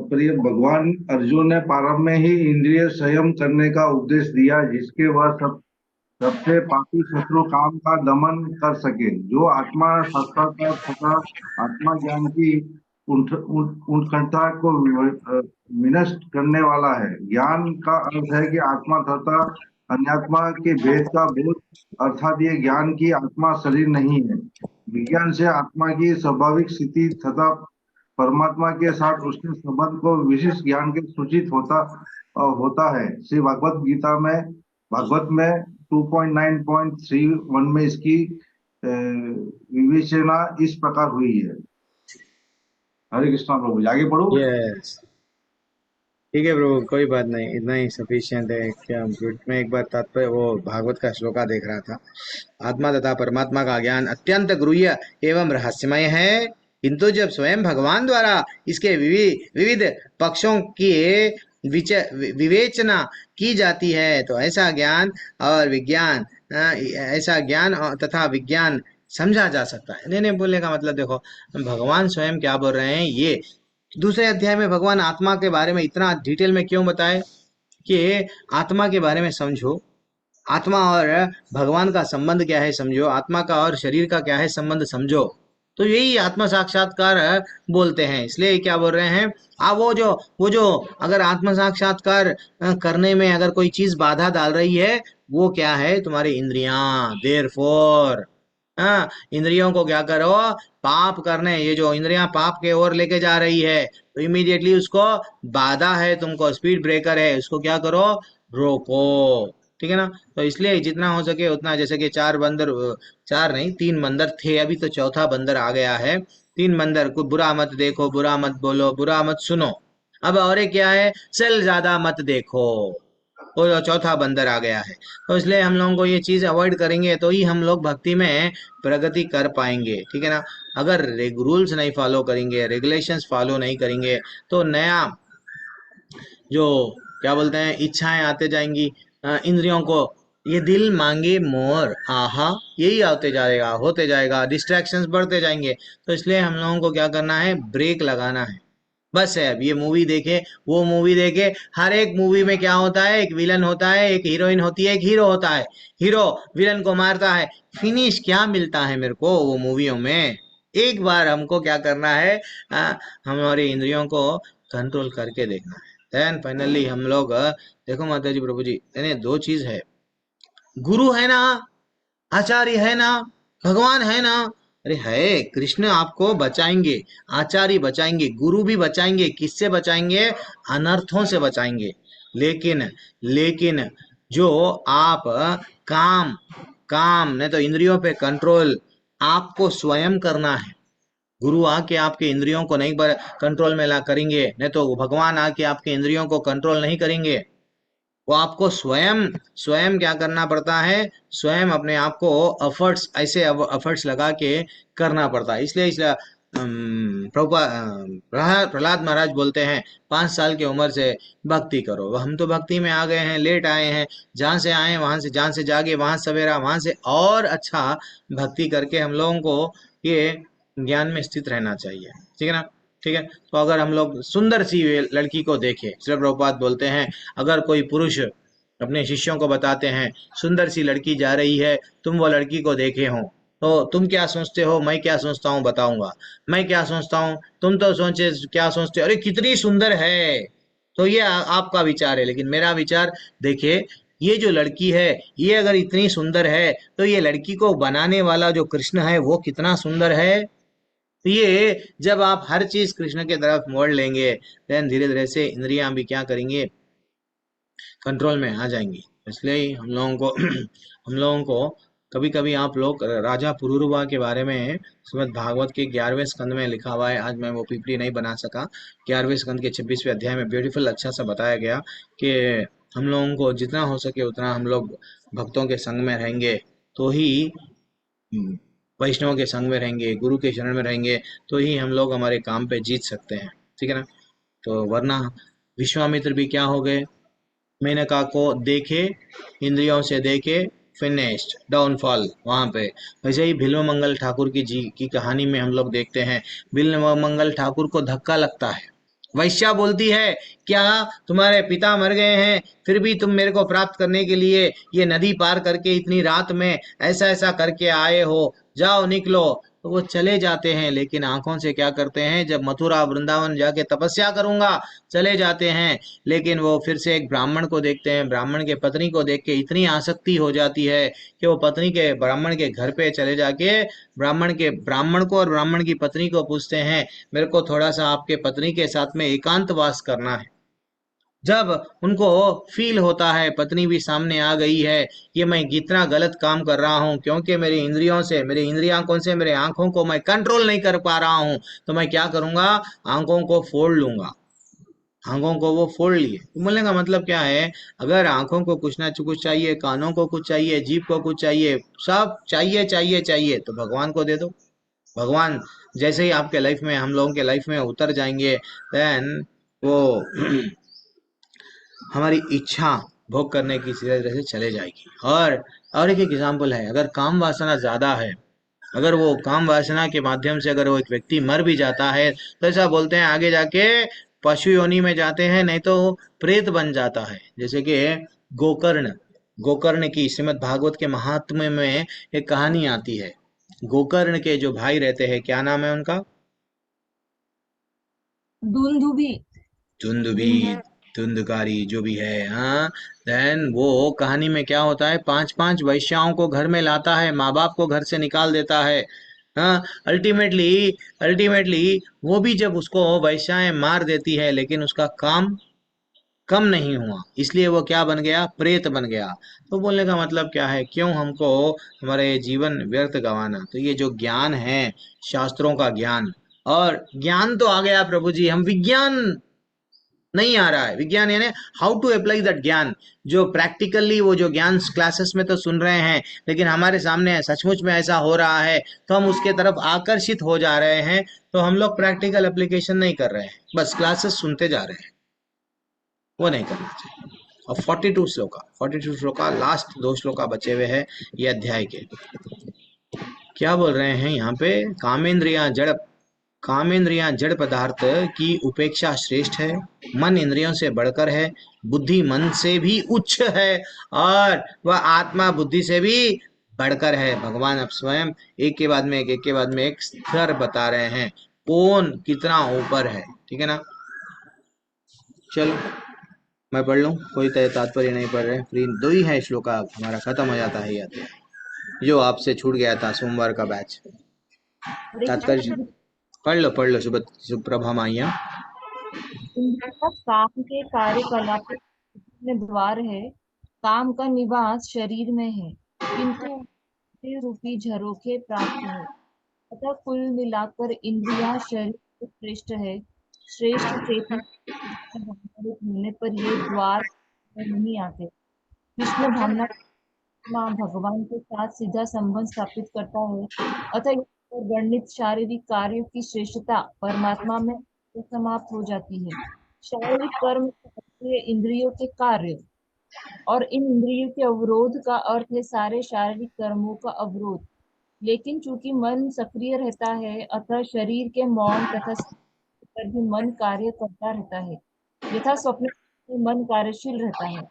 तात्पर्य भगवान अर्जुन ने प्रारंभ में ही इंद्रिय संयम करने का उपदेश दिया, जिसके वह सबसे पापी शत्रु काम का दमन कर सके। जो आत्मा साक्षात्कार तथा आत्मा ज्ञान की उत्कंठा को विनष्ट करने वाला है। ज्ञान का अर्थ है कि आत्मा तथा अनात्मा के भेद का बोध, अर्थात ये ज्ञान की आत्मा शरीर नहीं है। विज्ञान से आत्मा की स्वाभाविक स्थिति तथा परमात्मा के साथ उसके संबंध को विशिष्ट ज्ञान के सूचित होता है। श्री भागवत में 2.9.31 में इसकी विवेचना इस प्रकार हुई है। हरे कृष्णा प्रभु, आगे पढ़ो। यस, ठीक है प्रभु, कोई बात नहीं, इतना ही सफिशिएंट है। क्या मैं एक बार तात्पर्य वो भागवत का श्लोका देख रहा था। आत्मा तथा परमात्मा का ज्ञान अत्यंत गूढ़ एवं रहस्यमय है, किंतु जब स्वयं भगवान द्वारा इसके विविध पक्षों की विवेचना की जाती है तो ऐसा ज्ञान तथा विज्ञान समझा जा सकता है। नहीं, बोलने का मतलब देखो, भगवान स्वयं क्या बोल रहे हैं। ये दूसरे अध्याय में भगवान आत्मा के बारे में इतना डिटेल में क्यों बताए कि आत्मा के बारे में समझो, आत्मा और भगवान का संबंध क्या है समझो, आत्मा का और शरीर का क्या है संबंध समझो। तो यही आत्म साक्षात्कार बोलते हैं। इसलिए क्या बोल रहे हैं, वो जो अगर आत्म साक्षात्कार करने में अगर कोई चीज बाधा डाल रही है, वो क्या है, तुम्हारी इंद्रियां। देयरफॉर इंद्रियों को क्या करो, पाप करने, ये जो इंद्रियां पाप के ओर लेके जा रही है तो इमीडिएटली उसको बाधा है, तुमको स्पीड ब्रेकर है, उसको क्या करो, रोको। ठीक है ना। तो इसलिए जितना हो सके उतना, जैसे कि 3 बंदर थे, अभी तो चौथा बंदर आ गया है। 3 बंदर को बुरा मत देखो, बुरा मत बोलो, बुरा मत सुनो। अब और एक क्या है, सेल ज्यादा मत देखो, वो चौथा बंदर आ गया है। तो इसलिए हम लोगों को ये चीज अवॉइड करेंगे तो ही हम लोग भक्ति में प्रगति कर पाएंगे। ठीक है ना। अगर रूल्स नहीं फॉलो करेंगे, रेगुलेशंस फॉलो नहीं करेंगे तो नया जो क्या बोलते हैं इच्छाएं आते जाएंगी इंद्रियों को, ये दिल मांगे मोर, आहा, यही होते जाएगा, डिस्ट्रैक्शंस बढ़ते जाएंगे। तो इसलिए हम लोगों को क्या करना है, ब्रेक लगाना है। बस है, अब ये मूवी देखे, वो मूवी देखे, हर एक मूवी में क्या होता है, एक विलन होता है, एक हीरोइन होती है, एक हीरो होता है। हीरो विलन को मारता है, फिनिश क्या मिलता है मेरे को वो मूवियों में। एक बार हमको क्या करना है, हमारे इंद्रियों को कंट्रोल करके देखना है। देन फाइनली हम लोग देखो माता जी, प्रभु जी, यानी 2 चीज है, गुरु है ना, आचार्य है ना, भगवान है ना। अरे है, कृष्ण आपको बचाएंगे, आचार्य बचाएंगे, गुरु भी बचाएंगे। किससे बचाएंगे, अनर्थों से बचाएंगे। लेकिन जो आप काम नहीं तो इंद्रियों पे कंट्रोल आपको स्वयं करना है। गुरु आके आपके इंद्रियों को नहीं कंट्रोल में ला करेंगे, नहीं तो भगवान आके आपके इंद्रियों को कंट्रोल नहीं करेंगे। वो आपको स्वयं क्या करना पड़ता है, स्वयं अपने आप को ऐसे एफर्ट्स लगा के करना पड़ता है। इसलिए प्रहलाद महाराज बोलते हैं 5 साल की उम्र से भक्ति करो। हम तो भक्ति में आ गए हैं, लेट आए हैं, जहां से आए वहां से, जहां से जागे वहां सवेरा, वहां से और अच्छा भक्ति करके हम लोगों को ये ज्ञान में स्थित रहना चाहिए। ठीक है ना। ठीक है। तो अगर हम लोग सुंदर सी लड़की को देखें, श्री प्रभुपाद बोलते हैं, अगर कोई पुरुष अपने शिष्यों को बताते हैं सुंदर सी लड़की जा रही है, तुम वो लड़की को देखे हो तो तुम क्या सोचते हो, मैं क्या सोचता हूँ बताऊंगा। मैं क्या सोचता हूँ, तुम तो क्या सोचते हो, अरे कितनी सुंदर है। तो ये आपका विचार है, लेकिन मेरा विचार देखिए, ये जो लड़की है, ये अगर इतनी सुंदर है तो ये लड़की को बनाने वाला जो कृष्ण है वो कितना सुंदर है। तो ये जब आप हर चीज कृष्ण के तरफ मोड़ लेंगे, देन धीरे धीरे से इंद्रियां भी क्या करेंगे, कंट्रोल में आ जाएंगी। इसलिए हम लोगों को कभी कभी आप लोग राजा पुरूरवा के बारे में श्रीमद् भागवत के 11वें स्कंद में लिखा हुआ है। आज मैं वो पीपीटी नहीं बना सका। 11वें स्कंद के 26वें अध्याय में ब्यूटीफुल अच्छा सा बताया गया कि हम लोगों को जितना हो सके उतना हम लोग भक्तों के संग में रहेंगे तो ही, वैष्णव के संग में रहेंगे, गुरु के शरण में रहेंगे तो ही हम लोग हमारे काम पे जीत सकते हैं। ठीक है ना। तो वरना विश्वामित्र भी क्या हो गए, मेनका को देखे, इंद्रियों से देखे, फिनिश्ड, डाउनफॉल वहां पे। वैसे ही बिल्व मंगल ठाकुर की कहानी में हम लोग देखते हैं, बिल्व मंगल ठाकुर को धक्का लगता है, वैश्या बोलती है, क्या तुम्हारे पिता मर गए हैं, फिर भी तुम मेरे को प्राप्त करने के लिए ये नदी पार करके इतनी रात में ऐसा ऐसा करके आए हो, जाओ निकलो। तो वो चले जाते हैं, लेकिन आंखों से क्या करते हैं, जब मथुरा वृंदावन जाके तपस्या करूंगा, चले जाते हैं। लेकिन वो फिर से एक ब्राह्मण को देखते हैं, ब्राह्मण के पत्नी को देख के इतनी आसक्ति हो जाती है कि वो पत्नी के ब्राह्मण के घर पे चले जाके ब्राह्मण को और ब्राह्मण की पत्नी को पूछते हैं, मेरे को थोड़ा सा आपके पत्नी के साथ में एकांतवास करना है। जब उनको फील होता है पत्नी भी सामने आ गई है, ये मैं कितना गलत काम कर रहा हूँ, क्योंकि मेरी इंद्रियों से, मेरी इंद्रियां कौन से, मेरे आंखों को मैं कंट्रोल नहीं कर पा रहा हूँ, तो मैं क्या करूंगा, आंखों को फोड़ लूंगा। आंखों को वो फोड़ लिए, तो बोलने का मतलब क्या है, अगर आंखों को कुछ ना कुछ चाहिए, कानों को कुछ चाहिए, जीभ को कुछ चाहिए, सब चाहिए चाहिए चाहिए, तो भगवान को दे दो। भगवान जैसे ही आपके लाइफ में, हम लोगों के लाइफ में उतर जाएंगे, देन वो हमारी इच्छा भोग करने की तरह से चले जाएगी। और एक एग्जाम्पल है, अगर काम वासना ज्यादा है, अगर वो काम वासना के माध्यम से अगर वो एक व्यक्ति मर भी जाता है, तो ऐसा बोलते हैं आगे जाके पशु योनि में जाते हैं, नहीं तो प्रेत बन जाता है। जैसे कि गोकर्ण, गोकर्ण की श्रीमद् भागवत के महात्म्य में एक कहानी आती है। गोकर्ण के जो भाई रहते हैं, क्या नाम है उनका, दुंदुभी। धुंधुभी, धुंधकारी, जो भी है, हाँ। देन वो कहानी में क्या होता है, पांच पांच वैश्याओं को घर में लाता है, माँ बाप को घर से निकाल देता है। हाँ, अल्टीमेटली अल्टीमेटली वो भी जब उसको वैश्याएं मार देती है, लेकिन उसका काम कम नहीं हुआ, इसलिए वो क्या बन गया, प्रेत बन गया। तो बोलने का मतलब क्या है, क्यों हमको हमारे जीवन व्यर्थ गंवाना। तो ये जो ज्ञान है, शास्त्रों का ज्ञान, और ज्ञान तो आ गया प्रभु जी, हम विज्ञान नहीं आ रहा है, विज्ञान यानी हाउ टू अप्लाई दैट ज्ञान, जो प्रैक्टिकली वो जो ज्ञान क्लासेस में तो सुन रहे हैं, लेकिन हमारे सामने सचमुच में ऐसा हो रहा है, तो हम उसके तरफ आकर्षित हो जा रहे हैं, तो हम लोग प्रैक्टिकल एप्लीकेशन नहीं कर रहे हैं, बस क्लासेस सुनते जा रहे हैं, वो नहीं करना चाहिए। और 42 श्लोका लास्ट 2 श्लोका बचे हुए हैं ये अध्याय के। क्या बोल रहे हैं यहाँ पे, कामेंद्रियां जड़ पदार्थ की उपेक्षा श्रेष्ठ है, मन इंद्रियों से बढ़कर है, बुद्धि मन से भी उच्च है, और वह आत्मा बुद्धि से भी बढ़कर है। भगवान अब स्वयं एक के बाद में एक के बाद में एक स्तर बता रहे हैं, कौन कितना ऊपर है, ठीक है ना। चलो मैं पढ़ लूँ, कोई तात्पर्य नहीं पढ़ रहे, फ्री 2 ही है श्लोका, हमारा खत्म हो जाता है ये अध्याय जो आपसे छूट गया था सोमवार का बैच। हरे कृष्ण तात्पर्य प्रभु। पढ़ लो, सुप्रभा माइया। इंद्रिय का काम के कार्यकलाप में द्वार है, काम का निवास शरीर में है, किंतु इंद्रिय रूपी झरोखे प्राप्त है। अतः कुल मिलाकर इंद्रियां शरीर से श्रेष्ठ है। श्रेष्ठ चेतन होने पर ये द्वार में नहीं आते। कृष्ण भावना भगवान के साथ सीधा संबंध स्थापित करता है। अतः यहाँ पर वर्णित शारीरिक कार्यों की श्रेष्ठता परमात्मा में समाप्त हो जाती है। शारीरिक कर्म का अर्थ है इंद्रियों के कार्य, और इन इंद्रियों के अवरोध का अर्थ है सारे शारीरिक कर्मों का अवरोध। लेकिन चूंकि मन सक्रिय रहता है, अतः शरीर के मौन तथा पर भी मन कार्य करता रहता है। यथा स्वप्न में मन कार्यशील रहता है।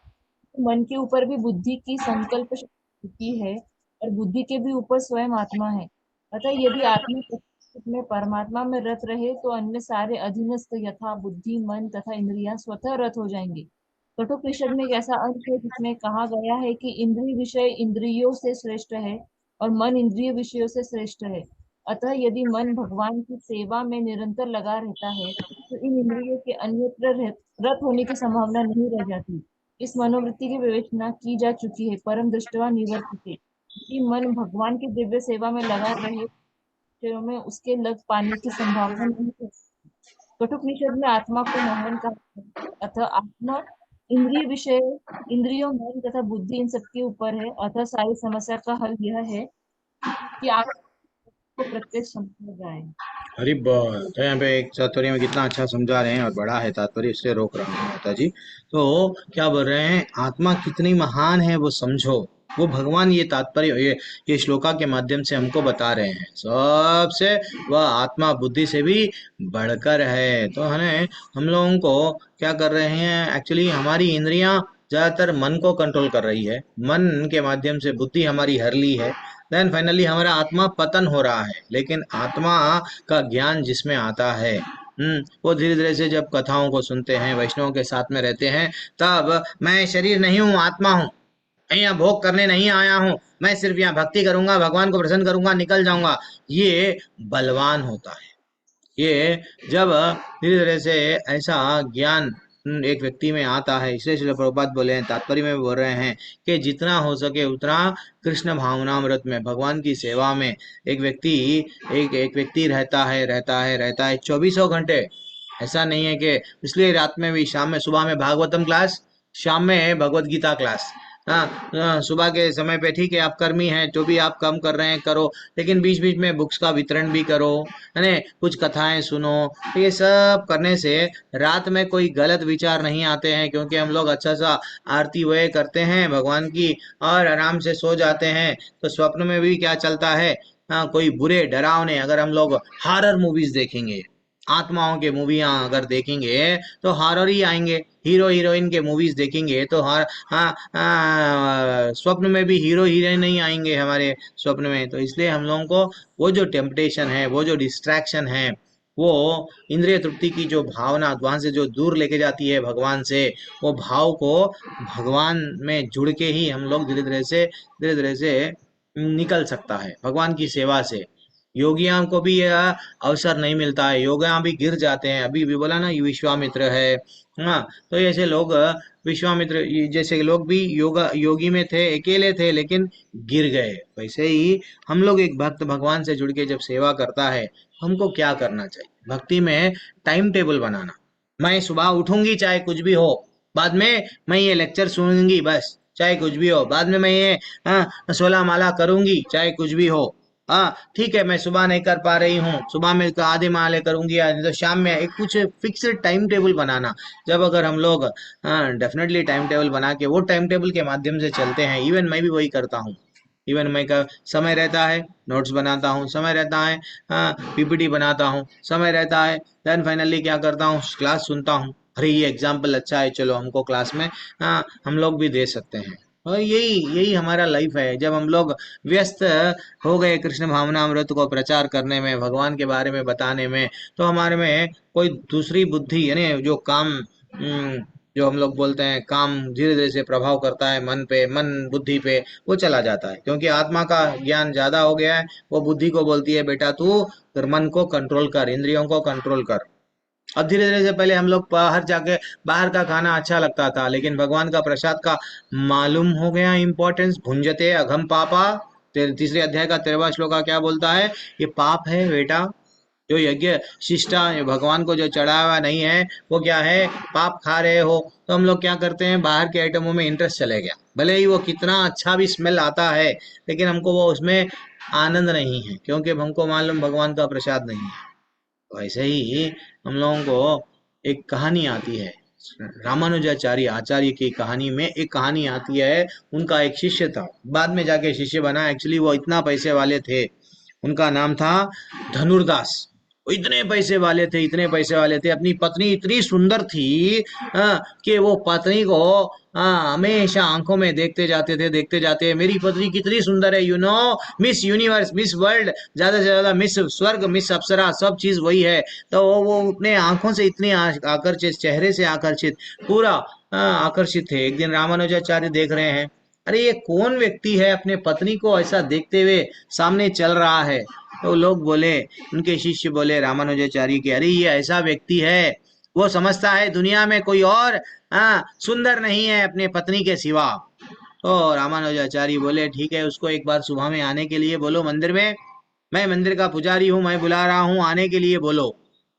मन के ऊपर भी बुद्धि की संकल्प शक्ति होती है, और बुद्धि के भी ऊपर स्वयं आत्मा है। अतः यदि आत्मा प्रकृति में परमात्मा में रत रहे, तो अन्य सारे अधीनस्थ यथा बुद्धि, मन तथा इंद्रियां स्वतः रत हो जाएंगे। कठोपनिषद में एक ऐसा अंश है जिसमें कहा गया है कि इंद्रिय विषय इंद्रियों से श्रेष्ठ है, और मन इंद्रिय विषयों से श्रेष्ठ है। अतः यदि मन भगवान की सेवा में निरंतर लगा रहता है, तो इन इंद्रियों के अन्यत्र रत होने की संभावना नहीं रह जाती। इस मनोवृत्ति की विवेचना की जा चुकी है, परम दृष्टवा निवर्तते, कि मन भगवान की दिव्य सेवा में लगा रहे, विषयों में उसके लग पाने की संभावना नहीं है। कठोपनिषद में आत्मा को मोहन कहा है। अतः आत्मा इंद्रिय विषय, इंद्रियों, मन तथा बुद्धि इन सबके ऊपर है। अतः सारी समस्या का हल यह है कि आपको प्रत्यक्ष समझा जाए। हरी बोल। तो यहाँ पे एक तात्पर्य में कितना अच्छा समझा रहे हैं, और बड़ा है तात्पर्य, इसलिए रोक रहा हूँ माता जी। तो क्या बोल रहे हैं, आत्मा कितनी महान है वो समझो, वो भगवान ये तात्पर्य ये श्लोका के माध्यम से हमको बता रहे हैं। सबसे वह आत्मा बुद्धि से भी बढ़कर है। तो हमें हम लोगों को क्या कर रहे हैं, एक्चुअली हमारी इंद्रियां ज्यादातर मन को कंट्रोल कर रही है, मन के माध्यम से बुद्धि हमारी हर ली है। देन फाइनली हमारा आत्मा पतन हो रहा है। लेकिन आत्मा का ज्ञान जिसमें आता है, वो धीरे धीरे से जब कथाओं को सुनते हैं, वैष्णवों के साथ में रहते हैं, तब मैं शरीर नहीं हूँ, आत्मा हूँ, मैं यहाँ भोग करने नहीं आया हूँ, मैं सिर्फ यहाँ भक्ति करूंगा, भगवान को प्रसन्न करूंगा, निकल जाऊंगा, ये बलवान होता है। ये जब धीरे धीरे से ऐसा ज्ञान एक व्यक्ति में आता है, इसलिए श्रील प्रभुपाद बोले हैं, तात्पर्य में बोल रहे हैं कि जितना हो सके उतना कृष्ण भावनामृत में, भगवान की सेवा में एक व्यक्ति एक व्यक्ति रहता है 24 घंटे। ऐसा नहीं है कि इसलिए रात में भी, शाम में, सुबह में भागवतम क्लास, शाम में भगवत गीता क्लास। हाँ, सुबह के समय पे ठीक है आप कर्मी हैं, जो भी आप काम कर रहे हैं करो, लेकिन बीच बीच में बुक्स का वितरण भी करो, है ना, कुछ कथाएं सुनो। तो ये सब करने से रात में कोई गलत विचार नहीं आते हैं, क्योंकि हम लोग अच्छा सा आरती वह करते हैं भगवान की और आराम से सो जाते हैं। तो स्वप्न में भी क्या चलता है, कोई बुरे डरावने, अगर हम लोग हॉरर मूवीज देखेंगे, आत्माओं के मूवियां अगर देखेंगे तो हॉरर ही आएंगे। हीरो हीरोइन के मूवीज देखेंगे तो स्वप्न में भी हीरो हीरोइन नहीं आएंगे हमारे स्वप्न में। तो इसलिए हम लोगों को वो जो टेम्पटेशन है, वो जो डिस्ट्रैक्शन है, वो इंद्रिय तृप्ति की जो भावना वहां से जो दूर लेके जाती है भगवान से, वो भाव को भगवान में जुड़ के ही हम लोग धीरे धीरे से निकल सकता है भगवान की सेवा से। योगियों को भी यह अवसर नहीं मिलता है, योगियां भी गिर जाते हैं। अभी भी बोला ना, ये विश्वामित्र है, हाँ, तो ऐसे लोग, विश्वामित्र जैसे लोग भी योगी में थे, अकेले थे, लेकिन गिर गए। वैसे ही हम लोग, एक भक्त भगवान से जुड़ के जब सेवा करता है, हमको क्या करना चाहिए, भक्ति में टाइम टेबल बनाना। मैं सुबह उठूंगी चाहे कुछ भी हो, बाद में मैं ये लेक्चर सुनूंगी बस, चाहे कुछ भी हो, बाद में मैं ये 16 माला करूंगी चाहे कुछ भी हो। हाँ ठीक है, मैं सुबह नहीं कर पा रही हूँ, सुबह में तो आधे माले करूंगी, तो शाम में एक कुछ फिक्स्ड टाइम टेबल बनाना। जब अगर हम लोग डेफिनेटली टाइम टेबल बना के वो टाइम टेबल के माध्यम से चलते हैं, इवन मैं भी वही करता हूँ। इवन मैं का समय रहता है नोट्स बनाता हूँ, समय रहता है पीपीटी बनाता हूँ, समय रहता है देन फाइनली क्या करता हूँ, क्लास सुनता हूँ। अरे ये एग्जाम्पल अच्छा है, चलो हमको क्लास में हम लोग भी दे सकते हैं। और यही यही हमारा लाइफ है। जब हम लोग व्यस्त हो गए कृष्ण भावनामृत को प्रचार करने में, भगवान के बारे में बताने में, तो हमारे में कोई दूसरी बुद्धि, यानी जो काम, जो हम लोग बोलते हैं काम, धीरे धीरे से प्रभाव करता है मन पे, मन बुद्धि पे, वो चला जाता है। क्योंकि आत्मा का ज्ञान ज्यादा हो गया है, वो बुद्धि को बोलती है बेटा तू मन को कंट्रोल कर, इंद्रियों को कंट्रोल कर। अब धीरे धीरे से, पहले हम लोग बाहर जाके, बाहर का खाना अच्छा लगता था, लेकिन भगवान का प्रसाद का मालूम हो गया इम्पोर्टेंस। भुंजते अघम पापा, तीसरे अध्याय का 13वां श्लोका क्या बोलता है, ये पाप है बेटा, जो यज्ञ शिष्टा भगवान को जो चढ़ाया हुआ नहीं है, वो क्या है, पाप खा रहे हो। तो हम लोग क्या करते हैं, बाहर के आइटमों में इंटरेस्ट चले गया, भले ही वो कितना अच्छा भी स्मेल आता है, लेकिन हमको वो उसमें आनंद नहीं है, क्योंकि हमको मालूम भगवान का प्रसाद नहीं है। वैसे ही हम लोगों को एक कहानी आती है, रामानुजाचार्य आचार्य की कहानी में एक कहानी आती है। उनका एक शिष्य था, बाद में जाके शिष्य बना, एक्चुअली वो इतना पैसे वाले थे। उनका नाम था धनुर्दास। वो इतने पैसे वाले थे, इतने पैसे वाले थे, अपनी पत्नी इतनी सुंदर थी कि वो पत्नी को हमेशा आंखों में देखते जाते थे, देखते जाते, मेरी पत्नी कितनी सुंदर है, मिस यूनिवर्स, मिस वर्ल्ड, ज्यादा से ज्यादा मिस स्वर्ग, मिस अप्सरा, सब चीज वही है। तो वो अपने आंखों से इतने आकर्षित, चेहरे से आकर्षित, पूरा आकर्षित थे। एक दिन रामानुजाचार्य देख रहे हैं, अरे ये कौन व्यक्ति है अपने पत्नी को ऐसा देखते हुए सामने चल रहा है। तो लोग बोले, उनके शिष्य बोले रामानुजाचार्य के, अरे ये ऐसा व्यक्ति है, वो समझता है दुनिया में कोई और सुंदर नहीं है अपने पत्नी के सिवा। तो रामानुजाचार्य बोले ठीक है, उसको एक बार सुबह में आने के लिए बोलो मंदिर में, मैं मंदिर का पुजारी हूँ, मैं बुला रहा हूँ, आने के लिए बोलो,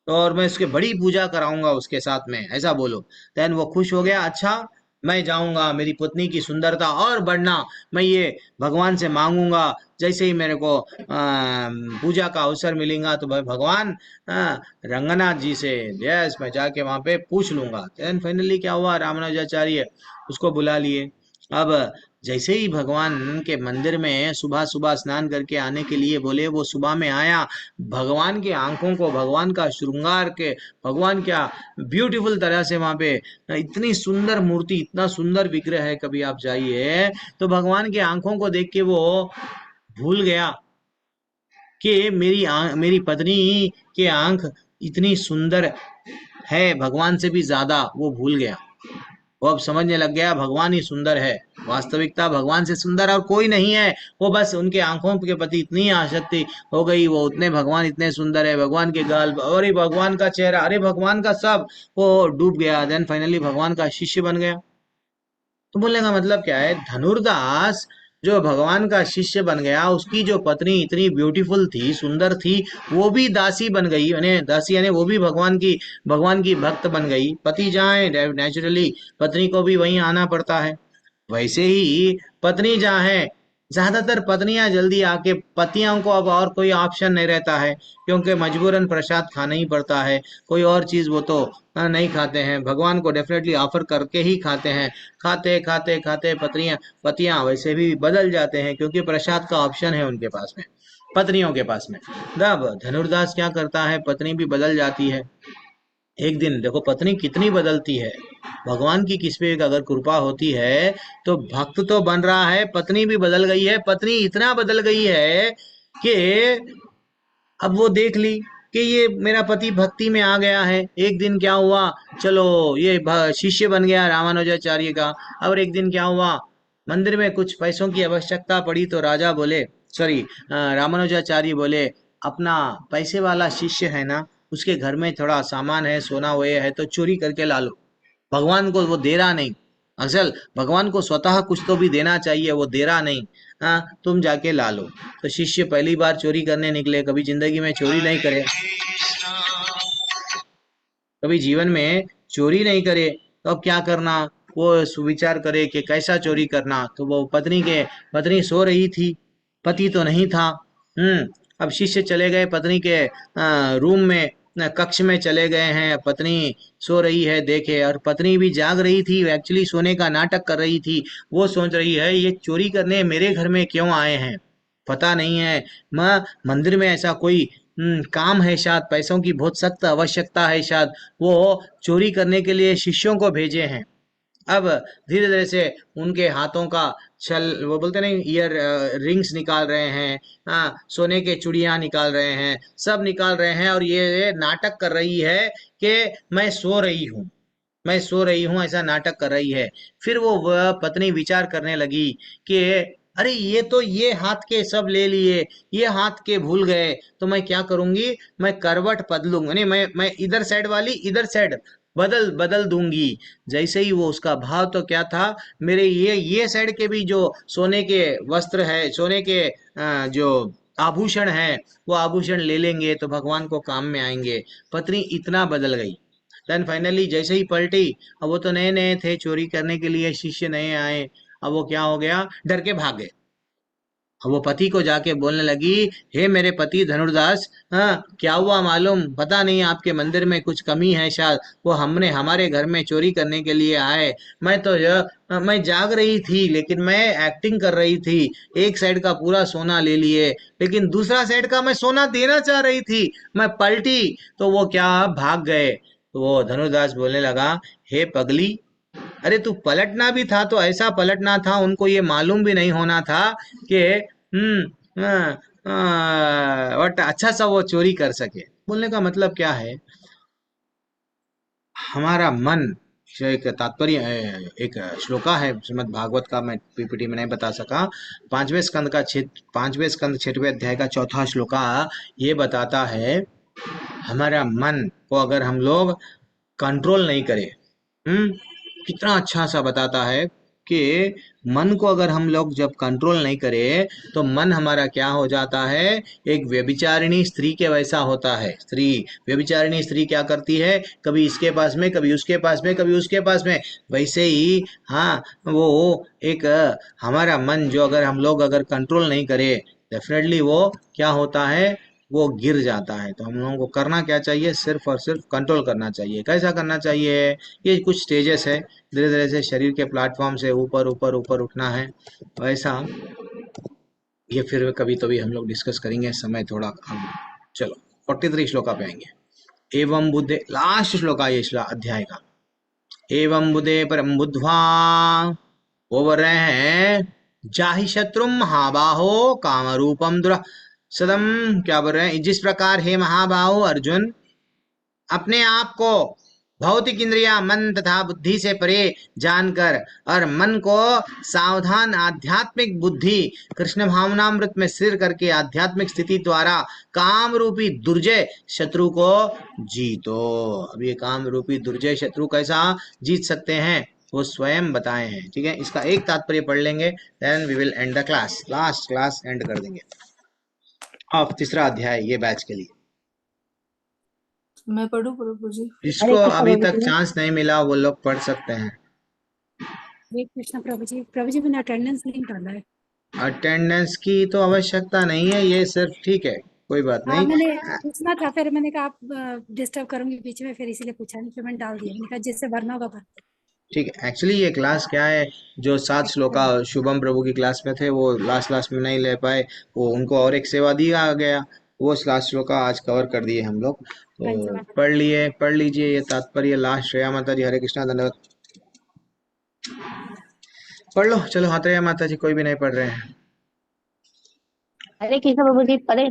तो और मैं उसके बड़ी पूजा कराऊंगा उसके साथ में, ऐसा बोलो। देन वो खुश हो गया, अच्छा मैं जाऊंगा, मेरी पत्नी की सुंदरता और बढ़ना, मैं ये भगवान से मांगूंगा, जैसे ही मेरे को पूजा का अवसर मिलेगा तो भाई भगवान रंगनाथ जी से, यस, मैं जाके वहां पे पूछ लूंगा। देन फाइनली क्या हुआ, रामानुजाचार्य उसको बुला लिए। अब जैसे ही भगवान के मंदिर में सुबह सुबह स्नान करके आने के लिए बोले, वो सुबह में आया। भगवान की आंखों को, भगवान का श्रृंगार के, भगवान क्या ब्यूटीफुल तरह से वहां पे इतनी सुंदर मूर्ति, इतना सुंदर विग्रह है। कभी आप जाइए तो भगवान की आंखों को देख के वो भूल गया कि मेरी पत्नी के आंख इतनी सुंदर है, भगवान से भी ज्यादा वो भूल गया। वो अब समझने लग गया भगवान ही सुंदर है, वास्तविकता भगवान से सुंदर और कोई नहीं है। वो बस उनके आंखों के प्रति इतनी आसक्ति हो गई, वो उतने भगवान इतने सुंदर है, भगवान के गाल, अरे भगवान का चेहरा, अरे भगवान का सब, वो डूब गया। देन फाइनली भगवान का शिष्य बन गया। तो बोलने का मतलब क्या है, धनुर्दास जो भगवान का शिष्य बन गया, उसकी जो पत्नी इतनी ब्यूटीफुल थी, सुंदर थी, वो भी दासी बन गई, यानी दासी यानी वो भी भगवान की भक्त बन गई। पति जहाँ है नेचुरली पत्नी को भी वहीं आना पड़ता है। वैसे ही पत्नी जहाँ है, ज्यादातर पत्नियां जल्दी आके, पतियों को अब और कोई ऑप्शन नहीं रहता है, क्योंकि मजबूरन प्रसाद खाना ही पड़ता है। कोई और चीज वो तो नहीं खाते हैं, भगवान को डेफिनेटली ऑफर करके ही खाते हैं। खाते खाते खाते पतियां वैसे भी बदल जाते हैं, क्योंकि प्रसाद का ऑप्शन है उनके पास में, पत्नियों के पास में। तब धनुर्दास क्या करता है, पत्नी भी बदल जाती है। एक दिन देखो पत्नी कितनी बदलती है। भगवान की किस पे अगर कृपा होती है तो भक्त तो बन रहा है, पत्नी भी बदल गई है। पत्नी इतना बदल गई है कि अब वो देख ली कि ये मेरा पति भक्ति में आ गया है। एक दिन क्या हुआ, चलो ये शिष्य बन गया रामानुजाचार्य का। और एक दिन क्या हुआ, मंदिर में कुछ पैसों की आवश्यकता पड़ी तो राजा बोले, सॉरी रामानुजाचार्य बोले, अपना पैसे वाला शिष्य है ना, उसके घर में थोड़ा सामान है, सोना हुए है, तो चोरी करके ला लो। भगवान को वो दे रहा नहीं, असल भगवान को स्वतः कुछ तो भी देना चाहिए, वो दे रहा नहीं। हाँ, तुम जाके ला लो। तो शिष्य पहली बार चोरी करने निकले, कभी जिंदगी में चोरी नहीं करे, कभी जीवन में चोरी नहीं करे। तो अब क्या करना, वो सुविचार करे कि कैसा चोरी करना। तो वो पत्नी सो रही थी, पति तो नहीं था। अब शिष्य चले गए पत्नी के रूम में, कक्ष में चले गए हैं। पत्नी सो रही है देखे, और पत्नी भी जाग रही थी, एक्चुअली सोने का नाटक कर रही थी। वो सोच रही है ये चोरी करने मेरे घर में क्यों आए हैं, पता नहीं है। माँ, मंदिर में ऐसा कोई काम है शायद, पैसों की बहुत सख्त आवश्यकता है शायद, वो चोरी करने के लिए शिष्यों को भेजे हैं। अब धीरे धीरे से उनके हाथों का छल, वो बोलते नहीं, ईयर रिंग्स निकाल रहे हैं, हाँ, सोने के चूड़ियां निकाल रहे हैं, सब निकाल रहे हैं। और ये नाटक कर रही है कि मैं सो रही हूँ, मैं सो रही हूँ, ऐसा नाटक कर रही है। फिर वो वह पत्नी विचार करने लगी कि अरे ये तो ये हाथ के सब ले लिए, ये हाथ के भूल गए, तो मैं क्या करूंगी, मैं करवट बदलूंगी, नहीं मैं इधर साइड वाली इधर साइड बदल बदल दूंगी। जैसे ही वो, उसका भाव तो क्या था, मेरे ये साइड के भी जो सोने के वस्त्र है, सोने के जो आभूषण है, वो आभूषण ले लेंगे तो भगवान को काम में आएंगे। पत्नी इतना बदल गई। देन फाइनली जैसे ही पलटी, अब वो तो नए नए थे, चोरी करने के लिए शिष्य नए आए। अब वो क्या हो गया, डर के भागे। अब वो पति को जाके बोलने लगी, हे मेरे पति धनुर्दास, हाँ क्या हुआ मालूम, पता नहीं आपके मंदिर में कुछ कमी है शायद, वो हमने हमारे घर में चोरी करने के लिए आए। मैं जाग रही थी, लेकिन मैं एक्टिंग कर रही थी। एक साइड का पूरा सोना ले लिए, लेकिन दूसरा साइड का मैं सोना देना चाह रही थी, मैं पलटी तो वो क्या, भाग गए। तो वो धनुर्दास बोलने लगा, हे पगली, अरे तू पलटना भी था तो ऐसा पलटना था, उनको ये मालूम भी नहीं होना था कि बट अच्छा सा वो चोरी कर सके। बोलने का मतलब क्या है, हमारा मन, जो एक तात्पर्य एक श्लोका है श्रीमद् भागवत का, मैं पीपीटी में नहीं बता सका। पांचवें स्कंद 6वें अध्याय का 4था श्लोका ये बताता है, हमारा मन को अगर हम लोग कंट्रोल नहीं करें, कितना अच्छा सा बताता है कि मन को अगर हम लोग जब कंट्रोल नहीं करें तो मन हमारा क्या हो जाता है, एक व्यभिचारिणी स्त्री के वैसा होता है। व्यभिचारिणी स्त्री क्या करती है, कभी इसके पास में, कभी उसके पास में, कभी उसके पास में, वैसे ही हाँ, वो एक हमारा मन जो अगर हम लोग अगर कंट्रोल नहीं करें, डेफिनेटली वो क्या होता है, वो गिर जाता है। तो हम लोगों को करना क्या चाहिए, सिर्फ और सिर्फ कंट्रोल करना चाहिए। कैसा करना चाहिए, ये कुछ स्टेजेस है, धीरे धीरे से शरीर के प्लेटफॉर्म से ऊपर ऊपर ऊपर उठना है, वैसा ये फिर कभी तो भी हम लोग डिस्कस करेंगे, समय थोड़ा हम। चलो 43 श्लोका पे आएंगे। एवं बुद्धे, लास्ट श्लोका ये अध्याय का। एवं बुद्धे परम बुद्ध्वा, वो बोल रहे हैं जाहि शत्रु महाबाहो काम रूपम दुरा सदम। क्या बोल रहे हैं, जिस प्रकार हे महाबाहो अर्जुन अपने आप को भौतिक इंद्रिया मन तथा बुद्धि से परे जानकर और मन को सावधान आध्यात्मिक बुद्धि कृष्ण भावनामृत में स्थिर करके आध्यात्मिक स्थिति द्वारा काम रूपी दुर्जय शत्रु को जीतो। अब ये काम रूपी दुर्जय शत्रु कैसा जीत सकते हैं वो स्वयं बताए हैं। ठीक है, इसका एक तात्पर्य पढ़ लेंगे, then we will end the class, last class end कर देंगे ऑफ तीसरा अध्याय ये बैच के लिए। मैं पढ़ूं प्रभु जी? जिसको अभी तक चांस नहीं मिला वो लोग पढ़ सकते हैं। हरे कृष्ण प्रभु जी। प्रभु जी मैंने अटेंडेंस नहीं डाला है। अटेंडेंस की तो आवश्यकता नहीं है, ये सिर्फ ठीक है, कोई बात हाँ नहीं। मैंने पूछना था, फिर मैंने कहा आप डिस्टर्ब करूंगी बीच में, फिर इसीलिए पूछा नहीं, फिर मैंने डाल दिया। मैंने कहा जिससे भरना होगा भर दो। ठीक है, एक्चुअली ये क्लास क्या है, जो 7 श्लोका शुभम प्रभु की क्लास में थे वो लास्ट में नहीं ले पाए, वो उनको और एक सेवा दिया गया, वो लास्ट श्लोका आज कवर कर दिए हम लोग। तो पढ़ लीजिए ये तात्पर्य लास्ट। श्रेया माता जी हरे कृष्णा, धन्यवाद। पढ़ लो, चलो हाथरेया माता जी, कोई भी नहीं पढ़ रहे हैं। हरे कृष्ण प्रभु जी पढ़े।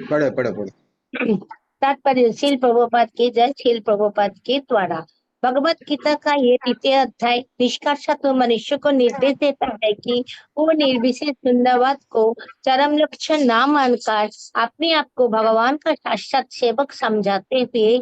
पढ़ो पढ़ो पढ़ो। तात्पर्य श्रील प्रभुपाद की जय। श्रील प्रभुपाद के द्वारा भगवत गीता का ये द्वितीय अध्याय निष्कर्षतः मनुष्य को निर्देश देता है कि वो निर्विशेष शून्यवाद को चरम लक्ष्य न मानकर अपने आप को भगवान का साक्षात सेवक समझाते हुए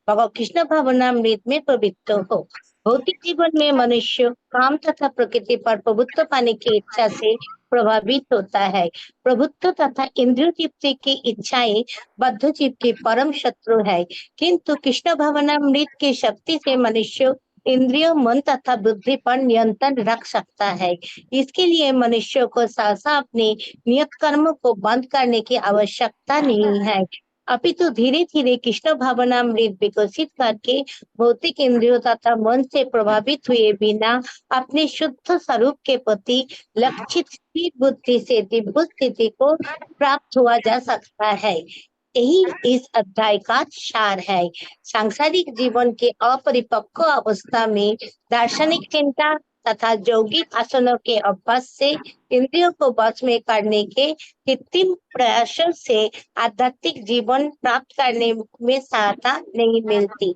कृष्ण भावनामृत में प्रवृत्त हो। भौतिक जीवन में मनुष्य काम तथा प्रकृति पर प्रभुत्व पाने की इच्छा से प्रभावित होता है। प्रभुत्व तथा इंद्रिय तृप्ति की इच्छाएं बद्ध जीव की परम शत्रु है, किंतु कृष्ण भावनामृत की शक्ति से मनुष्य इंद्रिय मन तथा बुद्धि पर नियंत्रण रख सकता है। इसके लिए मनुष्य को सहसा अपने नियत कर्म को बंद करने की आवश्यकता नहीं है, अपितु धीरे धीरे कृष्ण भावनामृत विकसित करके भौतिक इंद्रियों तथा मन से प्रभावित हुए बिना अपने शुद्ध स्वरूप के प्रति लक्षित स्थिर बुद्धि से दिव्य स्थिति को प्राप्त हुआ जा सकता है। यही इस अध्याय का सार है। सांसारिक जीवन के अपरिपक्व अवस्था में दार्शनिक चिंता तथा यौगिक आसनों के अभ्यास से इंद्रियों को वश में करने के कृत्रिम प्रयासों से आध्यात्मिक जीवन प्राप्त करने में सहायता नहीं मिलती।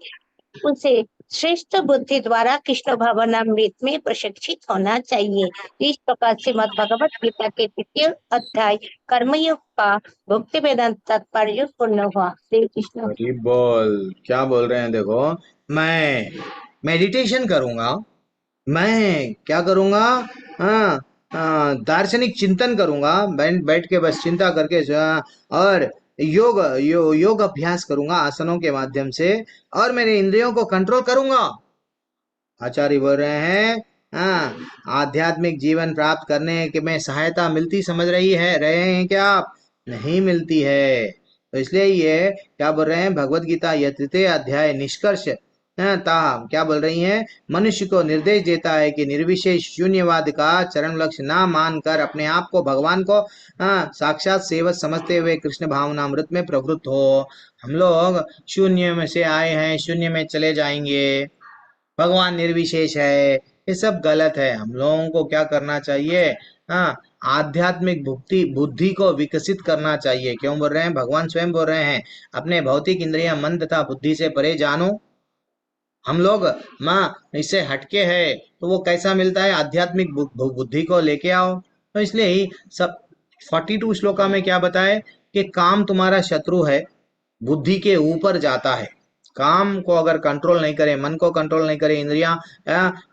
उसे श्रेष्ठ बुद्धि द्वारा कृष्ण भावनामृत में प्रशिक्षित होना चाहिए। इस प्रकार श्रीमद् भगवत गीता के द्वितीय अध्याय कर्मयोग का भक्ति वेदांत तात्पर्य पूर्ण हुआ। श्री कृष्ण। बोल क्या बोल रहे हैं, देखो मैं मेडिटेशन करूंगा, मैं क्या करूंगा, दार्शनिक चिंतन करूंगा, बैठ के बस चिंता करके और योग अभ्यास करूंगा आसनों के माध्यम से, और मेरे इंद्रियों को कंट्रोल करूंगा। आचार्य बोल रहे हैं आध्यात्मिक जीवन प्राप्त करने के में सहायता मिलती समझ रहे हैं क्या आप? नहीं मिलती है। तो इसलिए ये क्या बोल रहे हैं, भगवत गीता यह तृतीय अध्याय निष्कर्ष क्या बोल रही हैं, मनुष्य को निर्देश देता है कि निर्विशेष शून्यवाद का चरम लक्ष्य ना मानकर अपने आप को भगवान को साक्षात सेवक समझते हुए कृष्ण भावनामृत में प्रवृत्त हो। हम लोग शून्य में से आए हैं, शून्य में चले जाएंगे, भगवान निर्विशेष है, ये सब गलत है। हम लोगों को क्या करना चाहिए, आध्यात्मिक बुद्धि को विकसित करना चाहिए। क्यों बोल रहे हैं, भगवान स्वयं बोल रहे हैं अपने भौतिक इंद्रिय मन तथा बुद्धि से परे जानो। हम लोग इससे हटके है तो वो कैसा मिलता है, आध्यात्मिक बुद्धि को लेके आओ। तो इसलिए ही सब 42 श्लोका में क्या बताए कि काम तुम्हारा शत्रु है, बुद्धि के ऊपर जाता है। काम को अगर कंट्रोल नहीं करे, मन को कंट्रोल नहीं करे, इंद्रियां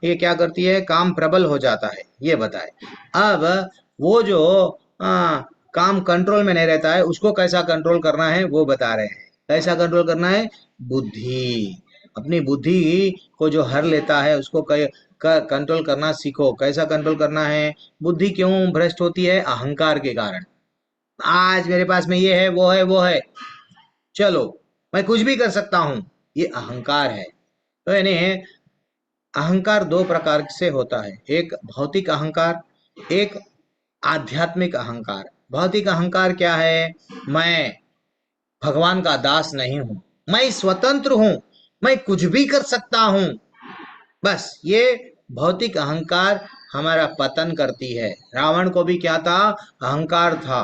ये क्या करती है, काम प्रबल हो जाता है, ये बताए। अब वो जो काम कंट्रोल में नहीं रहता है उसको कैसा कंट्रोल करना है वो बता रहे हैं। कैसा कंट्रोल करना है, बुद्धि, अपनी बुद्धि को जो हर लेता है उसको कंट्रोल करना सीखो। कैसा कंट्रोल करना है, बुद्धि क्यों भ्रष्ट होती है, अहंकार के कारण। आज मेरे पास में ये है वो है, चलो मैं कुछ भी कर सकता हूं, ये अहंकार है। तो यानी अहंकार दो प्रकार से होता है, एक भौतिक अहंकार, एक आध्यात्मिक अहंकार। भौतिक अहंकार क्या है? मैं भगवान का दास नहीं हूं, मैं स्वतंत्र हूं, मैं कुछ भी कर सकता हूं। बस ये भौतिक अहंकार हमारा पतन करती है। रावण को भी क्या था? अहंकार था।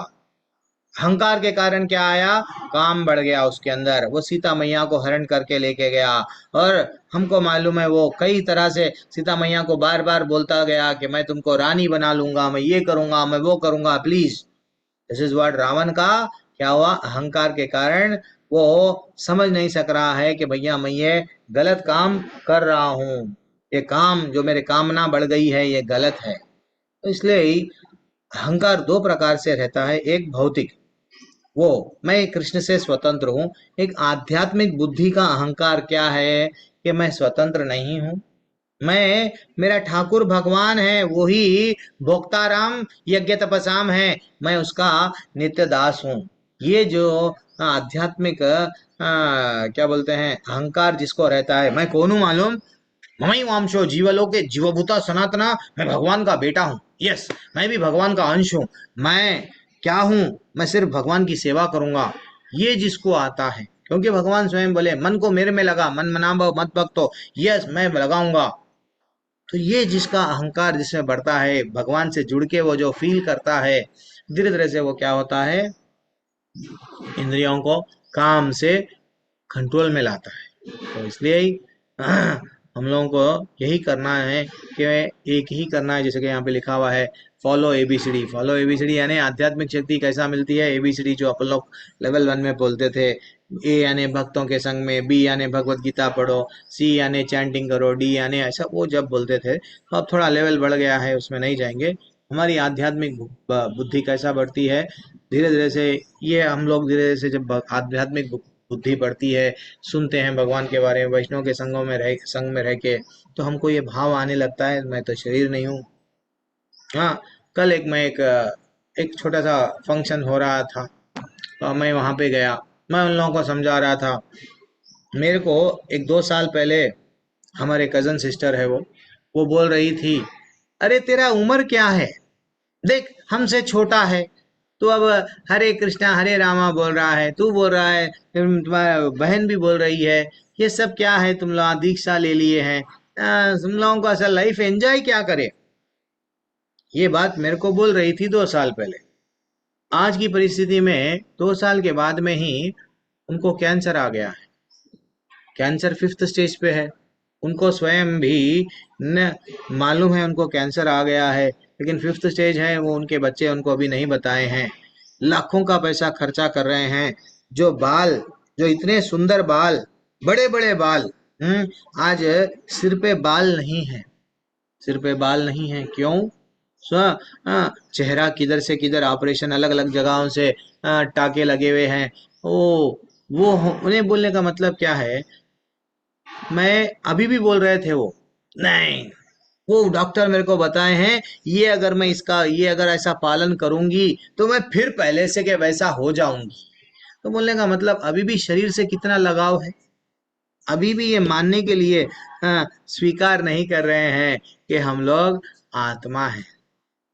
अहंकार के कारण क्या आया? काम बढ़ गया उसके अंदर, वो सीता मैया को हरण करके लेके गया। और हमको मालूम है वो कई तरह से सीता मैया को बार बार बोलता गया कि मैं तुमको रानी बना लूंगा, मैं ये करूंगा, मैं वो करूंगा, please. This is what Ravana का क्या हुआ? अहंकार के कारण वो समझ नहीं सक रहा है कि भैया मैं ये गलत काम कर रहा हूँ, ये काम जो मेरे कामना बढ़ गई है ये गलत है। तो इसलिए ही अहंकार दो प्रकार से रहता है, एक भौतिक, वो मैं कृष्ण से स्वतंत्र हूँ। एक आध्यात्मिक बुद्धि का अहंकार क्या है? कि मैं स्वतंत्र नहीं हूँ, मैं, मेरा ठाकुर भगवान है, वही भोक्ताराम यज्ञ तपसाम है, मैं उसका नित्य दास हूँ। ये जो आध्यात्मिक क्या बोलते हैं अहंकार जिसको रहता है, मैं कौन हूँ मालूम? ममई वांशो जीवलोके जीवभूता सनातना, मैं भगवान का बेटा हूँ, यस, मैं भी भगवान का अंश हूँ। मैं क्या हूँ? मैं सिर्फ भगवान की सेवा करूंगा। ये जिसको आता है, क्योंकि भगवान स्वयं बोले मन को मेरे में लगा, मन मना मत भक्तो, यस मैं लगाऊंगा। तो ये जिसका अहंकार जिसमें बढ़ता है, भगवान से जुड़ के वो जो फील करता है, धीरे धीरे से वो क्या होता है? इंद्रियों को काम से कंट्रोल में लाता है। तो इसलिए ही हम लोगों को यही करना है कि एक ही करना है, जैसे कि यहाँ पे लिखा हुआ है फॉलो एबीसीडी। फॉलो एबीसीडी यानी आध्यात्मिक शक्ति कैसा मिलती है? एबीसीडी जो अपन लोग लेवल 1 में बोलते थे। ए यानी भक्तों के संग में, बी यानी भगवत गीता पढ़ो, सी यानी चैंटिंग करो, डी यानी ऐसा, वो जब बोलते थे। तो अब थोड़ा लेवल बढ़ गया है, उसमें नहीं जाएंगे। हमारी आध्यात्मिक बुद्धि कैसा बढ़ती है? धीरे धीरे से ये हम लोग धीरे धीरे से जब आध्यात्मिक बुद्धि बढ़ती है, सुनते हैं भगवान के बारे में, वैष्णव के संग में रह के, तो हमको ये भाव आने लगता है मैं तो शरीर नहीं हूँ। हाँ, कल एक छोटा सा फंक्शन हो रहा था, तो मैं वहां पे गया, मैं उन लोगों को समझा रहा था। मेरे को एक 2 साल पहले हमारे कजन सिस्टर है वो बोल रही थी, अरे तेरा उम्र क्या है? देख हमसे छोटा है, तू अब हरे कृष्णा हरे रामा बोल रहा है, तू बोल रहा है, तुम्हारा बहन भी बोल रही है, ये सब क्या है? तुम लोग दीक्षा ले लिए हैं, तुम लोगों को असल लाइफ एंजॉय क्या करे? ये बात मेरे को बोल रही थी 2 साल पहले। आज की परिस्थिति में 2 साल के बाद में ही उनको कैंसर आ गया है। कैंसर 5th स्टेज पे है। उनको स्वयं भी न मालूम है उनको कैंसर आ गया है, लेकिन 5th स्टेज है, वो उनके बच्चे उनको अभी नहीं बताए हैं। लाखों का पैसा खर्चा कर रहे हैं। जो बाल, जो इतने सुंदर बाल, बड़े बड़े बाल, आज सिर पे बाल नहीं है, सिर पे बाल नहीं है। क्यों? स्व चेहरा किधर से किधर ऑपरेशन, अलग अलग जगहों से टाके लगे हुए हैं। ओ वो उन्हें बोलने का मतलब क्या है? मैं अभी भी बोल रहे थे वो, नहीं, वो डॉक्टर मेरे को बताए हैं, ये अगर ऐसा पालन करूंगी तो मैं फिर पहले से के वैसा हो जाऊंगी। तो बोलने का मतलब अभी भी शरीर से कितना लगाव है, अभी भी ये मानने के लिए स्वीकार नहीं कर रहे हैं कि हम लोग आत्मा है।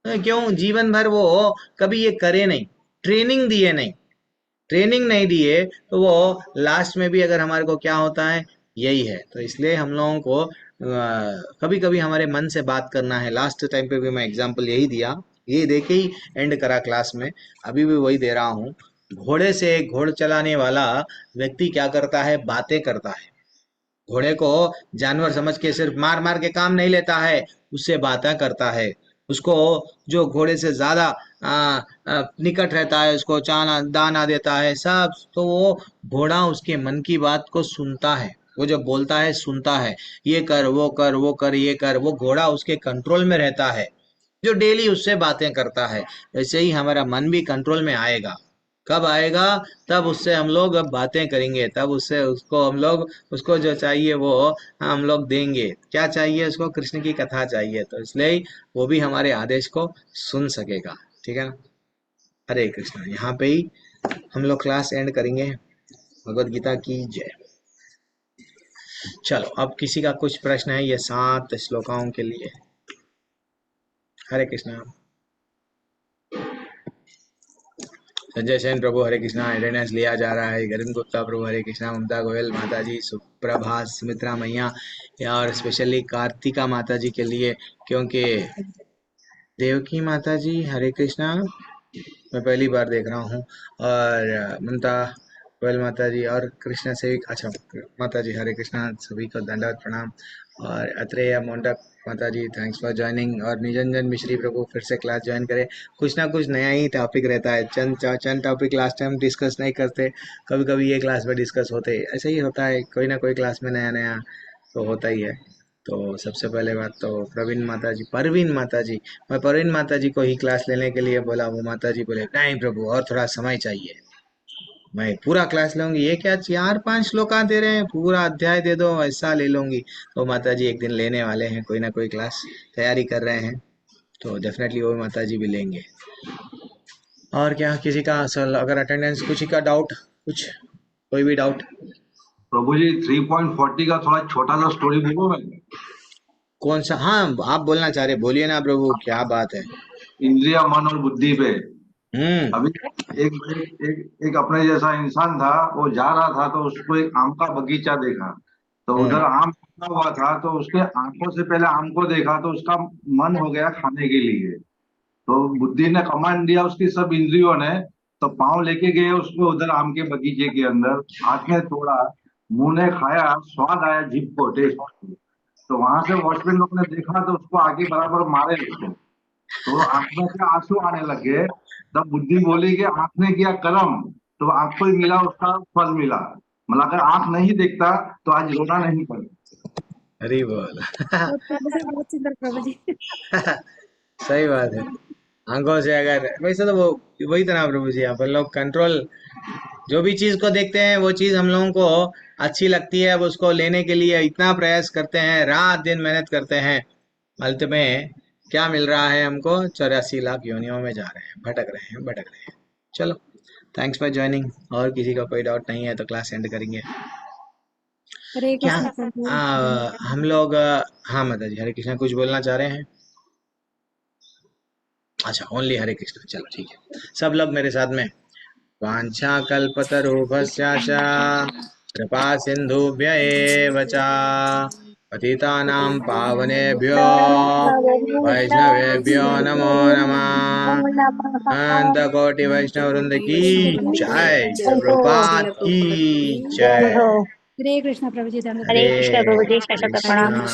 क्यों? जीवन भर वो कभी ये करे नहीं, ट्रेनिंग दिए नहीं, ट्रेनिंग नहीं दिए, तो वो लास्ट में भी अगर हमारे को क्या होता है, यही है। तो इसलिए हम लोगों को कभी कभी हमारे मन से बात करना है। लास्ट टाइम पे भी मैं एग्जांपल यही दिया, ये देके ही एंड करा क्लास में, अभी भी वही दे रहा हूँ। घोड़े से घोड़ चलाने वाला व्यक्ति क्या करता है? बातें करता है। घोड़े को जानवर समझ के सिर्फ मार मार के काम नहीं लेता है, उससे बातें करता है। उसको जो घोड़े से ज्यादा निकट रहता है उसको चाना दाना देता है सब, तो वो घोड़ा उसके मन की बात को सुनता है। वो जब बोलता है सुनता है, ये कर वो कर वो कर ये कर, वो घोड़ा उसके कंट्रोल में रहता है, जो डेली उससे बातें करता है। वैसे ही हमारा मन भी कंट्रोल में आएगा। कब आएगा? तब उससे हम लोग अब बातें करेंगे, तब उससे उसको हम लोग, उसको जो चाहिए वो हम लोग देंगे। क्या चाहिए उसको? कृष्ण की कथा चाहिए। तो इसलिए वो भी हमारे आदेश को सुन सकेगा। ठीक है ना? हरे कृष्णा। यहाँ पे ही हम लोग क्लास एंड करेंगे। भगवद गीता की जय। चलो, अब किसी का कुछ प्रश्न है ये 7 श्लोकाओं के लिए? हरे कृष्णा। संजय सेन प्रभु हरे कृष्णा। अटेंडेंस लिया जा रहा है। गरीन गुप्ता प्रभु हरे कृष्णा। ममता गोयल माता जी, सुप्रभात, सुमित्रा मैया और स्पेशली कार्तिका माता जी के लिए, क्योंकि देवकी माता जी हरे कृष्णा मैं पहली बार देख रहा हूँ, और ममता गोयल माता जी और कृष्णा से, अच्छा माता जी हरे कृष्णा, सभी को दंडवत प्रणाम। और अत्रेय मोंडक माता जी थैंक्स फॉर ज्वाइनिंग। और निरंजन मिश्री प्रभु फिर से क्लास ज्वाइन करें। कुछ ना कुछ नया ही टॉपिक रहता है। चंद टॉपिक लास्ट टाइम डिस्कस नहीं करते, कभी कभी ये क्लास में डिस्कस होते, ऐसे ही होता है, कोई ना कोई क्लास में नया नया तो होता ही है। तो सबसे पहले बात तो परवीन माता जी, मैं परवीन माता जी को ही क्लास लेने के लिए बोला। वो माता जी बोले नहीं प्रभु और थोड़ा समय चाहिए, मैं पूरा क्लास लूंगी। ये क्या 4-5 श्लोक दे रहे हैं, पूरा अध्याय दे दो, ऐसा ले लूंगी। तो माता जी एक दिन लेने वाले हैं, कोई ना कोई क्लास तैयारी कर रहे हैं, तो डेफिनेटली वो माता जी भी लेंगे। और क्या किसी का असल अगर अटेंडेंस, किसी का डाउट, कुछ कोई भी डाउट? प्रभु जी 3.40 का थोड़ा छोटा सा स्टोरी बोलो मैं। कौन सा? हाँ आप बोलना चाह रहे, बोलिए ना प्रभु, क्या बात है। इंद्रिया, मन और बुद्धि पे। हम्म। अभी एक एक अपने जैसा इंसान था, वो जा रहा था तो उसको एक आम का बगीचा देखा, तो उधर आम लगा हुआ था, तो उसके आंखों से पहले आम को देखा तो उसका मन हो गया खाने के लिए। तो बुद्धि ने कमांड दिया, उसकी सब इंद्रियों ने, तो पांव लेके गए उसको उधर आम के बगीचे के अंदर, हाथ में तोड़ा, मुंह ने खाया, स्वाद आया जीभ को, टेस्ट। तो वहां से वॉचमैन लोग ने देखा तो उसको आगे बराबर मारे उसको, तो आंख में से आंसू आने लगे। तब बुद्धि बोली कि आंख ने किया कर्म, तो आंख को ही मिला, उसका फल मिला। मतलब अगर आंख नहीं देखता तो आज रोना नहीं पड़ता। हरी बोल। बहुत सुंदर प्रभु जी। सही बात है। आंखों से अगर, वैसे तो वो वही तरह प्रभु जी, अपन लोग कंट्रोल, जो भी चीज को देखते हैं वो चीज हम लोगों को अच्छी लगती है, अब उसको लेने के लिए इतना प्रयास करते हैं, रात दिन मेहनत करते हैं, अंत में क्या मिल रहा है हमको? 84 लाख योनियों में जा रहे हैं, भटक रहे हैं। चलो, थैंक्स फॉर ज्वाइनिंग। और किसी का कोई डाउट नहीं है तो क्लास एंड करेंगे हरे क्या? कृष्ण प्रभु। हम लोग हाँ माता जी हरे कृष्णा, कुछ बोलना चाह रहे हैं? अच्छा, ओनली हरे कृष्णा, चलो ठीक है। सब लोग मेरे साथ में, वाञ्छा कल्पतरुभ्यश्च कृपा सिन्धुभ्य एव च पतितानां पावनेभ्यो वैष्णवेभ्यो नमो नमः। अनंत कोटि वैष्णव वृंद की जय, प्रभुपाद की जय। हरे कृष्ण प्रभु जी। हरे धन्यवाद। कृष्णा।